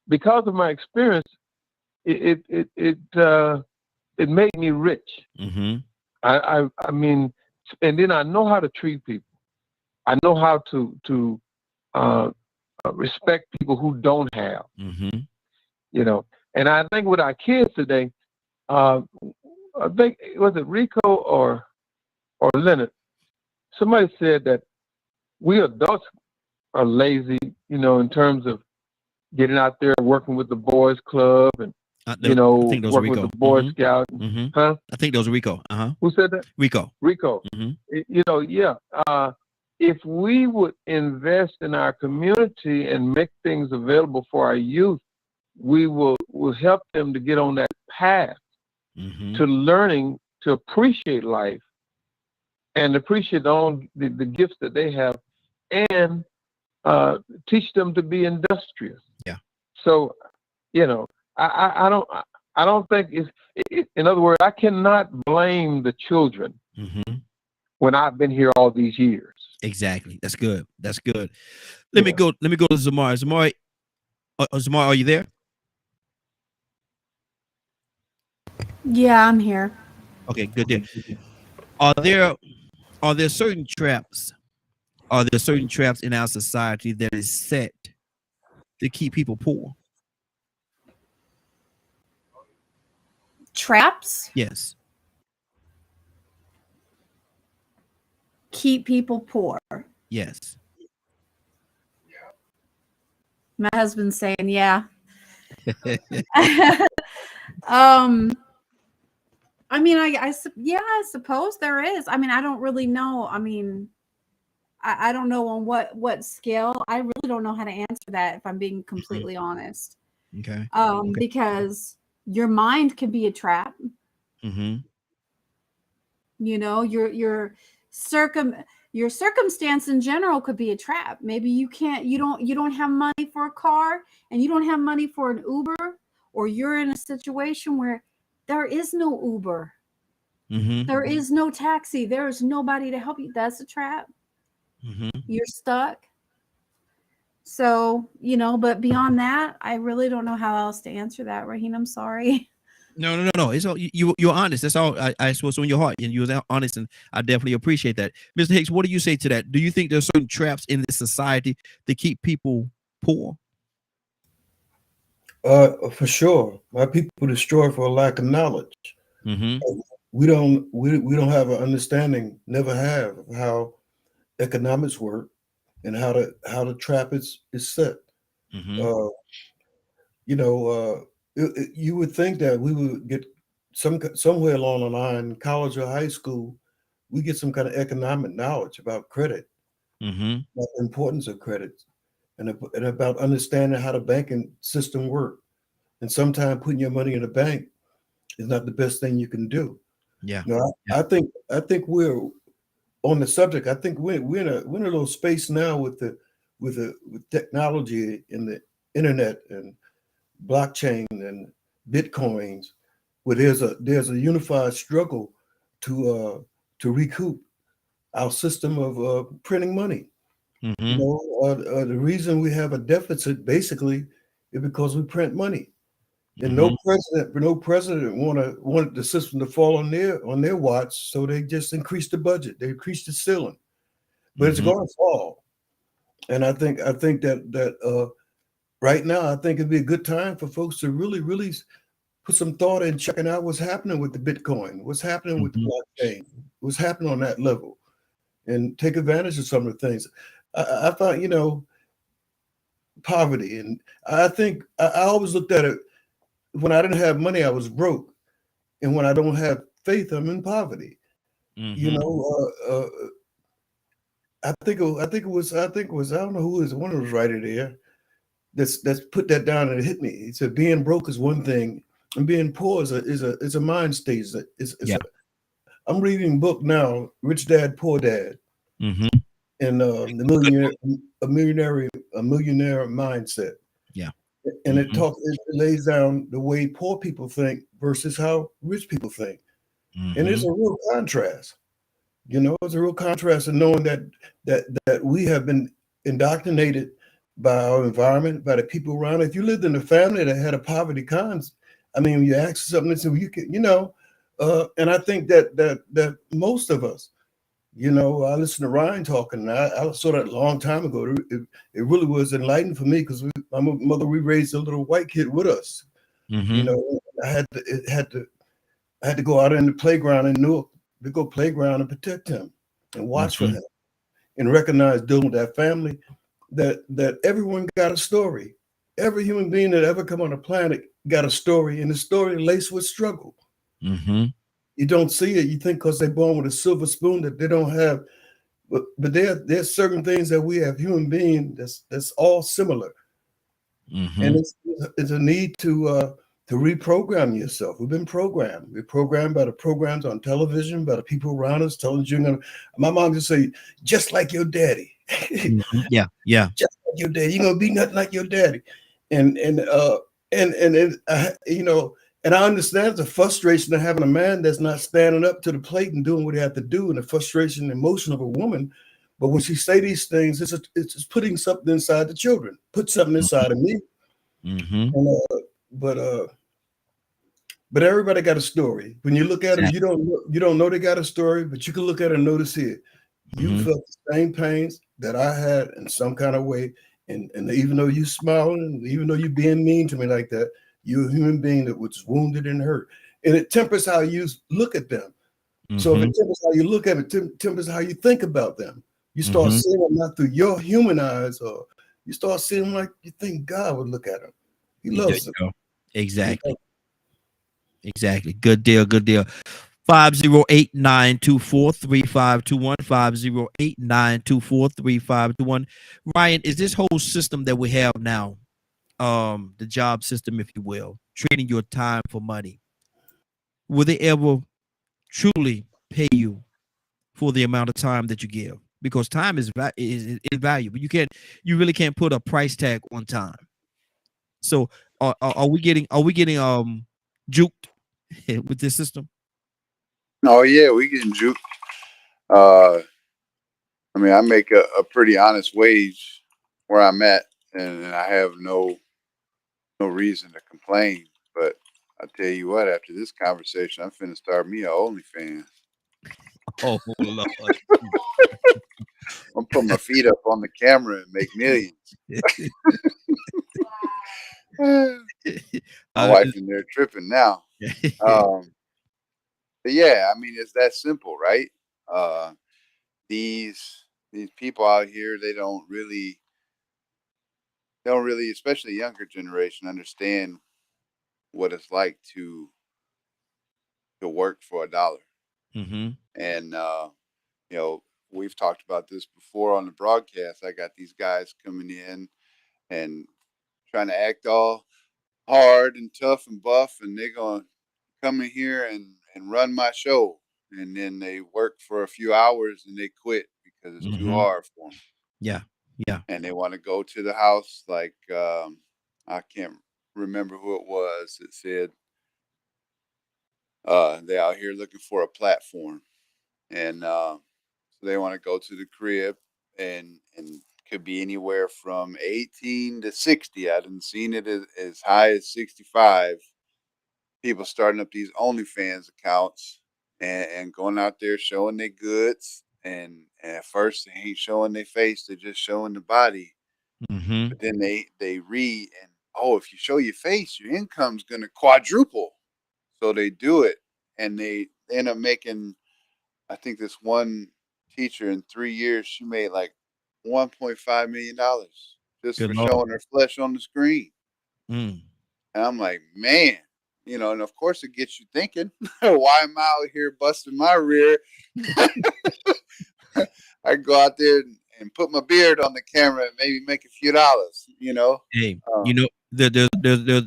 [SPEAKER 10] because of my experience. It made me rich. I mean, and then I know how to treat people. I know how to respect people who don't have. You know, and I think with our kids today, I think, was it Rico or Leonard? Somebody said that we adults are lazy, you know, in terms of getting out there and working with the boys club and, you know, working with the Boy Scout. Huh?
[SPEAKER 1] I think those were Rico.
[SPEAKER 10] Who said that?
[SPEAKER 1] Rico.
[SPEAKER 10] You know, yeah. If we would invest in our community and make things available for our youth, we will help them to get on that path to learning to appreciate life and appreciate the gifts that they have, and teach them to be industrious. Yeah. So, you know, I don't think in other words, I cannot blame the children when I've been here all these years.
[SPEAKER 1] Exactly. That's good. That's good. Let me go to Zamari. Zamari, are you there?
[SPEAKER 2] Yeah, I'm here.
[SPEAKER 1] Okay, good deal. Are there certain traps? Are there certain traps in our society that is set to keep people poor?
[SPEAKER 2] Traps?
[SPEAKER 1] Yes.
[SPEAKER 2] Keep people poor.
[SPEAKER 1] Yes.
[SPEAKER 2] My husband's saying, yeah. I mean, I suppose there is. I mean, I don't really know. I mean, I don't know on what scale. I really don't know how to answer that, if I'm being completely honest.
[SPEAKER 1] Okay.
[SPEAKER 2] Because your mind can be a trap. You know, your circumstance in general could be a trap. Maybe you don't have money for a car, and you don't have money for an Uber, or you're in a situation where there is no Uber. There is no taxi. There is nobody to help you. That's a trap. You're stuck. So, you know, but beyond that, I really don't know how else to answer that, Raheen. I'm sorry.
[SPEAKER 1] No. It's all you're honest. That's all I suppose on your heart, and you're honest, and I definitely appreciate that. Mr. Hicks, what do you say to that? Do you think there's certain traps in this society that keep people poor?
[SPEAKER 6] For sure. My people destroy for a lack of knowledge. We don't have an understanding, never have, of how economics work and how the trap is set.
[SPEAKER 1] Mm-hmm.
[SPEAKER 6] Uh, you would think that we would get somewhere along the line, college or high school, we get some kind of economic knowledge about credit,
[SPEAKER 1] Mm-hmm.
[SPEAKER 6] about the importance of credit, and about understanding how the banking system works. And sometimes putting your money in a bank is not the best thing you can do.
[SPEAKER 1] Yeah.
[SPEAKER 6] I think we're on the subject. I think we're in a little space now with with technology and the internet and blockchain and bitcoins, where there's a unified struggle to recoup our system of printing money.
[SPEAKER 1] Mm-hmm.
[SPEAKER 6] The reason we have a deficit basically is because we print money. And
[SPEAKER 1] Mm-hmm.
[SPEAKER 6] no president wanted the system to fall on their watch, so they just increased the budget. They increased the ceiling, but it's
[SPEAKER 1] Mm-hmm.
[SPEAKER 6] going to fall. And I think that right now, I think it'd be a good time for folks to really put some thought in checking out what's happening with the Bitcoin, what's happening with the
[SPEAKER 1] Mm-hmm.
[SPEAKER 6] blockchain, what's happening on that level, and take advantage of some of the things. I found, poverty, and I think I always looked at it when I didn't have money, I was broke, and when I don't have faith, I'm in poverty. You
[SPEAKER 1] Mm-hmm.
[SPEAKER 6] know, I think it was I don't know who is one of those writer there that's put that down and it hit me. He said being broke is one thing, and being poor is a mind state.
[SPEAKER 1] Yeah.
[SPEAKER 6] I'm reading a book now, Rich Dad Poor Dad,
[SPEAKER 1] Mm-hmm.
[SPEAKER 6] and a millionaire mindset,
[SPEAKER 1] Yeah.
[SPEAKER 6] and
[SPEAKER 1] Mm-hmm.
[SPEAKER 6] it lays down the way poor people think versus how rich people think, and
[SPEAKER 1] Mm-hmm.
[SPEAKER 6] it's a real contrast. It's a real contrast in knowing that we have been indoctrinated by our environment, by the people around. If you lived in a family that had a poverty cons, I mean, you ask something, so you can, and I think that most of us, I listened to Ryan talking, and I saw that a long time ago. It really was enlightening for me because my mother, we raised a little white kid with us.
[SPEAKER 1] Mm-hmm.
[SPEAKER 6] I had to go out in the playground and Newark to go playground and protect him and watch for
[SPEAKER 1] Mm-hmm.
[SPEAKER 6] him and recognize dealing with that family that everyone got a story. Every human being that ever come on the planet got a story, and the story laced with struggle.
[SPEAKER 1] Mm-hmm.
[SPEAKER 6] You don't see it. You think because they're born with a silver spoon that they don't have, but there's certain things that we have human beings that's all similar,
[SPEAKER 1] Mm-hmm.
[SPEAKER 6] and it's a need to reprogram yourself. We've been programmed. We're programmed by the programs on television, by the people around us telling you. My mom just say, just like your daddy,
[SPEAKER 1] Mm-hmm. Yeah. Yeah.
[SPEAKER 6] just like your daddy. You're gonna be nothing like your daddy, and and I understand the frustration of having a man that's not standing up to the plate and doing what he had to do, and the frustration and emotion of a woman. But when she say these things, it's putting something inside the children, put something inside of me.
[SPEAKER 1] Mm-hmm.
[SPEAKER 6] And, but uh, but everybody got a story. When you look at them,
[SPEAKER 1] Exactly.
[SPEAKER 6] you don't know they got a story, but you can look at it and notice here. You
[SPEAKER 1] Mm-hmm.
[SPEAKER 6] felt the same pains that I had in some kind of way. And even though you smiling, even though you being mean to me like that, you're a human being that was wounded and hurt. And it tempers how you look at them. So if
[SPEAKER 1] Mm-hmm.
[SPEAKER 6] it tempers how you look at it, tempers how you think about them. You start
[SPEAKER 1] Mm-hmm.
[SPEAKER 6] seeing them not through your human eyes, or you start seeing them like you think God would look at them. He
[SPEAKER 1] There you
[SPEAKER 6] loves them.
[SPEAKER 1] go.
[SPEAKER 6] He
[SPEAKER 1] Exactly.
[SPEAKER 6] loves
[SPEAKER 1] Exactly. Good deal. Good deal. 508-924-3521. 508-924-3521. Ryan, is this whole system that we have now, the job system, if you will, trading your time for money, will they ever truly pay you for the amount of time that you give? Because time is valuable. You really can't put a price tag on time. So are we getting juked with this system?
[SPEAKER 4] Oh yeah, we getting juke. Uh, I mean, I make a pretty honest wage where I'm at, and I have no reason to complain. But I tell you what, after this conversation, I'm finna start me a OnlyFans.
[SPEAKER 1] Oh Lord.
[SPEAKER 4] I'm put my feet up on the camera and make millions. My wife in there tripping now. Um, but yeah, I mean, it's that simple, right? These these people out here, they don't really, especially younger generation, understand what it's like to work for $1.
[SPEAKER 1] Mm-hmm.
[SPEAKER 4] And you know, we've talked about this before on the broadcast. I got these guys coming in and trying to act all hard and tough and buff, and they're gonna come in here and run my show. And then they work for a few hours and they quit because it's too
[SPEAKER 1] Mm-hmm.
[SPEAKER 4] hard for them.
[SPEAKER 1] Yeah. Yeah.
[SPEAKER 4] And they want to go to the house. Like, I can't remember who it was that said, they out here looking for a platform. And so they want to go to the crib, and could be anywhere from 18 to 60. I didn't seen it as high as 65. People starting up these OnlyFans accounts and going out there showing their goods. And at first they ain't showing their face; they're just showing the body.
[SPEAKER 1] Mm-hmm.
[SPEAKER 4] But then they read, and oh, if you show your face, your income's gonna quadruple. So they do it, and they end up making. I think this one teacher in 3 years, she made like $1.5 million just
[SPEAKER 1] Good
[SPEAKER 4] for
[SPEAKER 1] Lord.
[SPEAKER 4] showing her flesh on the screen.
[SPEAKER 1] Mm.
[SPEAKER 4] And I'm like, man, and of course it gets you thinking, why am I out here busting my rear? I go out there and put my beard on the camera and maybe make a few dollars.
[SPEAKER 1] Hey,
[SPEAKER 4] Uh,
[SPEAKER 1] there's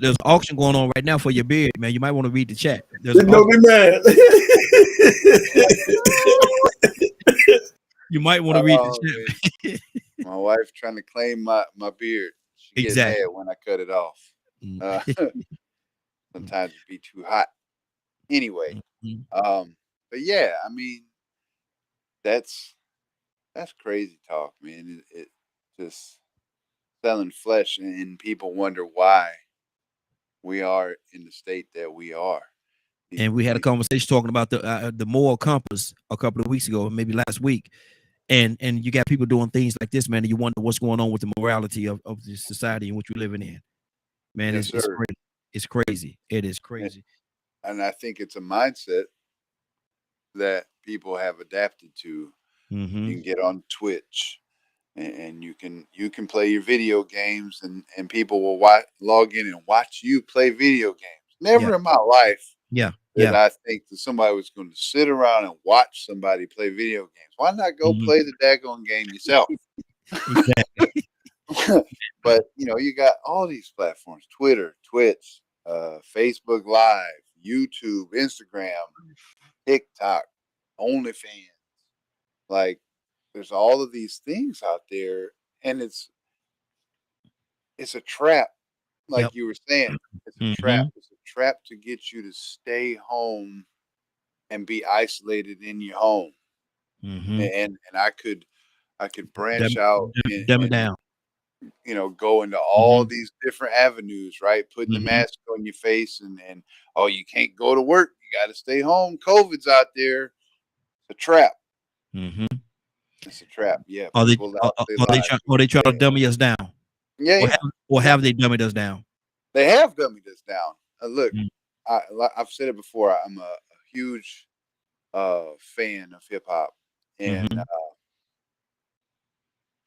[SPEAKER 1] an auction going on right now for your beard, man. You might want to read the chat. There's
[SPEAKER 6] They
[SPEAKER 1] an
[SPEAKER 6] know
[SPEAKER 1] auction.
[SPEAKER 6] me, man.
[SPEAKER 1] You might want to read
[SPEAKER 4] oh,
[SPEAKER 1] the
[SPEAKER 4] man.
[SPEAKER 1] chat.
[SPEAKER 4] My wife trying to claim my beard. She get
[SPEAKER 1] Exactly.
[SPEAKER 4] mad when I cut it off.
[SPEAKER 1] Mm.
[SPEAKER 4] Uh, sometimes it be too hot. Anyway,
[SPEAKER 1] Mhm.
[SPEAKER 4] but yeah, I mean, that's crazy talk, man. It just selling flesh, and people wonder why we are in the state that we are.
[SPEAKER 1] And we had a
[SPEAKER 4] These
[SPEAKER 1] conversation talking about the moral compass a couple of weeks ago, maybe last week. And you got people doing things like this, man, and you wonder what's going on with the morality of the society in which we're living in. Man,
[SPEAKER 4] yes,
[SPEAKER 1] it's
[SPEAKER 4] sir.
[SPEAKER 1] crazy. It's crazy. It is
[SPEAKER 4] And,
[SPEAKER 1] crazy.
[SPEAKER 4] and I think it's a mindset that people have adapted to.
[SPEAKER 1] Mm-hmm.
[SPEAKER 4] You can get on Twitch, and you can play your video games, and people will log in and watch you play video games.
[SPEAKER 1] Yeah.
[SPEAKER 4] Never in my life
[SPEAKER 1] Yeah.
[SPEAKER 4] did
[SPEAKER 1] Yeah.
[SPEAKER 4] I think that somebody was going to sit around and watch somebody play video games. Why not go
[SPEAKER 1] Mm-hmm.
[SPEAKER 4] play the daggone game yourself?
[SPEAKER 1] Exactly.
[SPEAKER 4] But you got all these platforms: Twitter, Twitch, Facebook Live, YouTube, Instagram, TikTok, OnlyFans. Like, there's all of these things out there, and it's a trap.
[SPEAKER 1] Yep.
[SPEAKER 4] Like you were saying, it's a trap.
[SPEAKER 1] Mm-hmm.
[SPEAKER 4] It's a trap to get you to stay home and be isolated in your home.
[SPEAKER 1] Mm-hmm.
[SPEAKER 4] And I could
[SPEAKER 1] Dumb,
[SPEAKER 4] branch out
[SPEAKER 1] dumb it
[SPEAKER 4] and
[SPEAKER 1] down.
[SPEAKER 4] go into all
[SPEAKER 1] Mm-hmm.
[SPEAKER 4] these different avenues, right? Putting the
[SPEAKER 1] Mm-hmm.
[SPEAKER 4] mask on your face, and oh, you can't go to work. You got to stay home. COVID's out there. It's a trap.
[SPEAKER 1] Mm-hmm.
[SPEAKER 4] It's a trap. Yeah,
[SPEAKER 1] Are they
[SPEAKER 4] people
[SPEAKER 1] are,
[SPEAKER 4] they
[SPEAKER 1] are they
[SPEAKER 4] lie.
[SPEAKER 1] trying
[SPEAKER 4] People
[SPEAKER 1] to
[SPEAKER 4] say,
[SPEAKER 1] dummy us down?
[SPEAKER 4] yeah,
[SPEAKER 1] Or
[SPEAKER 4] yeah, yeah.
[SPEAKER 1] have they dummied us down?
[SPEAKER 4] They have dummied us down. Look,
[SPEAKER 1] Mm.
[SPEAKER 4] I've said it before. I'm a huge fan of hip hop, and
[SPEAKER 1] Mm-hmm.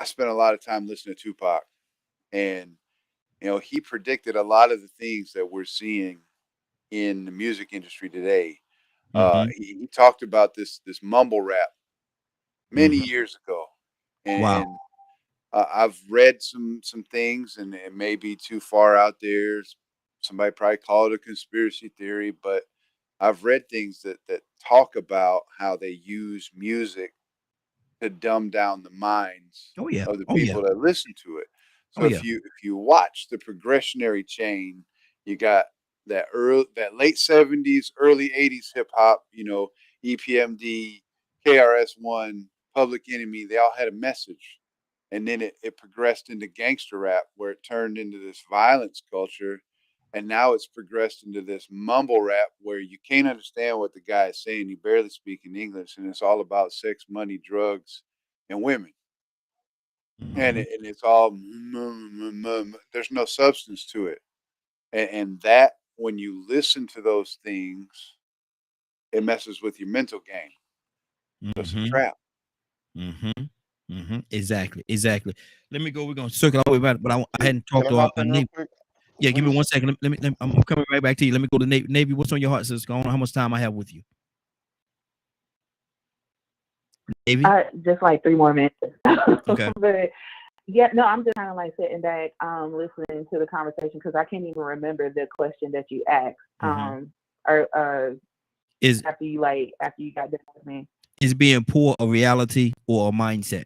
[SPEAKER 4] I spent a lot of time listening to Tupac, and he predicted a lot of the things that we're seeing in the music industry today.
[SPEAKER 1] Mm-hmm.
[SPEAKER 4] He talked about this mumble rap many
[SPEAKER 1] Mm-hmm.
[SPEAKER 4] years ago, and,
[SPEAKER 1] Wow.
[SPEAKER 4] and I've read some things, and it may be too far out there. Somebody probably call it a conspiracy theory, but I've read things that talk about how they use music to dumb down the minds
[SPEAKER 1] Oh yeah.
[SPEAKER 4] of the
[SPEAKER 1] Oh yeah.
[SPEAKER 4] people that listen to it.
[SPEAKER 1] Oh
[SPEAKER 4] So
[SPEAKER 1] yeah.
[SPEAKER 4] if you watch the progressionary chain, you got that late '70s, early '80s hip hop, EPMD, KRS-One, Public Enemy, they all had a message. And then it progressed into gangster rap, where it turned into this violence culture. And now it's progressed into this mumble rap where you can't understand what the guy is saying. You barely speak in English, and it's all about sex, money, drugs, and women. And
[SPEAKER 1] Mm-hmm.
[SPEAKER 4] it's all there's no substance to it. And that, when you listen to those things, it messes with your mental game. So it's a
[SPEAKER 1] Mm-hmm.
[SPEAKER 4] trap.
[SPEAKER 1] Mm-hmm. Exactly. Let me go. We're gonna circle all the way back, but I hadn't
[SPEAKER 3] Can
[SPEAKER 1] talked
[SPEAKER 3] I
[SPEAKER 1] to
[SPEAKER 3] hop
[SPEAKER 1] our
[SPEAKER 3] in real
[SPEAKER 1] Navy.
[SPEAKER 3] quick,
[SPEAKER 1] Yeah, give me
[SPEAKER 3] please?
[SPEAKER 1] 1 second. I'm coming right back to you. Let me go to Navy. Navy, what's on your heart, sis? Go on. How much time I have with you, Navy?
[SPEAKER 9] Just like 3 more minutes.
[SPEAKER 1] Okay.
[SPEAKER 9] But yeah, no, I'm just kind of like sitting back, listening to the conversation because I can't even remember the question that you asked. Or
[SPEAKER 1] Is
[SPEAKER 9] after you got done with me.
[SPEAKER 1] is being poor a reality or a mindset?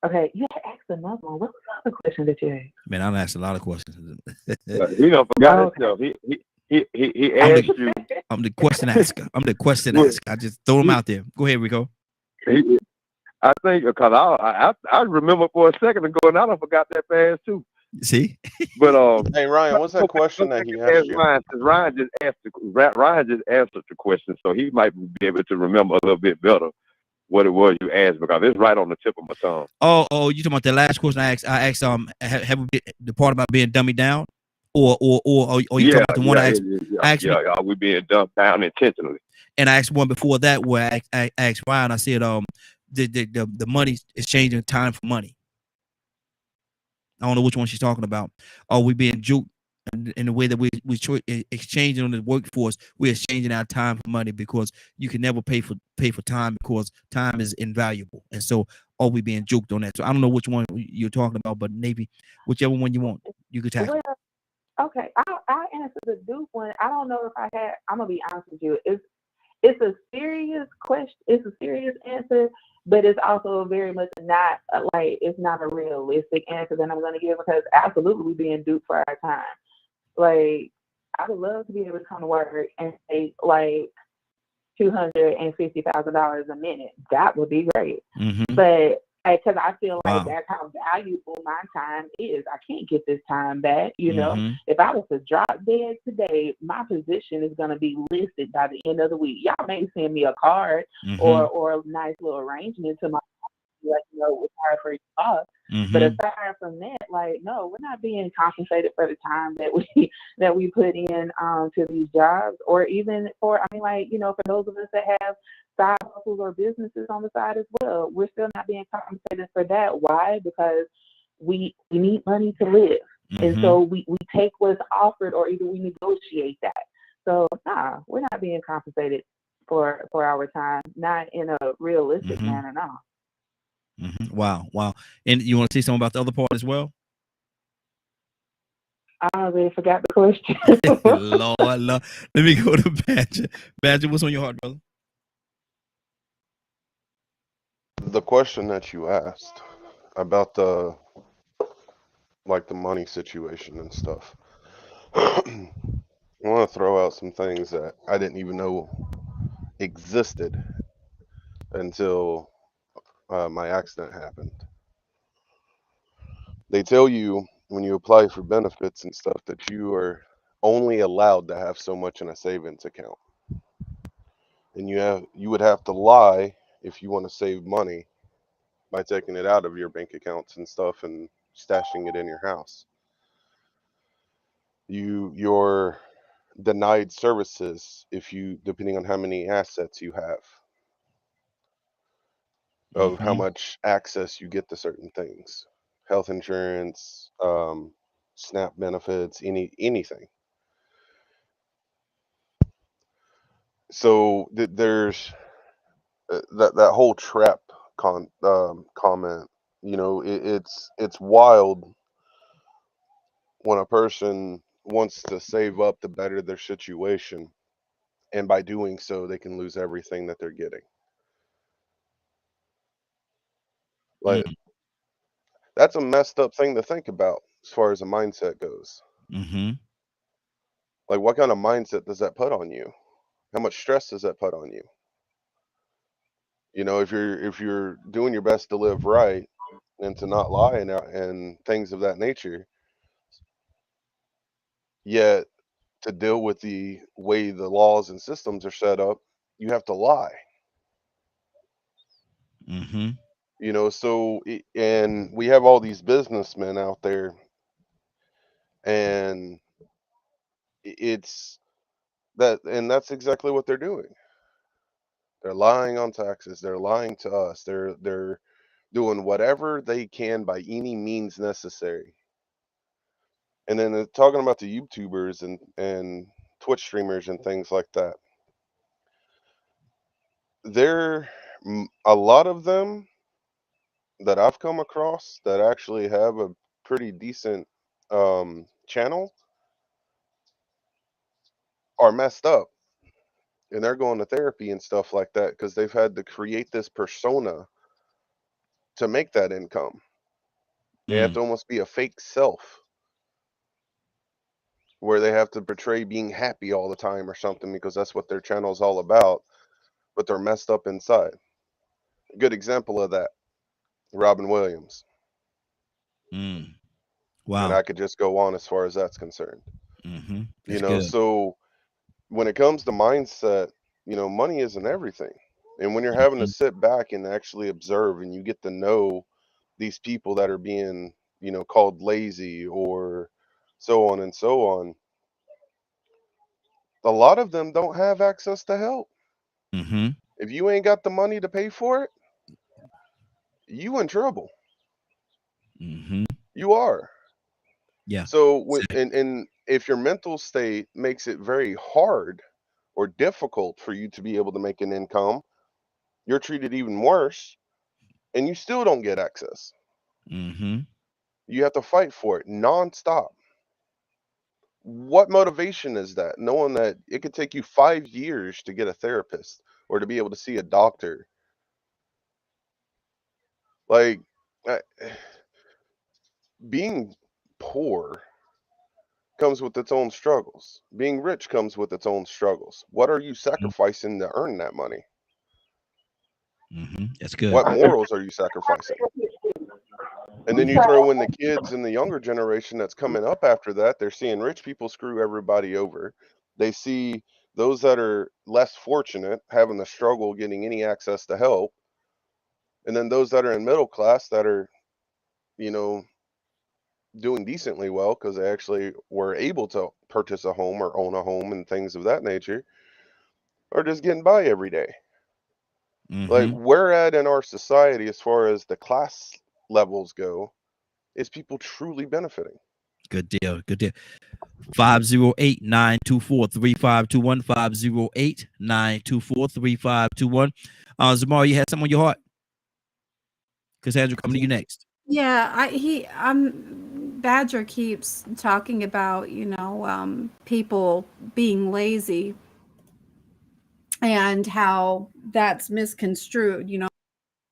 [SPEAKER 9] Okay, you had asked another one. What was the other question that you asked?
[SPEAKER 1] Man, I've asked a lot of questions.
[SPEAKER 8] He don't forgot
[SPEAKER 9] Okay.
[SPEAKER 8] himself. He
[SPEAKER 1] I'm
[SPEAKER 8] asked
[SPEAKER 1] the,
[SPEAKER 8] you.
[SPEAKER 1] I'm the question asker.
[SPEAKER 8] Well,
[SPEAKER 1] I just throw them
[SPEAKER 8] he,
[SPEAKER 1] out there. Go ahead, Rico.
[SPEAKER 8] he, I think because I remember for a second ago, and I don't forgot that fast too.
[SPEAKER 1] See?
[SPEAKER 8] But
[SPEAKER 3] Hey Ryan, what's that question
[SPEAKER 8] go
[SPEAKER 3] that
[SPEAKER 8] back
[SPEAKER 3] he
[SPEAKER 8] and ask
[SPEAKER 3] asked you?
[SPEAKER 8] Ryan, because Ryan just answered the question, so he might be able to remember a little bit better what it was you asked because it's right on the tip of my tongue.
[SPEAKER 1] Oh, you talking about the last question I asked? Have we the part about being dummy down, or you talking about the one I asked? I asked,
[SPEAKER 8] Are we being dumped down intentionally?
[SPEAKER 1] and I asked one before that where I asked Ryan. I said, the money is changing time for money. I don't know which one she's talking about. Are we being juked in the way that we exchanging on the workforce? We're exchanging our time for money because you can never pay for time because time is invaluable. And so are we being juked on that? So I don't know which one you're talking about, but maybe whichever one you want, you could tackle.
[SPEAKER 9] Well, okay, I'll answer the Duke one. I don't know if I had. I'm gonna be honest with you. It's a serious question. It's a serious answer, but it's also very much not it's not a realistic answer that I'm gonna give because absolutely we being duped for our time. Like I would love to be able to come to work and make like $250,000 a minute. That would be great. But because I feel like that's how valuable my time is. I can't get this time back. You know, if I was to drop dead today, my position is going to be listed by the end of the week. Y'all may send me a card or a nice little arrangement to my let you know it's hard for you off. But aside from that, like no, we're not being compensated for the time that we put in to these jobs, or even for for those of us that have side hustles or businesses on the side as well, we're still not being compensated for that. Why? Because we need money to live, and so we take what's offered, or either we negotiate that. So nah, we're not being compensated for our time, not in a realistic manner, no.
[SPEAKER 1] Wow. And you want to say something about the other part as well?
[SPEAKER 9] I already forgot the question.
[SPEAKER 1] Lord. Let me go to Badger. Badger, what's on your heart, brother?
[SPEAKER 3] The question that you asked about the money situation and stuff. I want to throw out some things that I didn't even know existed until my accident happened. They tell you when you apply for benefits and stuff that you are only allowed to have so much in a savings account, and you would have to lie if you want to save money by taking it out of your bank accounts and stuff and stashing it in your house. You're denied services if you depending on how many assets you have, of how much access you get to certain things, health insurance, SNAP benefits, anything. So there's that whole trap comment. You know, it's wild when a person wants to save up to better their situation, and by doing so, they can lose everything that they're getting. Like that's a messed up thing to think about as far as a mindset goes. Like, what kind of mindset does that put on you? How much stress does that put on you? You know, if you're doing your best to live right and to not lie and things of that nature, yet to deal with the way the laws and systems are set up, you have to lie. You know, so and we have all these businessmen out there, and it's that, and that's exactly what they're doing. They're lying on taxes. They're lying to us. They're doing whatever they can by any means necessary. And then talking about the YouTubers and Twitch streamers and things like that, there a lot of them that I've come across that actually have a pretty decent channel are messed up, and they're going to therapy and stuff like that because they've had to create this persona to make that income. They have to almost be a fake self where they have to portray being happy all the time or something because that's what their channel is all about, but they're messed up inside. A good example of that, Robin Williams. And
[SPEAKER 1] Wow.
[SPEAKER 3] I could just go on as far as that's concerned.
[SPEAKER 1] That's good.
[SPEAKER 3] So when it comes to mindset, money isn't everything. And when you're having to sit back and actually observe and you get to know these people that are being, called lazy or so on and so on, a lot of them don't have access to help. If you ain't got the money to pay for it, you in trouble. You are.
[SPEAKER 1] Yeah.
[SPEAKER 3] So and if your mental state makes it very hard or difficult for you to be able to make an income, you're treated even worse and you still don't get access. You have to fight for it nonstop. What motivation is that? Knowing that it could take you 5 years to get a therapist or to be able to see a doctor. Like, uh, being poor comes with its own struggles. Being rich comes with its own struggles. What are you sacrificing to earn that money?
[SPEAKER 1] That's good.
[SPEAKER 3] What morals are you sacrificing? And then you throw in the kids and the younger generation that's coming up after that. They're seeing rich people screw everybody over. They see those that are less fortunate having the struggle getting any access to help. And then those that are in middle class that are, you know, doing decently well because they actually were able to purchase a home or own a home and things of that nature are just getting by every day. Like, where at in our society, as far as the class levels go, is people truly benefiting?
[SPEAKER 1] Good deal. Good deal. 508-924-3521. 508-924-3521. Zamar, you had something on your heart? Cassandra, coming to you next.
[SPEAKER 2] Yeah, Badger keeps talking about, people being lazy and how that's misconstrued.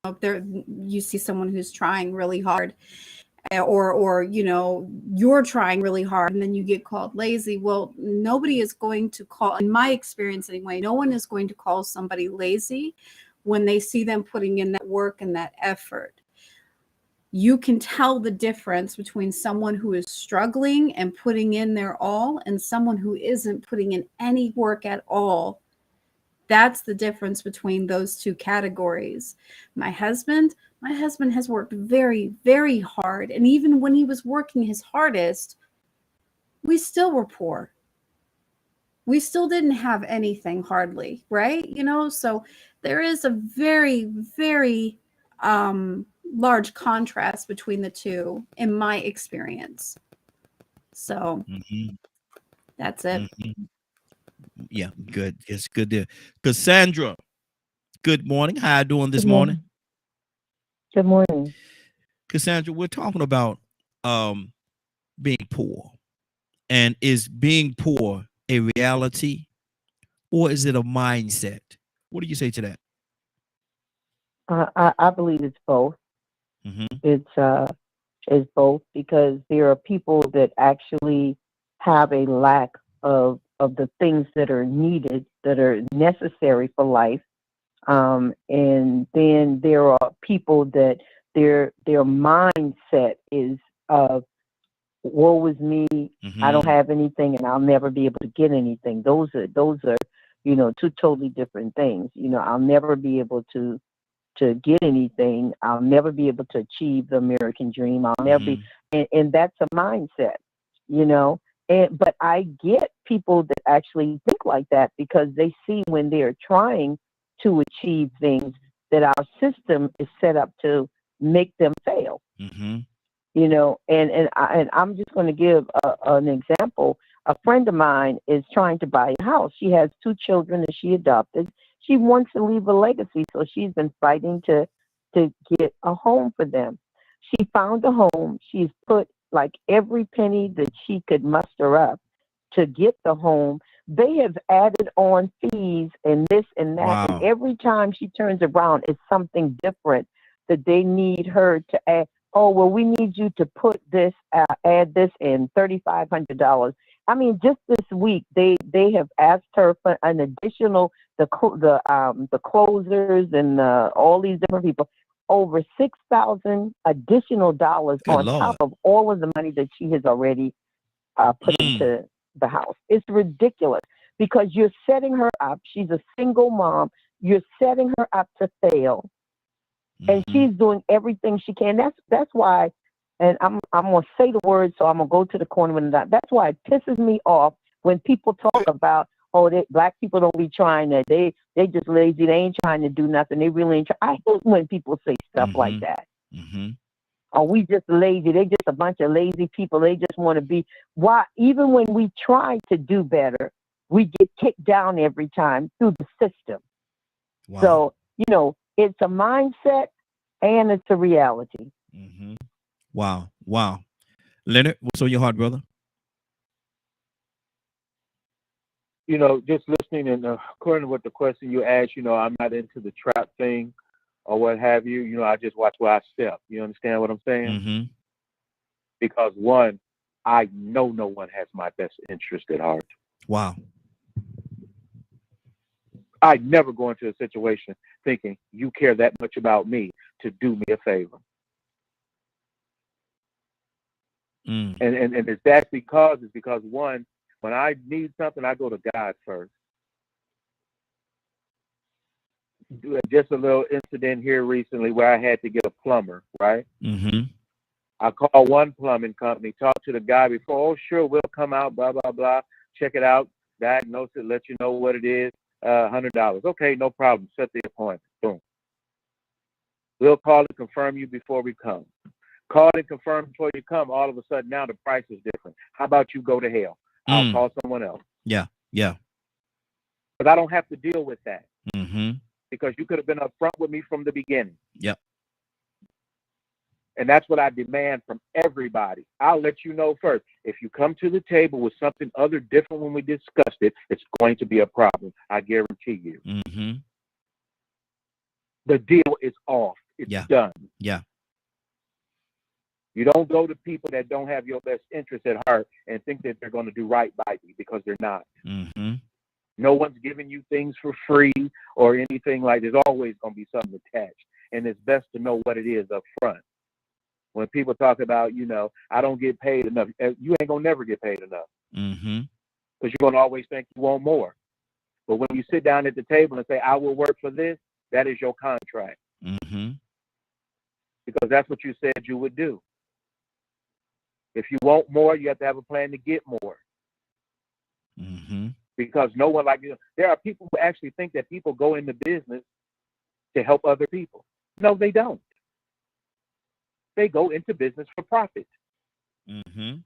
[SPEAKER 2] If you see someone who's trying really hard, or you're trying really hard and then you get called lazy. Well, nobody is going to call, in my experience anyway, no one is going to call somebody lazy when they see them putting in that work and that effort. You can tell the difference between someone who is struggling and putting in their all and someone who isn't putting in any work at all. That's the difference between those two categories. My husband has worked very, very hard. And even when he was working his hardest, we still were poor. We still didn't have anything hardly, right? So there is a very, very large contrast between the two in my experience. So that's it.
[SPEAKER 1] Yeah, good. It's good to Cassandra. Good morning. How you doing this morning?
[SPEAKER 11] Good morning.
[SPEAKER 1] Cassandra, we're talking about being poor. And is being poor a reality or is it a mindset? What do you say to that?
[SPEAKER 11] I believe it's both. It's both because there are people that actually have a lack of the things that are needed, that are necessary for life. And then there are people that their mindset is woe is me, I don't have anything and I'll never be able to get anything. Those are two totally different things. I'll never be able to get anything. I'll never be able to achieve the American dream. I'll never be, and that's a mindset, but I get people that actually think like that because they see when they're trying to achieve things that our system is set up to make them fail.
[SPEAKER 1] Mm-hmm.
[SPEAKER 11] You know, and I'm just going to give an example. A friend of mine is trying to buy a house. She has 2 children that she adopted. She wants to leave a legacy, so she's been fighting to get a home for them. She found a home. She's put like every penny that she could muster up to get the home. They have added on fees and this and that, and
[SPEAKER 1] Wow.
[SPEAKER 11] every time she turns around, it's something different that they need her to add. Oh, well, we need you to put this, add this in, $3,500. I mean, just this week, they have asked her for an additional, the closers and all these different people, over $6,000 additional dollars
[SPEAKER 1] Good
[SPEAKER 11] on top
[SPEAKER 1] Lord.
[SPEAKER 11] of all of the money that she has already put into the house. It's ridiculous because you're setting her up. She's a single mom. You're setting her up to fail. And she's doing everything she can. That's why, and I'm gonna say the word, so I'm gonna go to the corner when that. That's why it pisses me off when people talk about, oh, black people don't be trying that. They just lazy. They ain't trying to do nothing. They really ain't. I hate when people say stuff like that.
[SPEAKER 1] Mm-hmm.
[SPEAKER 11] Oh, we just lazy. They just a bunch of lazy people. They just want to be. Why? Even when we try to do better, we get kicked down every time through the system.
[SPEAKER 1] Wow.
[SPEAKER 11] So, you know, it's a mindset and it's a reality.
[SPEAKER 1] Mm-hmm. Wow. Wow. Leonard, what's on your heart, brother?
[SPEAKER 7] You know, just listening and according to what the question you asked, you know, I'm not into the trap thing or what have you. You know, I just watch where I step. You understand what I'm saying?
[SPEAKER 1] Mm-hmm.
[SPEAKER 7] Because one, I know no one has my best interest at heart.
[SPEAKER 1] Wow.
[SPEAKER 7] I never go into a situation thinking you care that much about me to do me a favor. And it's that because one, when I need something, I go to God first. Just a little incident here recently where I had to get a plumber, right?
[SPEAKER 1] Mm-hmm.
[SPEAKER 7] I called one plumbing company, talked to the guy before, oh, sure, we'll come out, blah, blah, blah, check it out, diagnose it, let you know what it is, $100. Okay, no problem, set the appointment, boom. We'll call and confirm you before we come. Call and confirm before you come, all of a sudden now the price is different. How about you go to hell? I'll call someone else.
[SPEAKER 1] Yeah.
[SPEAKER 7] But I don't have to deal with that.
[SPEAKER 1] Mm-hmm.
[SPEAKER 7] Because you could have been upfront with me from the beginning.
[SPEAKER 1] Yep.
[SPEAKER 7] And that's what I demand from everybody. I'll let you know first. If you come to the table with something other different when we discussed it, it's going to be a problem. I guarantee you.
[SPEAKER 1] Mm-hmm.
[SPEAKER 7] The deal is off. It's done.
[SPEAKER 1] Yeah.
[SPEAKER 7] You don't go to people that don't have your best interest at heart and think that they're going to do right by you because they're not.
[SPEAKER 1] Mm-hmm.
[SPEAKER 7] No one's giving you things for free or anything like that. There's always going to be something attached. And it's best to know what it is up front. When people talk about, you know, I don't get paid enough, you ain't going to never get paid enough.
[SPEAKER 1] Mm-hmm.
[SPEAKER 7] Because you're going to always think you want more. But when you sit down at the table and say, I will work for this, that is your contract.
[SPEAKER 1] Mm-hmm.
[SPEAKER 7] Because that's what you said you would do. If you want more, you have to have a plan to get more.
[SPEAKER 1] Mm-hmm.
[SPEAKER 7] Because no one like you. There are people who actually think that people go into business to help other people. No, they don't. They go into business for profit.
[SPEAKER 1] Mm-hmm.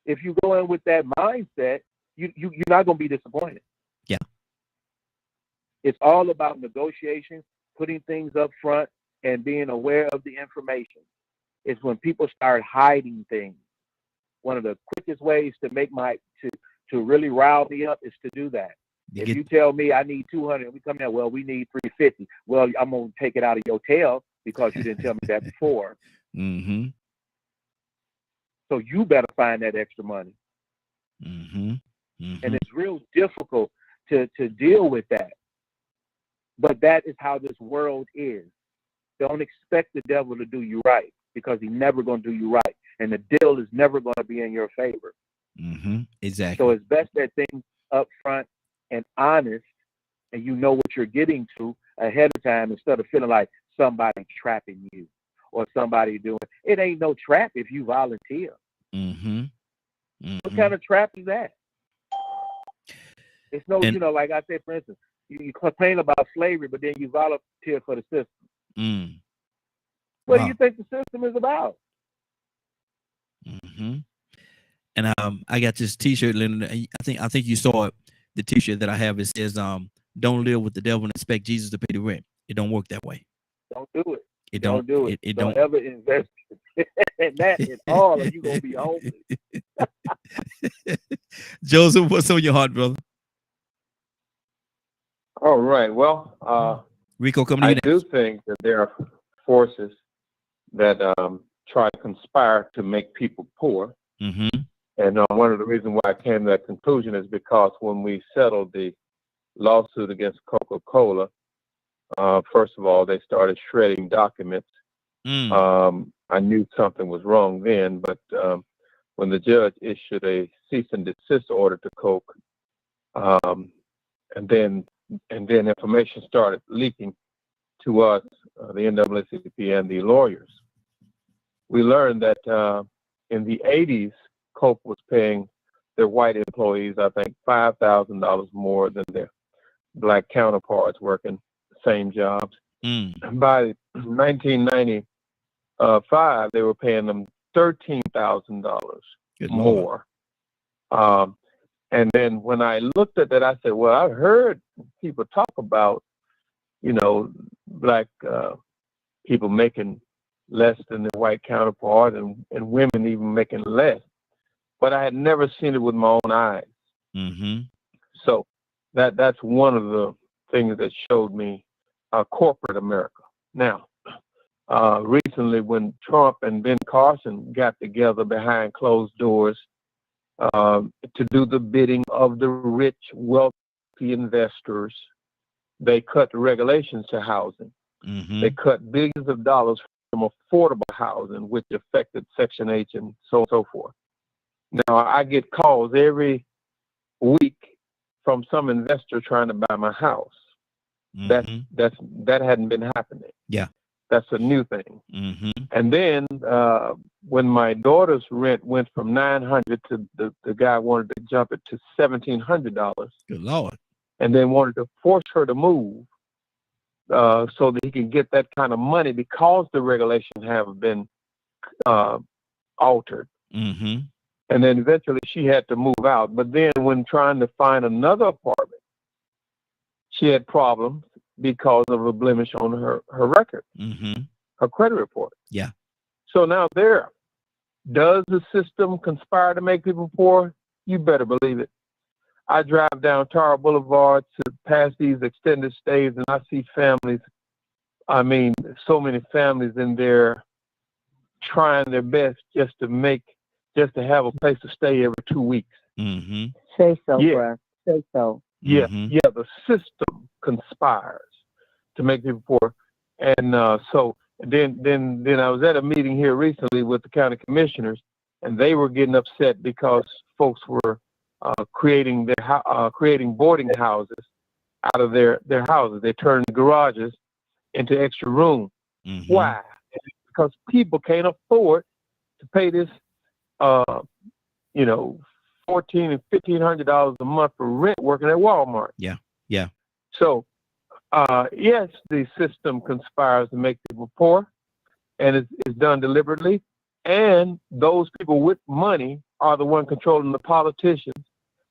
[SPEAKER 7] If you go in with that mindset, you're not going to be disappointed.
[SPEAKER 1] Yeah.
[SPEAKER 7] It's all about negotiation, putting things up front, and being aware of the information. It's when people start hiding things. One of the quickest ways to make to really rile me up is to do that. If you tell me I need 200, we come in, well, we need 350. Well, I'm going to take it out of your tail because you didn't tell me that before.
[SPEAKER 1] Mm-hmm.
[SPEAKER 7] So you better find that extra money.
[SPEAKER 1] Mm-hmm. Mm-hmm.
[SPEAKER 7] And it's real difficult to deal with that. But that is how this world is. Don't expect the devil to do you right because he's never going to do you right. And the deal is never going to be in your favor.
[SPEAKER 1] Mm-hmm. Exactly.
[SPEAKER 7] So it's best that things up front and honest, and you know what you're getting to ahead of time instead of feeling like somebody trapping you or somebody doing it. Ain't no trap if you volunteer.
[SPEAKER 1] Mm-hmm. Mm-hmm.
[SPEAKER 7] What kind of trap is that? It's no, you know, like I said, for instance, You complain about slavery, but then you volunteer for the system.
[SPEAKER 1] Mm.
[SPEAKER 7] What
[SPEAKER 1] Wow.
[SPEAKER 7] do you think the system is about?
[SPEAKER 1] Mm-hmm. And I got this T-shirt, Leonard. I think you saw it. The T-shirt that I have, it says, "Don't live with the devil and expect Jesus to pay the rent." It don't work that way.
[SPEAKER 7] Don't do it.
[SPEAKER 1] It
[SPEAKER 7] Don't do it.
[SPEAKER 1] It
[SPEAKER 7] don't
[SPEAKER 1] don't.
[SPEAKER 7] ever invest in that at all, or you're gonna be homeless.
[SPEAKER 1] Joseph, what's on your heart, brother?
[SPEAKER 10] All right. Well,
[SPEAKER 1] Rico, coming to
[SPEAKER 10] I
[SPEAKER 1] you
[SPEAKER 10] do
[SPEAKER 1] next.
[SPEAKER 10] think that there are forces that try to conspire to make people poor.
[SPEAKER 1] Mm-hmm.
[SPEAKER 10] And one of the reasons why I came to that conclusion is because when we settled the lawsuit against Coca-Cola, first of all, they started shredding documents. I knew something was wrong then, but when the judge issued a cease and desist order to Coke, and then information started leaking to us, the NAACP and the lawyers. We learned that in the 80s, Coke was paying their white employees, I think, $5,000 more than their black counterparts working the same jobs. By 1995, they were paying them $13,000 more. And then when I looked at that, I said, well, I've heard people talk about, black people making less than their white counterpart and women even making less. But I had never seen it with my own eyes.
[SPEAKER 1] Mm-hmm.
[SPEAKER 10] So that's one of the things that showed me corporate America. Now, recently when Trump and Ben Carson got together behind closed doors to do the bidding of the rich, wealthy investors, they cut the regulations to housing.
[SPEAKER 1] Mm-hmm.
[SPEAKER 10] They cut billions of dollars from affordable housing, which affected Section 8 and so forth. Now, I get calls every week from some investor trying to buy my house.
[SPEAKER 1] Mm-hmm.
[SPEAKER 10] That hadn't been happening.
[SPEAKER 1] Yeah.
[SPEAKER 10] That's a new thing.
[SPEAKER 1] Mm-hmm.
[SPEAKER 10] And then when my daughter's rent went from $900 to the guy wanted to jump it to $1,700.
[SPEAKER 1] Good Lord.
[SPEAKER 10] And then wanted to force her to move so that he can get that kind of money because the regulations have been altered.
[SPEAKER 1] Mm-hmm.
[SPEAKER 10] And then eventually she had to move out. But then when trying to find another apartment, she had problems because of a blemish on her record,
[SPEAKER 1] Mm-hmm.
[SPEAKER 10] her credit report.
[SPEAKER 1] Yeah.
[SPEAKER 10] So now does the system conspire to make people poor? You better believe it. I drive down Tara Boulevard to pass these extended stays and I see families. I mean, so many families in there trying their best just to have a place to stay every 2 weeks.
[SPEAKER 1] Mm-hmm.
[SPEAKER 11] Say so,
[SPEAKER 10] Yeah.
[SPEAKER 11] bruh. Say so.
[SPEAKER 10] Yeah,
[SPEAKER 1] Mm-hmm.
[SPEAKER 10] yeah. The system conspires to make people poor, and so then I was at a meeting here recently with the county commissioners, and they were getting upset because folks were creating boarding houses out of their houses. They turned the garages into extra room.
[SPEAKER 1] Mm-hmm.
[SPEAKER 10] Why? Because people can't afford to pay this, $1,400 and $1,500 a month for rent working at Walmart.
[SPEAKER 1] Yeah. Yeah.
[SPEAKER 10] So, yes, the system conspires to make people poor, and it's done deliberately. And those people with money are the one controlling the politicians.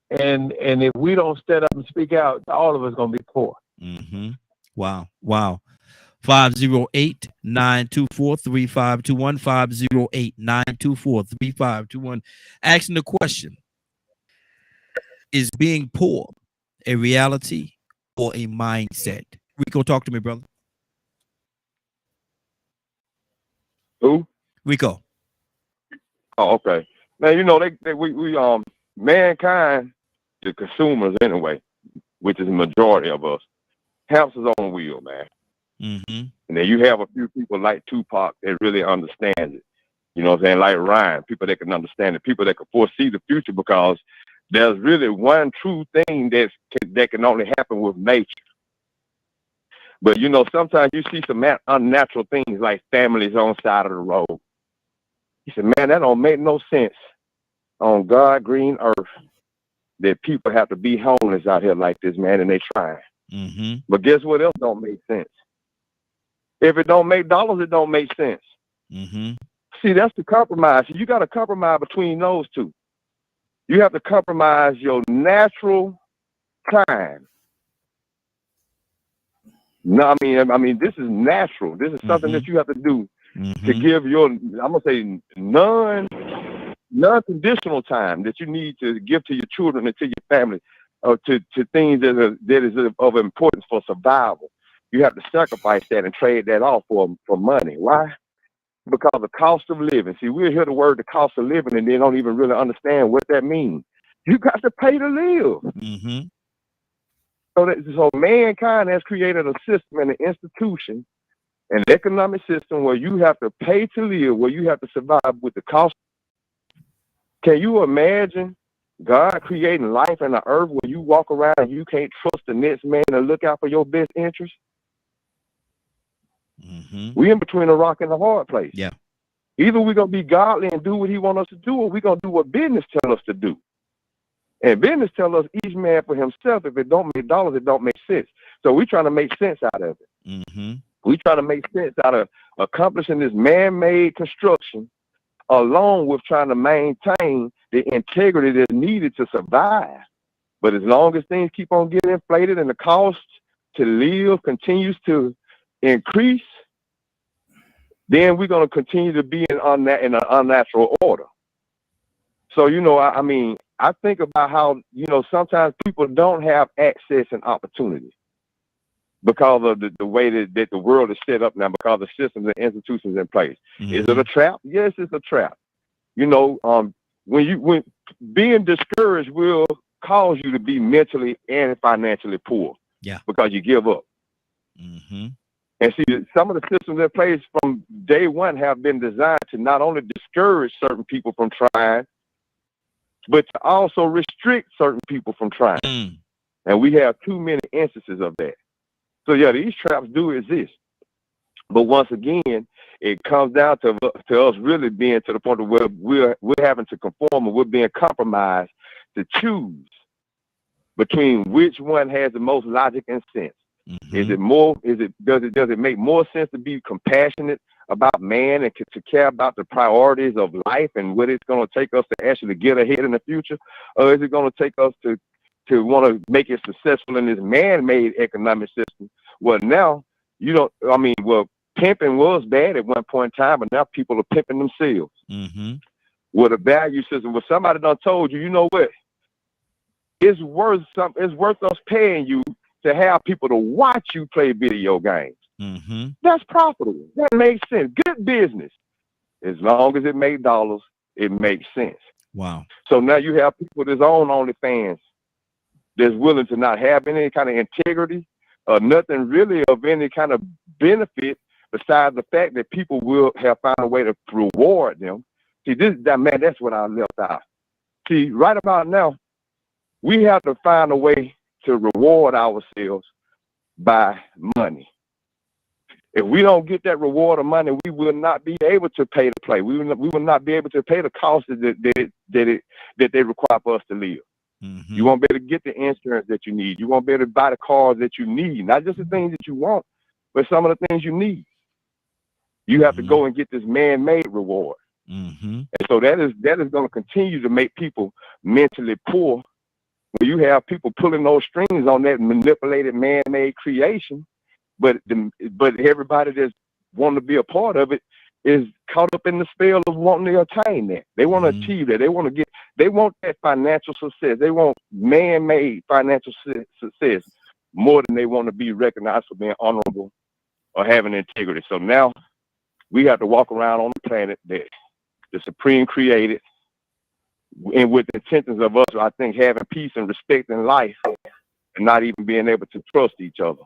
[SPEAKER 10] And if we don't stand up and speak out, all of us going to be poor.
[SPEAKER 1] Mm-hmm. Wow. Wow. 508-924-3521. 508-924-3521. Asking the question, is being poor a reality or a mindset? Rico, talk to me, brother.
[SPEAKER 8] Who?
[SPEAKER 1] Rico.
[SPEAKER 8] Oh, okay. Now we mankind, the consumers anyway, which is the majority of us, hamsters on wheel, man.
[SPEAKER 1] Mm-hmm.
[SPEAKER 8] And then you have a few people like Tupac that really understand it. You know what I'm saying? Like Ryan, people that can understand it, people that can foresee the future, because there's really one true thing that can only happen with nature. But sometimes you see some unnatural things like families on the side of the road. He said, man, that don't make no sense on God green earth that people have to be homeless out here like this, man, and they trying.
[SPEAKER 1] Mm-hmm.
[SPEAKER 8] But guess what else don't make sense? If it don't make dollars, it don't make sense.
[SPEAKER 1] Mm-hmm.
[SPEAKER 8] See, that's the compromise. You got to compromise between those two. You have to compromise your natural time. No, I mean, this is natural. This is something that you have to do to give your, I'm gonna say, non-conditional time that you need to give to your children and to your family, or to things that is of importance for survival. You have to sacrifice that and trade that off for money. Why? Because the cost of living. See, we hear the word the cost of living, and they don't even really understand what that means. You got to pay to live.
[SPEAKER 1] Mm-hmm.
[SPEAKER 8] So mankind has created a system and an institution, an economic system where you have to pay to live, where you have to survive with the cost. Can you imagine God creating life in the earth where you walk around and you can't trust the next man to look out for your best interest? We in between a rock and a hard place.
[SPEAKER 1] Yeah.
[SPEAKER 8] Either we're going to be godly and do what he wants us to do, or we're going to do what business tell us to do. And business tell us each man for himself. If it don't make dollars, it don't make sense. So we're trying to make sense out of it. We try to make sense out of accomplishing this man-made construction, along with trying to maintain the integrity that's needed to survive. But as long as things keep on getting inflated and the cost to live continues to increase, then we're going to continue to be in an unnatural order. So, I mean, I think about how, sometimes people don't have access and opportunity because of the way that the world is set up now, because of the systems and institutions in place. Is it a trap? Yes, it's a trap. When being discouraged will cause you to be mentally and financially poor.
[SPEAKER 1] Yeah.
[SPEAKER 8] Because you give up. And see, some of the systems in place from day one have been designed to not only discourage certain people from trying, but to also restrict certain people from trying. And we have too many instances of that. So yeah, these traps do exist. But once again, it comes down to us really being to the point where we're having to conform, and we're being compromised to choose between which one has the most logic and sense. Does it make more sense to be compassionate about man and to care about the priorities of life and what it's going to take us to actually get ahead in the future? Or is it going to take us to want to make it successful in this man-made economic system? Well, now, pimping was bad at one point in time, but now people are pimping themselves. With a value system, where somebody done told you, you know what? It's worth us paying you to have people to watch you play video games. That's profitable. That makes sense. Good business. As long as it makes dollars, it makes sense.
[SPEAKER 1] Wow.
[SPEAKER 8] So now you have people that's on OnlyFans that's willing to not have any kind of integrity or nothing really of any kind of benefit besides the fact that people will have found a way to reward them. See, that's what I left out. See, right about now, we have to find a way to reward ourselves by money. If we don't get that reward of money, we will not be able to pay to play. We will not be able to pay the costs that they require for us to live. You won't be able to get the insurance that you need. You won't be able to buy the cars that you need. Not just the things that you want, but some of the things you need. You have to go and get this man-made reward. And so that is going to continue to make people mentally poor. When you have people pulling those strings on that manipulated man-made creation, but everybody that's wanting to be a part of it is caught up in the spell of wanting to attain that. They want to achieve that. They want that financial success. They want man-made financial success more than they want to be recognized for being honorable or having integrity. So now we have to walk around on the planet that the Supreme created, and with the intentions of us, I think, having peace and respect in life and not even being able to trust each other.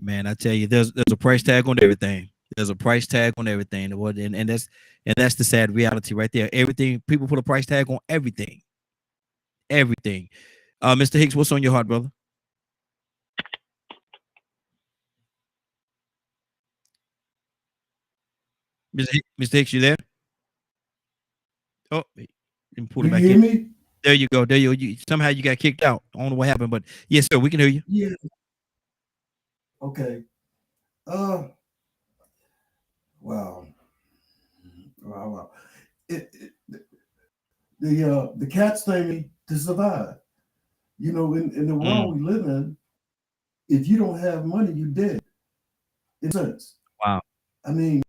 [SPEAKER 1] Man, I tell you, there's a price tag on everything. There's a price tag on everything. And that's the sad reality right there. Everything, people put a price tag on everything. Everything. Mr. Hicks, what's on your heart, brother? Mr. Hicks, you there? Oh, and pull it back in. Me? There you go. Somehow you got kicked out. I don't know what happened, but yes, sir, we can hear you.
[SPEAKER 6] Yeah. Okay. Wow. Wow. It, the cats thing to survive. You know, in the world we live in, if you don't have money, you're dead. In a sense.
[SPEAKER 1] Wow.
[SPEAKER 6] I mean,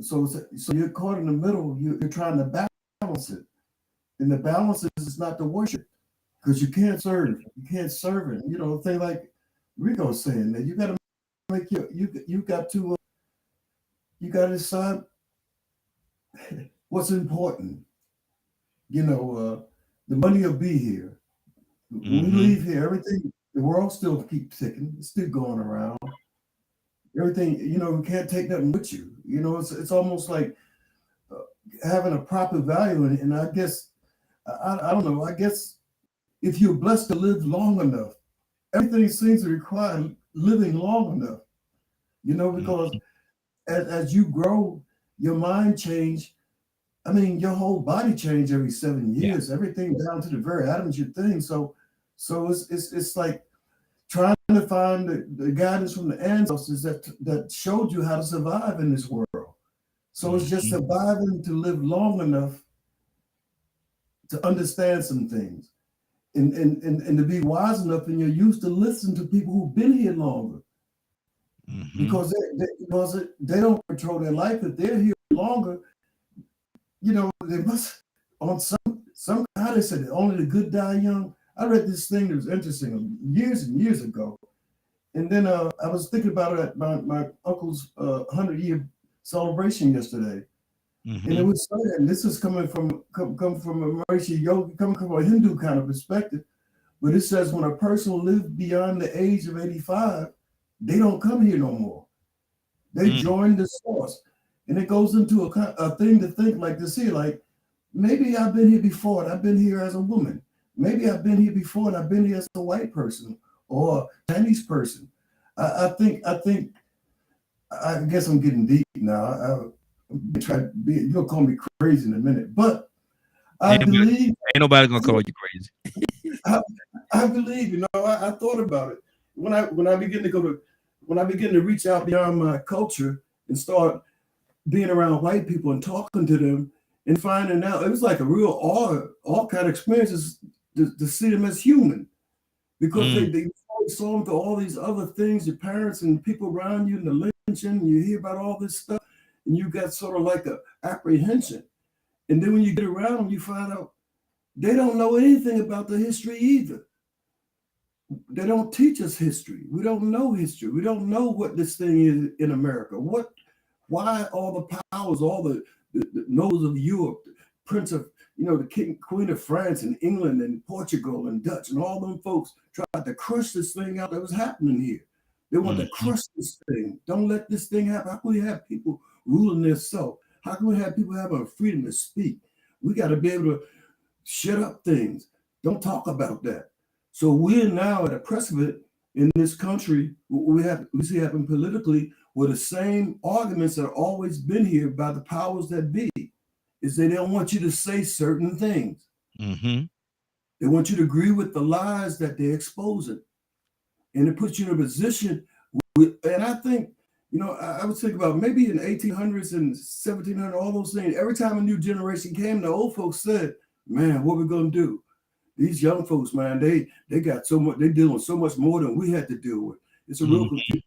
[SPEAKER 6] so you're caught in the middle. You're trying to balance it, and the balance is not to worship because you can't serve. You can't serve it. You know, thing like Rico's saying that you got to make you got to you got to decide what's important. You know, the money will be here. When we leave here, everything, the world still keeps ticking. It's still going around. Everything, you know, you can't take nothing with you. You know, it's almost like uh, having a proper value. And I guess, I don't know, I guess if you're blessed to live long enough, everything seems to require living long enough, you know, because as you grow, your mind change. I mean, your whole body change every 7 years, everything down to the very atoms you think. So it's like trying to find the guidance from the ancestors that showed you how to survive in this world. So it's just surviving to live long enough to understand some things and to be wise enough in your youth to listen to people who've been here longer. Because they don't control their life. If they're here longer, you know, they must on some how they said it, only the good die young. I read this thing that was interesting years and years ago. And then I was thinking about it at my uncle's 100-year celebration yesterday. And it was saying, and this is coming from a Maharishi Yogi, coming from a Hindu kind of perspective. But it says when a person lives beyond the age of 85, they don't come here no more. They join the source. And it goes into a thing to think like this here, like maybe I've been here before and I've been here as a woman. Maybe I've been here before and I've been here as a white person or Chinese person. I guess I'm getting deep now. You'll call me crazy in a minute, but I believe
[SPEAKER 1] ain't nobody gonna call you crazy.
[SPEAKER 6] I believe, you know, I thought about it when I begin to reach out beyond my culture and start being around white people and talking to them and finding out it was like a real all kind of experiences to see them as human because they saw them through all these other things, your parents and people around you and the lynching, you hear about all this stuff and you got sort of like a apprehension. And then when you get around them, you find out they don't know anything about the history either. They don't teach us history. We don't know history. We don't know what this thing is in America. Why all the powers, all the nobles of Europe, the Prince of, you know, the King, Queen of France and England and Portugal and Dutch and all them folks tried to crush this thing out that was happening here. They want to crush this thing. Don't let this thing happen. How can we have people ruling themselves? How can we have people having freedom to speak? We got to be able to shut up things. Don't talk about that. So we're now at a precipice in this country. We see happen politically where the same arguments that have always been here by the powers that be is they don't want you to say certain things. They want you to agree with the lies that they're exposing, and it puts you in a position. And I think, you know, I was thinking about maybe in 1800s and 1700, all those things. Every time a new generation came, the old folks said, "Man, what we gonna do? These young folks, man, they got so much. They're dealing with so much more than we had to deal with. It's a real confusion.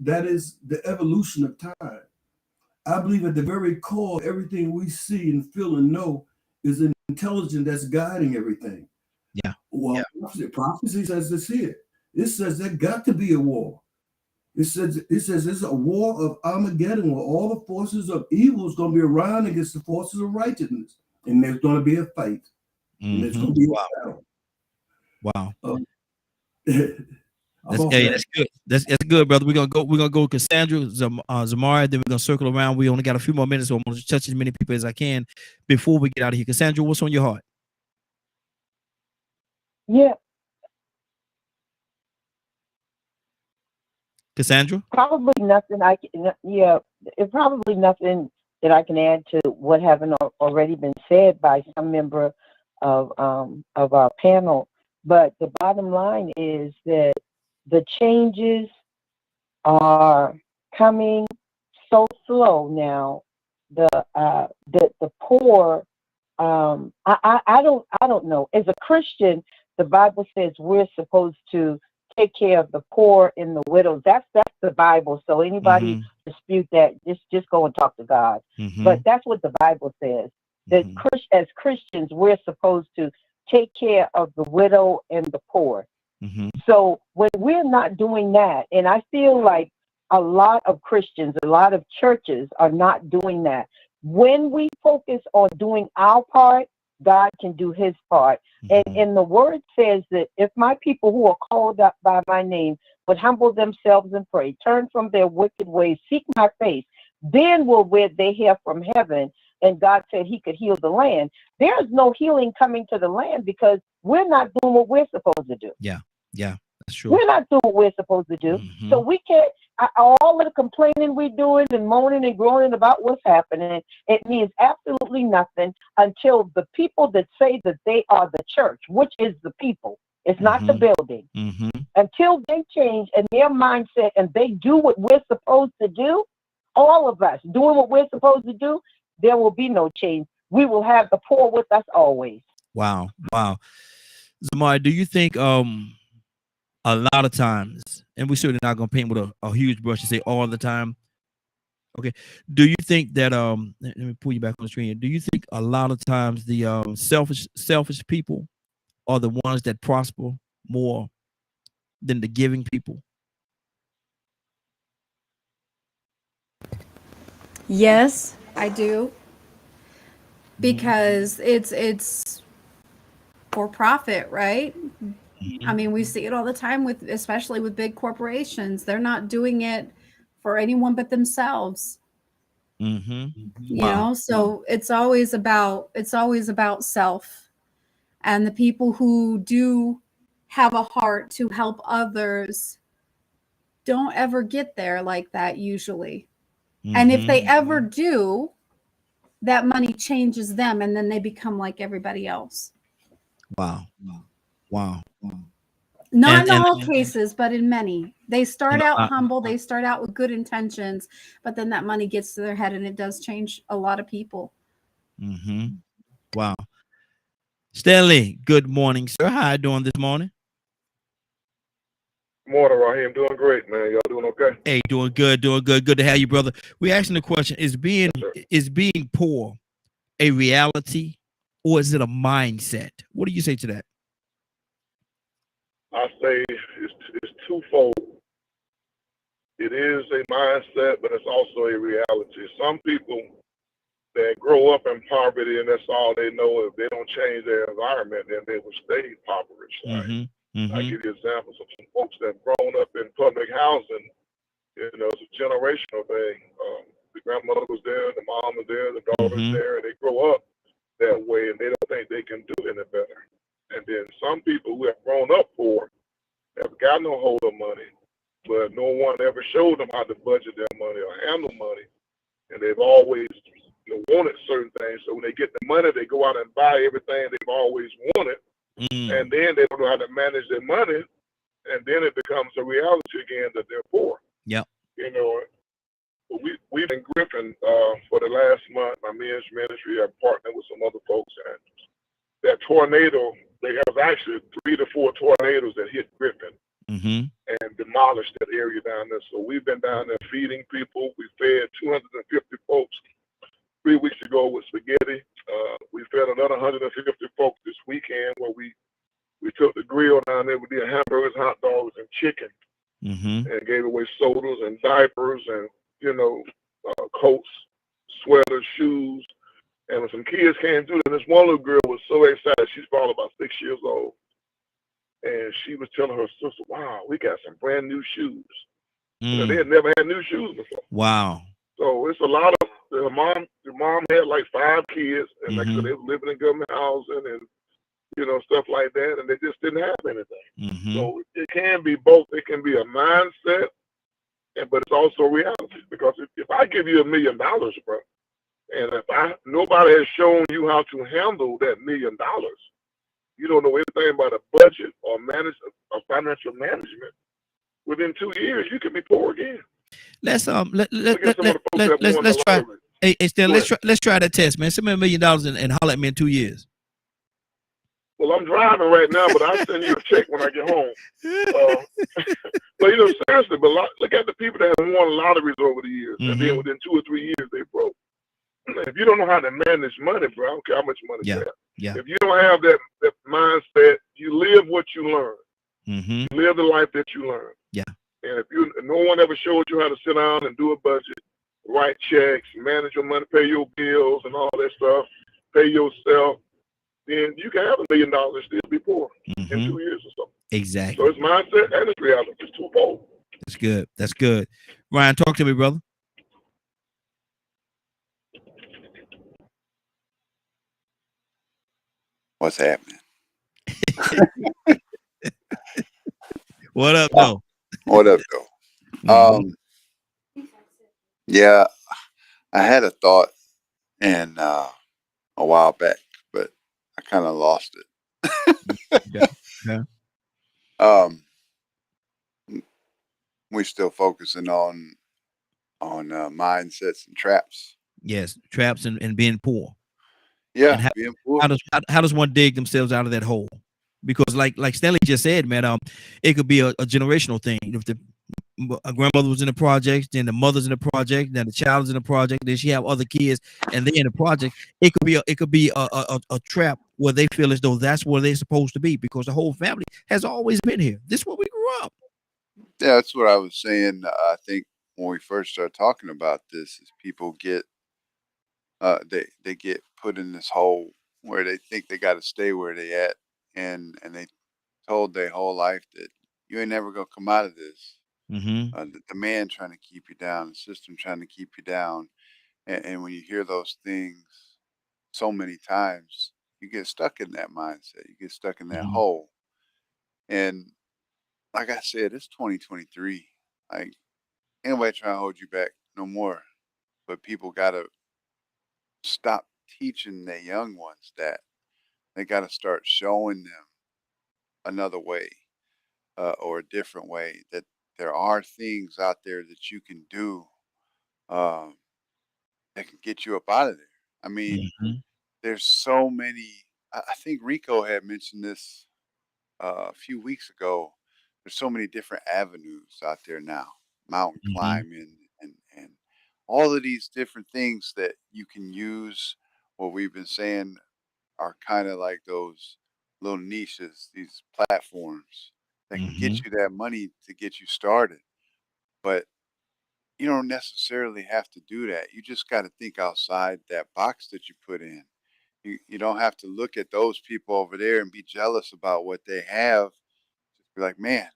[SPEAKER 6] That is the evolution of time. I believe at the very core, everything we see and feel and know is an intelligence that's guiding everything.
[SPEAKER 1] Yeah.
[SPEAKER 6] Well, prophecy says this here. It says there got to be a war. It says it's a war of Armageddon where all the forces of evil is going to be around against the forces of righteousness, and there's going to be a fight. And there's going to be a battle.
[SPEAKER 1] Wow.
[SPEAKER 6] That's
[SPEAKER 1] good. That's good, brother. We're gonna go Cassandra, Zamara, then we're gonna circle around. We only got a few more minutes, so I'm gonna touch as many people as I can before we get out of here. Cassandra, what's on your heart?
[SPEAKER 11] Yeah.
[SPEAKER 1] Cassandra?
[SPEAKER 11] Probably nothing it's probably nothing that I can add to what haven't already been said by some member of our panel. But the bottom line is that the changes are coming so slow now. The poor. I don't know. As a Christian, the Bible says we're supposed to take care of the poor and the widows. That's the Bible. So anybody dispute that, just go and talk to God. But that's what the Bible says. That as Christians, we're supposed to take care of the widow and the poor. So when we're not doing that, and I feel like a lot of Christians, a lot of churches are not doing that. When we focus on doing our part, God can do his part. And the word says that if my people who are called up by my name would humble themselves and pray, turn from their wicked ways, seek my face, then will they hear from heaven. And God said he could heal the land. There's no healing coming to the land because we're not doing what we're supposed to do.
[SPEAKER 1] Yeah, that's true.
[SPEAKER 11] We're not doing what we're supposed to do. So we can't, all of the complaining we're doing and moaning and groaning about what's happening, it means absolutely nothing until the people that say that they are the church, which is the people, it's not the building. Until they change in their mindset and they do what we're supposed to do, all of us doing what we're supposed to do, there will be no change. We will have the poor with us always.
[SPEAKER 1] Wow. Zamari, do you think a lot of times, and we're certainly not going to paint with a huge brush and say all the time, okay, do you think that let me pull you back on the screen, do you think a lot of times the selfish people are the ones that prosper more than the giving people?
[SPEAKER 2] Yes, I do. Because it's for profit, right? I mean, we see it all the time with, especially with big corporations. They're not doing it for anyone but themselves. You know, so it's always about self. And the people who do have a heart to help others don't ever get there like that usually. And if they ever do, that money changes them and then they become like everybody else.
[SPEAKER 1] Wow.
[SPEAKER 2] Not in all cases, but in many. They start out humble, they start out with good intentions, but then that money gets to their head and it does change a lot of people.
[SPEAKER 1] Wow. Stanley, good morning, sir. How you doing this morning?
[SPEAKER 12] Morning, Raheem. Doing great, man. Y'all doing okay?
[SPEAKER 1] Hey, doing good. Good to have you, brother. We're asking the question, is being poor a reality or is it a mindset? What do you say to that?
[SPEAKER 12] I say it's twofold. It is a mindset, but it's also a reality. Some people that grow up in poverty and that's all they know, if they don't change their environment, then they will stay impoverished. Right? I give you examples of some folks that have grown up in public housing. You know, it's a generational thing. The grandmother was there, the mom was there, the daughter's there, and they grow up that way, and they don't think they can do any better. And then some people who have grown up poor have got no hold of money, but no one ever showed them how to budget their money or handle money, and they've always wanted certain things. So when they get the money, they go out and buy everything they've always wanted, and then they don't know how to manage their money, and then it becomes a reality again that they're poor.
[SPEAKER 1] Yep.
[SPEAKER 12] You know, we've been Griffin for the last month. My men's ministry, I partnered with some other folks, and that tornado, there was actually 3 to 4 tornadoes that hit Griffin and demolished that area down there. So we've been down there feeding people. We fed 250 folks 3 weeks ago with spaghetti. We fed another 150 folks this weekend where we took the grill down there. We did hamburgers, hot dogs, and chicken, and gave away sodas and diapers and, coats, sweaters, shoes. And when some kids came through, and this one little girl was so excited. She's probably about 6 years old. And she was telling her sister, wow, we got some brand new shoes. They had never had new shoes before.
[SPEAKER 1] Wow.
[SPEAKER 12] So it's a lot of, the mom had like 5 kids, and like I said, they were living in government housing and, stuff like that, and they just didn't have anything. So it can be both. It can be a mindset, but it's also reality. Because if I give you $1 million, bro, and if nobody has shown you how to handle that $1 million, you don't know anything about a budget or financial management, within 2 years, you can be poor again.
[SPEAKER 1] Let's
[SPEAKER 12] Look at some of the folks that won the
[SPEAKER 1] try.
[SPEAKER 12] lottery.
[SPEAKER 1] Hey, Stan,
[SPEAKER 12] Go ahead.
[SPEAKER 1] let's try that test, man. Send me $1 million and holler at me in 2 years.
[SPEAKER 12] Well, I'm driving right now, but I'll send you a check when I get home. But seriously, but look at the people that have won lotteries over the years, and then within 2 or 3 years they broke. If you don't know how to manage money, bro, I don't care how much money you have.
[SPEAKER 1] Yeah.
[SPEAKER 12] If you don't have that mindset, you live what you learn.
[SPEAKER 1] Mm-hmm.
[SPEAKER 12] You live the life that you learn.
[SPEAKER 1] Yeah.
[SPEAKER 12] And if no one ever showed you how to sit down and do a budget, write checks, manage your money, pay your bills and all that stuff, pay yourself, then you can have $1 million and still be poor in 2 years or so.
[SPEAKER 1] Exactly.
[SPEAKER 12] So it's mindset and it's reality. It's twofold.
[SPEAKER 1] That's good. That's good. Ryan, talk to me, brother.
[SPEAKER 4] What's happening?
[SPEAKER 1] What up, though?
[SPEAKER 4] What up, though? Yeah, I had a thought and a while back, but I kind of lost it.
[SPEAKER 1] Yeah.
[SPEAKER 4] We still focusing on mindsets and traps.
[SPEAKER 1] Yes, traps and being poor.
[SPEAKER 4] Yeah,
[SPEAKER 1] and
[SPEAKER 4] being poor.
[SPEAKER 1] How does one dig themselves out of that hole? Because like Stanley just said, man, it could be a generational thing. If a grandmother was in the project, then the mother's in the project, then the child is in the project, then she have other kids, and they in the project. It could be a trap where they feel as though that's where they're supposed to be because the whole family has always been here. This is where we grew up.
[SPEAKER 4] Yeah, that's what I was saying. I think when we first started talking about this, is people get they get put in this hole where they think they got to stay where they at, and they told their whole life that you ain't never gonna come out of this. The man trying to keep you down, the system trying to keep you down, and when you hear those things so many times, you get stuck in that mindset. You get stuck in that hole, and like I said, it's 2023. Like, ain't nobody trying to hold you back no more. But people gotta stop teaching their young ones that. They gotta start showing them another way, or a different way. That there are things out there that you can do, um, that can get you up out of there. I mean, there's so many. I think Rico had mentioned this a few weeks ago. There's so many different avenues out there now, mountain climbing and all of these different things that you can use. What we've been saying are kind of like those little niches, these platforms that can get you that money to get you started. But you don't necessarily have to do that. You just got to think outside that box that you put in. You don't have to look at those people over there and be jealous about what they have. Just be like, man,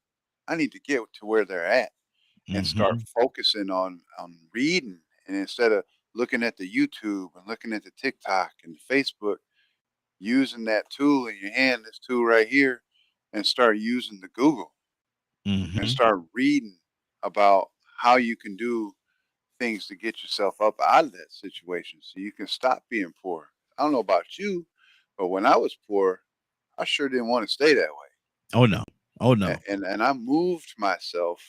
[SPEAKER 4] I need to get to where they're at and start focusing on reading. And instead of looking at the YouTube and looking at the TikTok and Facebook, using that tool in your hand, this tool right here, and start using the Google and start reading about how you can do things to get yourself up out of that situation so you can stop being poor. I don't know about you, but when I was poor, I sure didn't want to stay that way.
[SPEAKER 1] Oh no. Oh no.
[SPEAKER 4] And I moved myself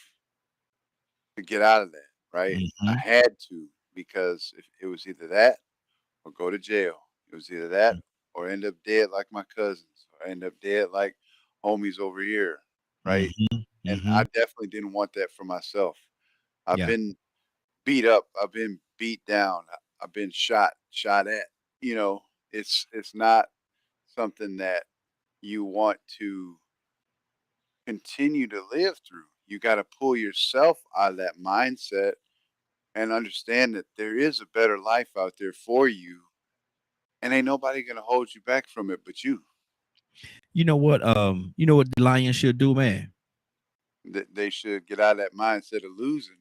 [SPEAKER 4] to get out of that, right? I had to, because if it was either that or go to jail. It was either that or end up dead like my cousins, or end up dead like homies over here, right? And I definitely didn't want that for myself. I've been beat up. I've been beat down. I've been shot at. You know, it's not something that you want to continue to live through. You got to pull yourself out of that mindset and understand that there is a better life out there for you, and ain't nobody gonna hold you back from it but you.
[SPEAKER 1] You know what the Lions should do, man?
[SPEAKER 4] They should get out of that mindset of losing.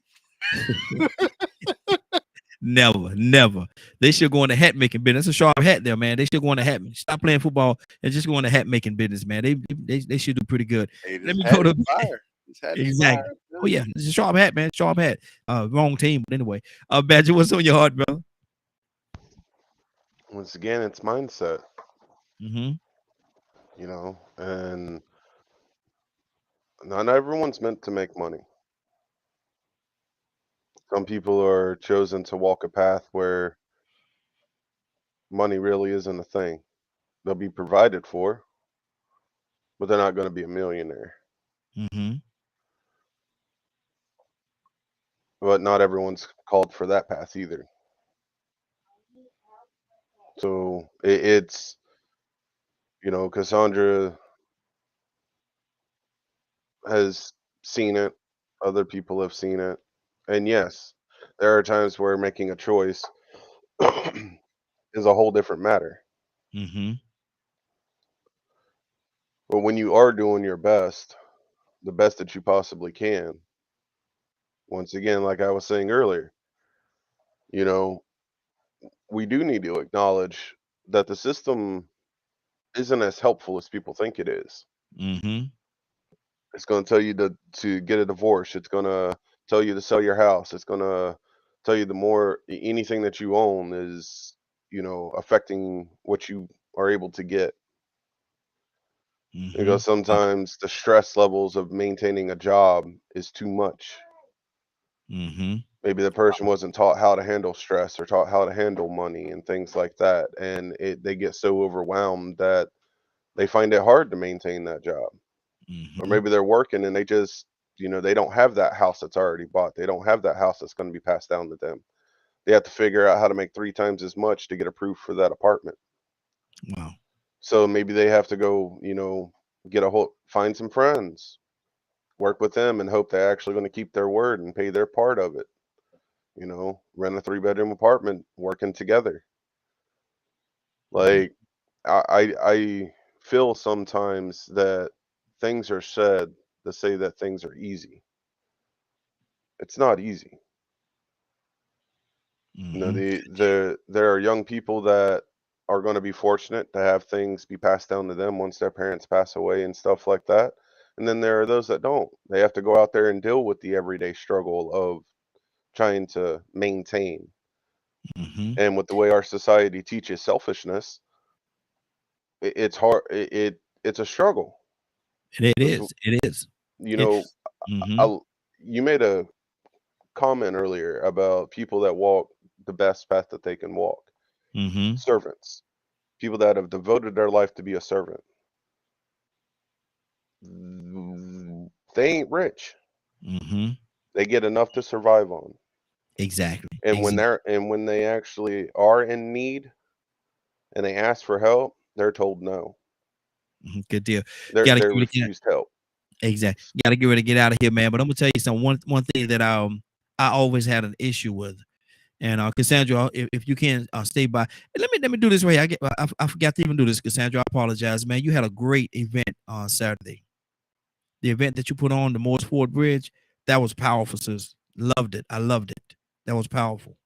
[SPEAKER 1] Never. They should go into hat making business. That's a sharp hat there, man. They should go into hat. Stop playing football and just go into hat making business, man. They should do pretty good.
[SPEAKER 4] Hey,
[SPEAKER 1] Let me
[SPEAKER 4] hat
[SPEAKER 1] go to
[SPEAKER 4] is fire. This hat is
[SPEAKER 1] exactly.
[SPEAKER 4] fire.
[SPEAKER 1] Oh yeah, it's a sharp hat, man. Sharp hat. Wrong team, but anyway. Badger, what's on your heart, bro?
[SPEAKER 3] Once again, it's mindset.
[SPEAKER 1] Mm-hmm.
[SPEAKER 3] You know, and Not everyone's meant to make money. Some people are chosen to walk a path where money really isn't a thing. They'll be provided for, but they're not going to be a millionaire.
[SPEAKER 1] Mm-hmm.
[SPEAKER 3] But not everyone's called for that path either. So it's, Cassandra has seen it, other people have seen it. And yes, there are times where making a choice is a whole different matter.
[SPEAKER 1] Mm-hmm.
[SPEAKER 3] But when you are doing your best, the best that you possibly can, once again, like I was saying earlier, you know, we do need to acknowledge that the system isn't as helpful as people think it is.
[SPEAKER 1] Mm-hmm.
[SPEAKER 3] It's going to tell you to get a divorce. It's going to tell you to sell your house. It's going to tell you the more anything that you own is, affecting what you are able to get.
[SPEAKER 1] Mm-hmm.
[SPEAKER 3] Because sometimes the stress levels of maintaining a job is too much.
[SPEAKER 1] Mm-hmm.
[SPEAKER 3] Maybe the person wasn't taught how to handle stress or taught how to handle money and things like that, and they get so overwhelmed that they find it hard to maintain that job. Or
[SPEAKER 1] Mm-hmm.
[SPEAKER 3] maybe they're working and they just, they don't have that house that's already bought. They don't have that house that's going to be passed down to them. They have to figure out how to make 3 times as much to get approved for that apartment.
[SPEAKER 1] Wow.
[SPEAKER 3] So maybe they have to go, find some friends, work with them, and hope they're actually going to keep their word and pay their part of it. Rent a 3-bedroom apartment, working together. Like, I feel sometimes that things are said to say that things are easy. It's not easy.
[SPEAKER 1] Mm-hmm.
[SPEAKER 3] There are young people that are going to be fortunate to have things be passed down to them once their parents pass away and stuff like that. And then there are those that don't. They have to go out there and deal with the everyday struggle of trying to maintain.
[SPEAKER 1] Mm-hmm.
[SPEAKER 3] And with the way our society teaches selfishness, it's hard. It's a struggle.
[SPEAKER 1] It
[SPEAKER 3] 'Cause,
[SPEAKER 1] is. It is.
[SPEAKER 3] you
[SPEAKER 1] It.
[SPEAKER 3] know,
[SPEAKER 1] Mm-hmm.
[SPEAKER 3] I, you made a comment earlier about people that walk the best path that they can walk.
[SPEAKER 1] Mm-hmm.
[SPEAKER 3] Servants, people that have devoted their life to be a servant. They ain't rich.
[SPEAKER 1] Mm-hmm.
[SPEAKER 3] They get enough to survive on.
[SPEAKER 1] Exactly.
[SPEAKER 3] And
[SPEAKER 1] Exactly.
[SPEAKER 3] when they actually are in need and they ask for help, they're told no.
[SPEAKER 1] Good deal. Got to
[SPEAKER 3] They're
[SPEAKER 1] get ready to get
[SPEAKER 3] refused help.
[SPEAKER 1] exactly. Got to get ready to get out of here, man. But I'm gonna tell you something. One thing that I always had an issue with, and Cassandra, if you can stay by, and let me do this right. I forgot to even do this, Cassandra. I apologize, man. You had a great event on Saturday. The event that you put on the Morse Ford Bridge, that was powerful, sis. Loved it. I loved it. That was powerful.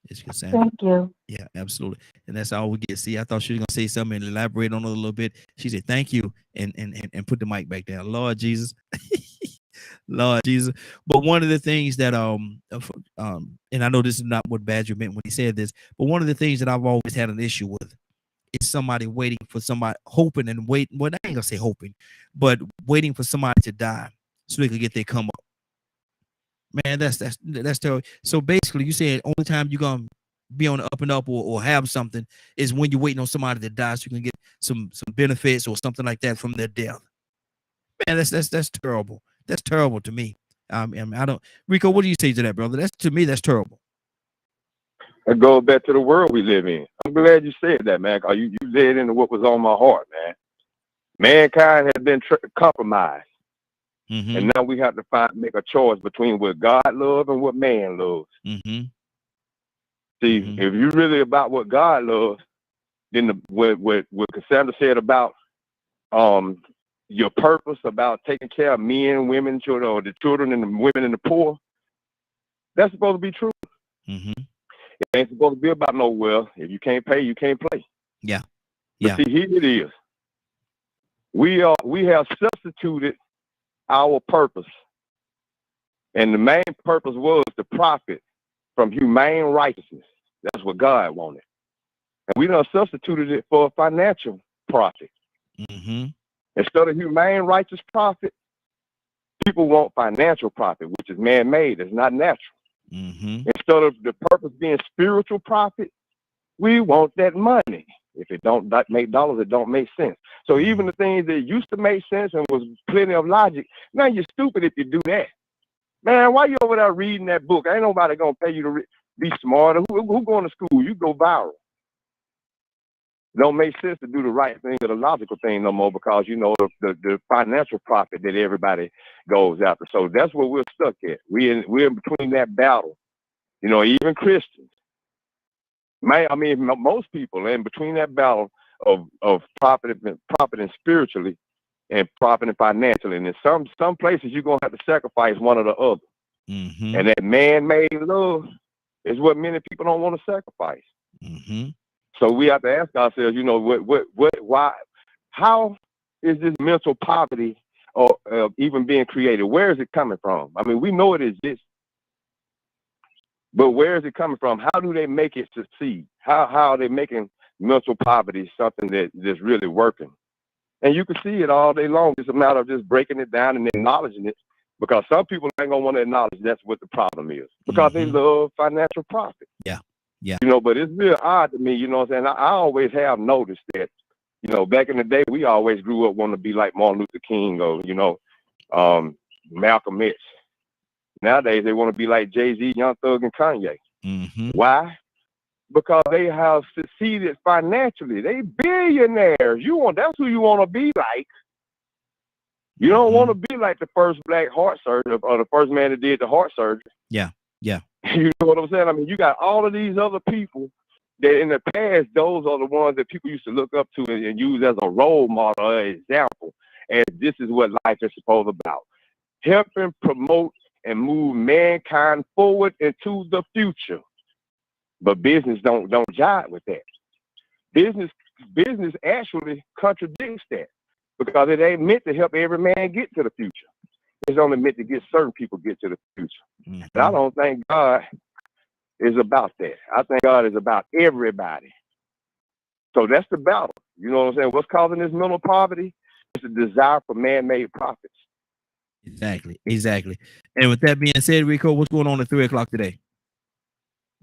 [SPEAKER 1] It's Cassandra.
[SPEAKER 11] Thank you.
[SPEAKER 1] Yeah, absolutely. And that's all we get. See, I thought she was gonna say something and elaborate on it a little bit. She said, "Thank you," and put the mic back down. Lord Jesus, Lord Jesus. But one of the things that and I know this is not what Badger meant when he said this, but one of the things that I've always had an issue with is somebody waiting for somebody, hoping and waiting. Well, I ain't gonna say hoping, but waiting for somebody to die so they could get their come up. Man, that's terrible. So basically, you said only time you're gonna be on the up and up or have something is when you're waiting on somebody to die so you can get some benefits or something like that from their death. Man, that's terrible. That's terrible to me. I don't, Rico. What do you say to that, brother? That's to me, that's terrible.
[SPEAKER 8] It goes back to the world we live in. I'm glad you said that, man. 'Cause you led into what was on my heart, man. Mankind has been compromised.
[SPEAKER 1] Mm-hmm.
[SPEAKER 8] And now we have to make a choice between what God loves and what man loves.
[SPEAKER 1] Mm-hmm.
[SPEAKER 8] See,
[SPEAKER 1] Mm-hmm.
[SPEAKER 8] if you're really about what God loves, then what Cassandra said about your purpose about taking care of men, women, children, or the children and the women and the poor, that's supposed to be true.
[SPEAKER 1] Mm-hmm.
[SPEAKER 8] It ain't supposed to be about no wealth. If you can't pay, you can't play.
[SPEAKER 1] Yeah.
[SPEAKER 8] But see, here it is. We have substituted our purpose. And the main purpose was to profit from humane righteousness. That's what God wanted. And we done substituted it for financial profit.
[SPEAKER 1] Mm-hmm.
[SPEAKER 8] Instead of humane, righteous profit, people want financial profit, which is man-made. It's not natural. Instead of the purpose being spiritual profit, we want that money. If it don't make dollars, it don't make sense. So even the things that used to make sense and was plenty of logic, now you're stupid if you do that. Man, why you over there reading that book? Ain't nobody gonna pay you to be smarter. Who going to school? You go viral. It don't make sense to do the right thing or the logical thing no more because you know the financial profit that everybody goes after. So that's where we're stuck at. We're in between that battle. You know, even Christians. Most people in between that battle of profiting spiritually and profiting financially. And in some places you're gonna have to sacrifice one or the other. And that man-made love is what many people don't want to sacrifice. So we have to ask ourselves, you know, why, how is this mental poverty or even being created? Where is it coming from? I mean, we know it exists. But where is it coming from? How do they make it succeed? How are they making mental poverty something that's really working? And you can see it all day long. It's a matter of just breaking it down and acknowledging it, because some people ain't gonna want to acknowledge that's what the problem is, because they love financial profit.
[SPEAKER 1] Yeah.
[SPEAKER 8] You know, but it's real odd to me, you know what I'm saying? I always have noticed that, you know, back in the day, we always grew up wanting to be like Martin Luther King or, you know, Malcolm X. Nowadays, they want to be like Jay-Z, Young Thug, and Kanye. Why? Because they have succeeded financially. They billionaires. That's who you want to be like. You don't want to be like the first black heart surgeon or the first man that did the heart surgery.
[SPEAKER 1] Yeah.
[SPEAKER 8] You know what I'm saying? I mean, you got all of these other people that in the past, those are the ones that people used to look up to and use as a role model or example. And this is what life is supposed about. Helping promote and move mankind forward into the future. But business don't jive with that. Business actually contradicts that, because it ain't meant to help every man get to the future. It's only meant to get certain people get to the future. And I don't think God is about that. I think God is about everybody. So that's the battle. You know what I'm saying? What's causing this mental poverty? It's a desire for man-made profits.
[SPEAKER 1] Exactly. And with that being said, Rico, what's going on at 3 o'clock today?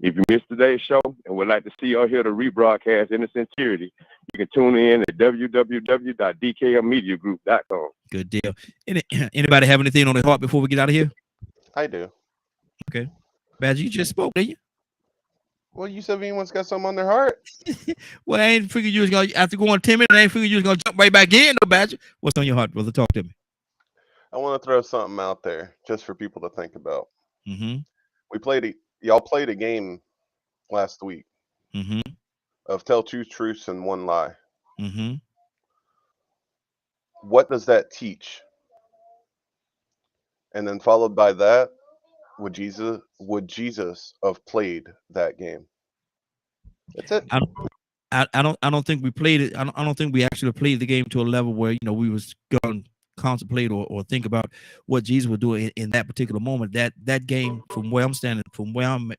[SPEAKER 8] If you missed today's show and would like to see or hear the rebroadcast in its entirety, you can tune in at www.dkmmediagroup.com.
[SPEAKER 1] Good deal. Anybody have anything on their heart before we get out of here?
[SPEAKER 3] I do.
[SPEAKER 1] Okay. Badger, you just spoke, didn't you?
[SPEAKER 3] Well, you said anyone's got something on their heart.
[SPEAKER 1] Well, I ain't figured you was going to, after going 10 minutes, I ain't figured you was going to jump right back in, no, Badger. What's on your heart, brother? Talk to me.
[SPEAKER 3] I want to throw something out there just for people to think about. Y'all played a game last week of tell two truths and one lie. What does that teach? And then followed by that, would Jesus have played that game? That's it.
[SPEAKER 1] I don't think we played it. I don't think we actually played the game to a level where, you know, we was going to contemplate or think about what Jesus would do in that particular moment. That game, from where I'm standing, from where I'm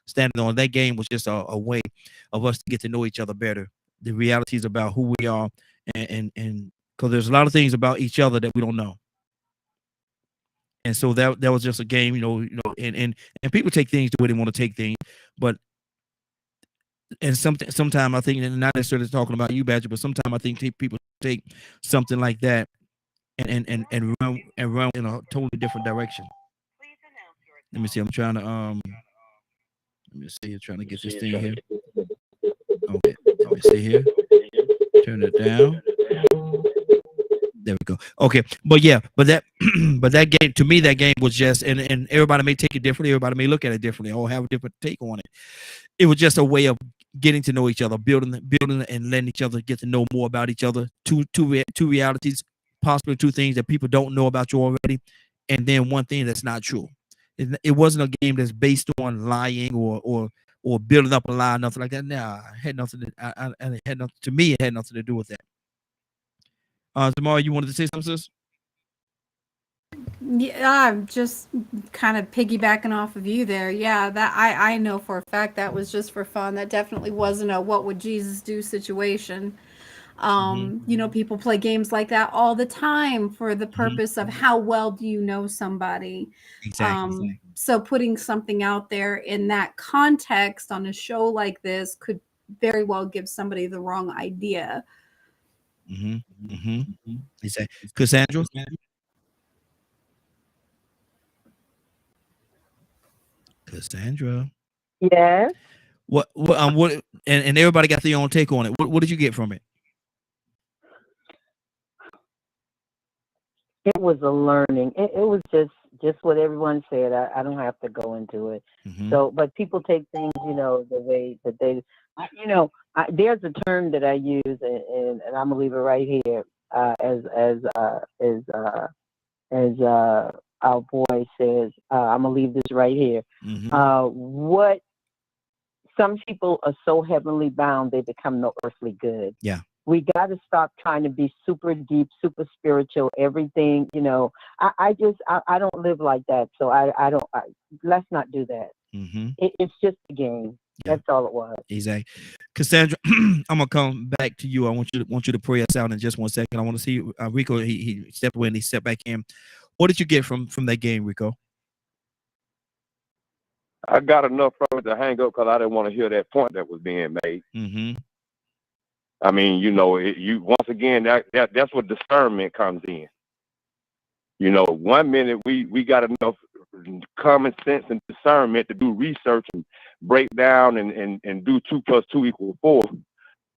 [SPEAKER 1] standing on, that game was just a way of us to get to know each other better. The realities about who we are, and because there's a lot of things about each other that we don't know. And so that was just a game, you know, and people take things the way they want to take things, but sometimes I think, and not necessarily talking about you, Badger, but sometimes I think people take something like that and run in a totally different direction. Let me see. I'm trying to let me see. I'm trying to get this thing here. Okay, let me see here. Turn it down. There we go. Okay, but that but that game, to me, that game was just, and everybody may take it differently. Everybody may look at it differently or have a different take on it. It was just a way of getting to know each other, building and letting each other get to know more about each other. Two realities, possibly two things that people don't know about you already, and then one thing that's not true. It wasn't a game that's based on lying or building up a lie, nothing like that. Nah, it had nothing. To me, it had nothing to do with that. Tamara, you wanted to say something, sis?
[SPEAKER 2] Yeah, I'm just kind of piggybacking off of you there. Yeah, that I know for a fact that was just for fun. That definitely wasn't a what would Jesus do situation. People play games like that all the time for the purpose of how well do you know somebody.
[SPEAKER 1] Exactly.
[SPEAKER 2] So putting something out there in that context on a show like this could very well give somebody the wrong idea.
[SPEAKER 1] Exactly. Cassandra? Cassandra.
[SPEAKER 11] Yes.
[SPEAKER 1] What and everybody got their own take on it. What did you get from it?
[SPEAKER 11] It was a learning. It was just what everyone said. I don't have to go into it. So, but people take things, the way that they, there's a term that I use, and I'm gonna leave it right here, as our boy says. I'm gonna leave this right here. What some people are so heavenly bound they become no earthly good.
[SPEAKER 1] Yeah.
[SPEAKER 11] We got to stop trying to be super deep, super spiritual, everything, I don't live like that. So let's not do that. It's just a game. Yeah. That's all it was.
[SPEAKER 1] Exactly. Cassandra, I'm going to come back to you. I want you to pray us out in just 1 second. I want to see Rico. He stepped away and he stepped back in. What did you get from that game, Rico?
[SPEAKER 8] I got enough from it to hang up because I didn't want to hear that point that was being made. I mean, you once again that's what discernment comes in. 1 minute we got enough common sense and discernment to do research and break down and do 2 + 2 = 4,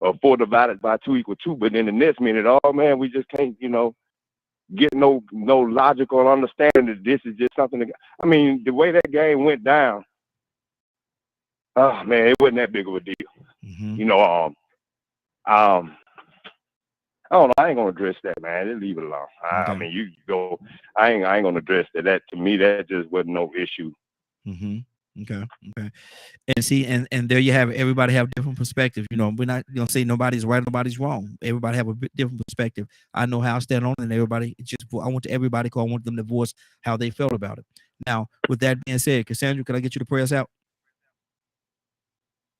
[SPEAKER 8] or 4 divided by 2 = 2. But then the next minute, oh man, we just can't, get no logical understanding that this is just something. I mean, the way that game went down, oh man, it wasn't that big of a deal. I don't know. I ain't gonna address that, man. Just leave it alone. I mean, you go. I ain't gonna address that. That to me, that just wasn't no issue.
[SPEAKER 1] Okay. And see, and there you have it. Everybody have different perspectives. We're not gonna say nobody's right, nobody's wrong. Everybody have a bit different perspective. I know how I stand on it, and everybody. I want everybody call. I want them to voice how they felt about it. Now, with that being said, Cassandra, can I get you to pray us out?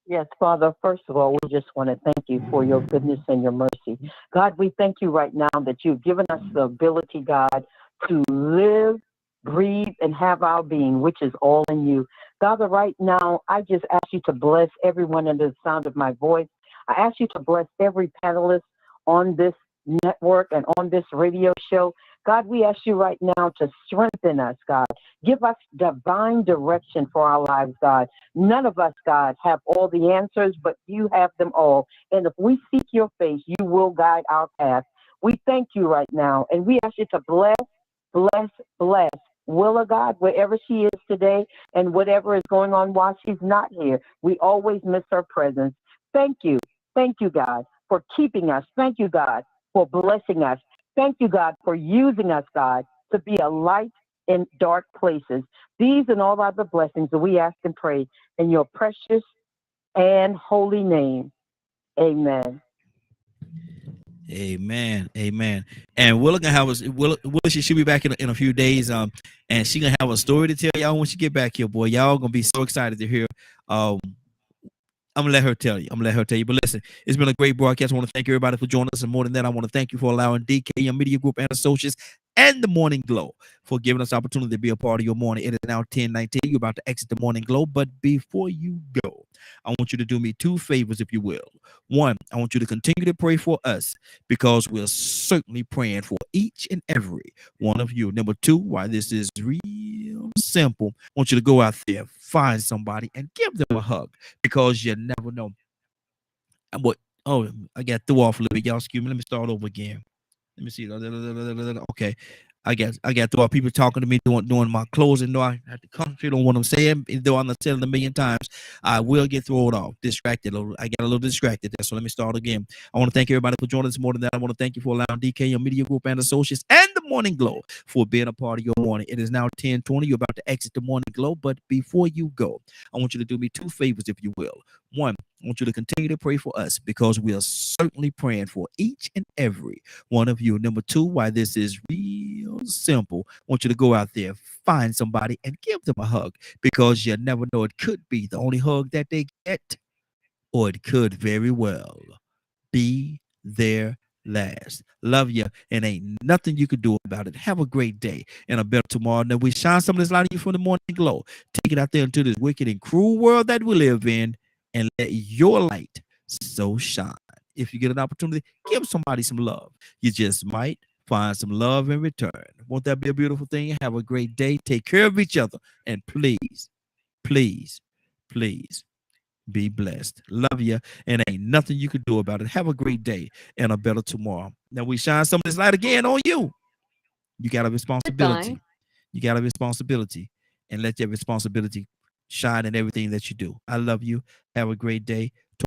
[SPEAKER 11] Yes, Father, first of all, we just want to thank you for your goodness and your mercy. God, we thank you right now that you've given us the ability, God, to live, breathe, and have our being, which is all in you. Father, right now, I just ask you to bless everyone under the sound of my voice. I ask you to bless every panelist on this network and on this radio show. God, we ask you right now to strengthen us, God. Give us divine direction for our lives, God. None of us, God, have all the answers, but you have them all. And if we seek your face, you will guide our path. We thank you right now, and we ask you to bless Willa, God, wherever she is today and whatever is going on while she's not here. We always miss her presence. Thank you, God, for keeping us. Thank you, God, for blessing us. Thank you, God, for using us, God, to be a light in dark places. These and all other blessings that we ask and pray in your precious and holy name. Amen.
[SPEAKER 1] Amen. And Willa gonna have us. Willa, she should be back in a few days. And she gonna have a story to tell y'all when she get back here, boy. Y'all gonna be so excited to hear. I'm gonna let her tell you. But listen, it's been a great broadcast. I want to thank everybody for joining us, and more than that, I want to thank you for allowing DK Media Group and Associates and the Morning Glow for giving us the opportunity to be a part of your morning. It is now 10:19. You're about to exit the Morning Glow, but before you go, I want you to do me 2 favors, if you will. 1, I want you to continue to pray for us because we're certainly praying for each and every one of you. Number 2, why this is real simple, I want you to go out there, find somebody, and give them a hug because you never know. I got threw off a little bit. Y'all excuse me. Let me start over again. Let me see. Okay. I got through people talking to me doing my closing. No, I have to concentrate on what I'm saying. Though I'm not telling a million times, I will get thrown off, distracted. I got a little distracted there. So let me start again. I want to thank everybody for joining us. More than that, I want to thank you for allowing DK Media Group and Associates and the Morning Glow for being a part of your morning. It is now 10:20. You're about to exit the Morning Glow, but before you go, I want you to do me 2 favors, if you will. 1, I want you to continue to pray for us because we are certainly praying for each and every one of you. Number 2, why this is real simple, I want you to go out there, find somebody, and give them a hug because you never know. It could be the only hug that they get, or it could very well be their last. Love you, and ain't nothing you could do about it. Have a great day and a better tomorrow. And then we shine some of this light on you from the morning glow. Take it out there into this wicked and cruel world that we live in, and let your light so shine. If you get an opportunity, give somebody some love. You just might find some love in return. Won't that be a beautiful thing? Have a great day. Take care of each other. And please, please, please be blessed. Love you. And ain't nothing you can do about it. Have a great day and a better tomorrow. Now we shine some of this light again on you. You got a responsibility. You got a responsibility. And let your responsibility shine in everything that you do. I love you. Have a great day.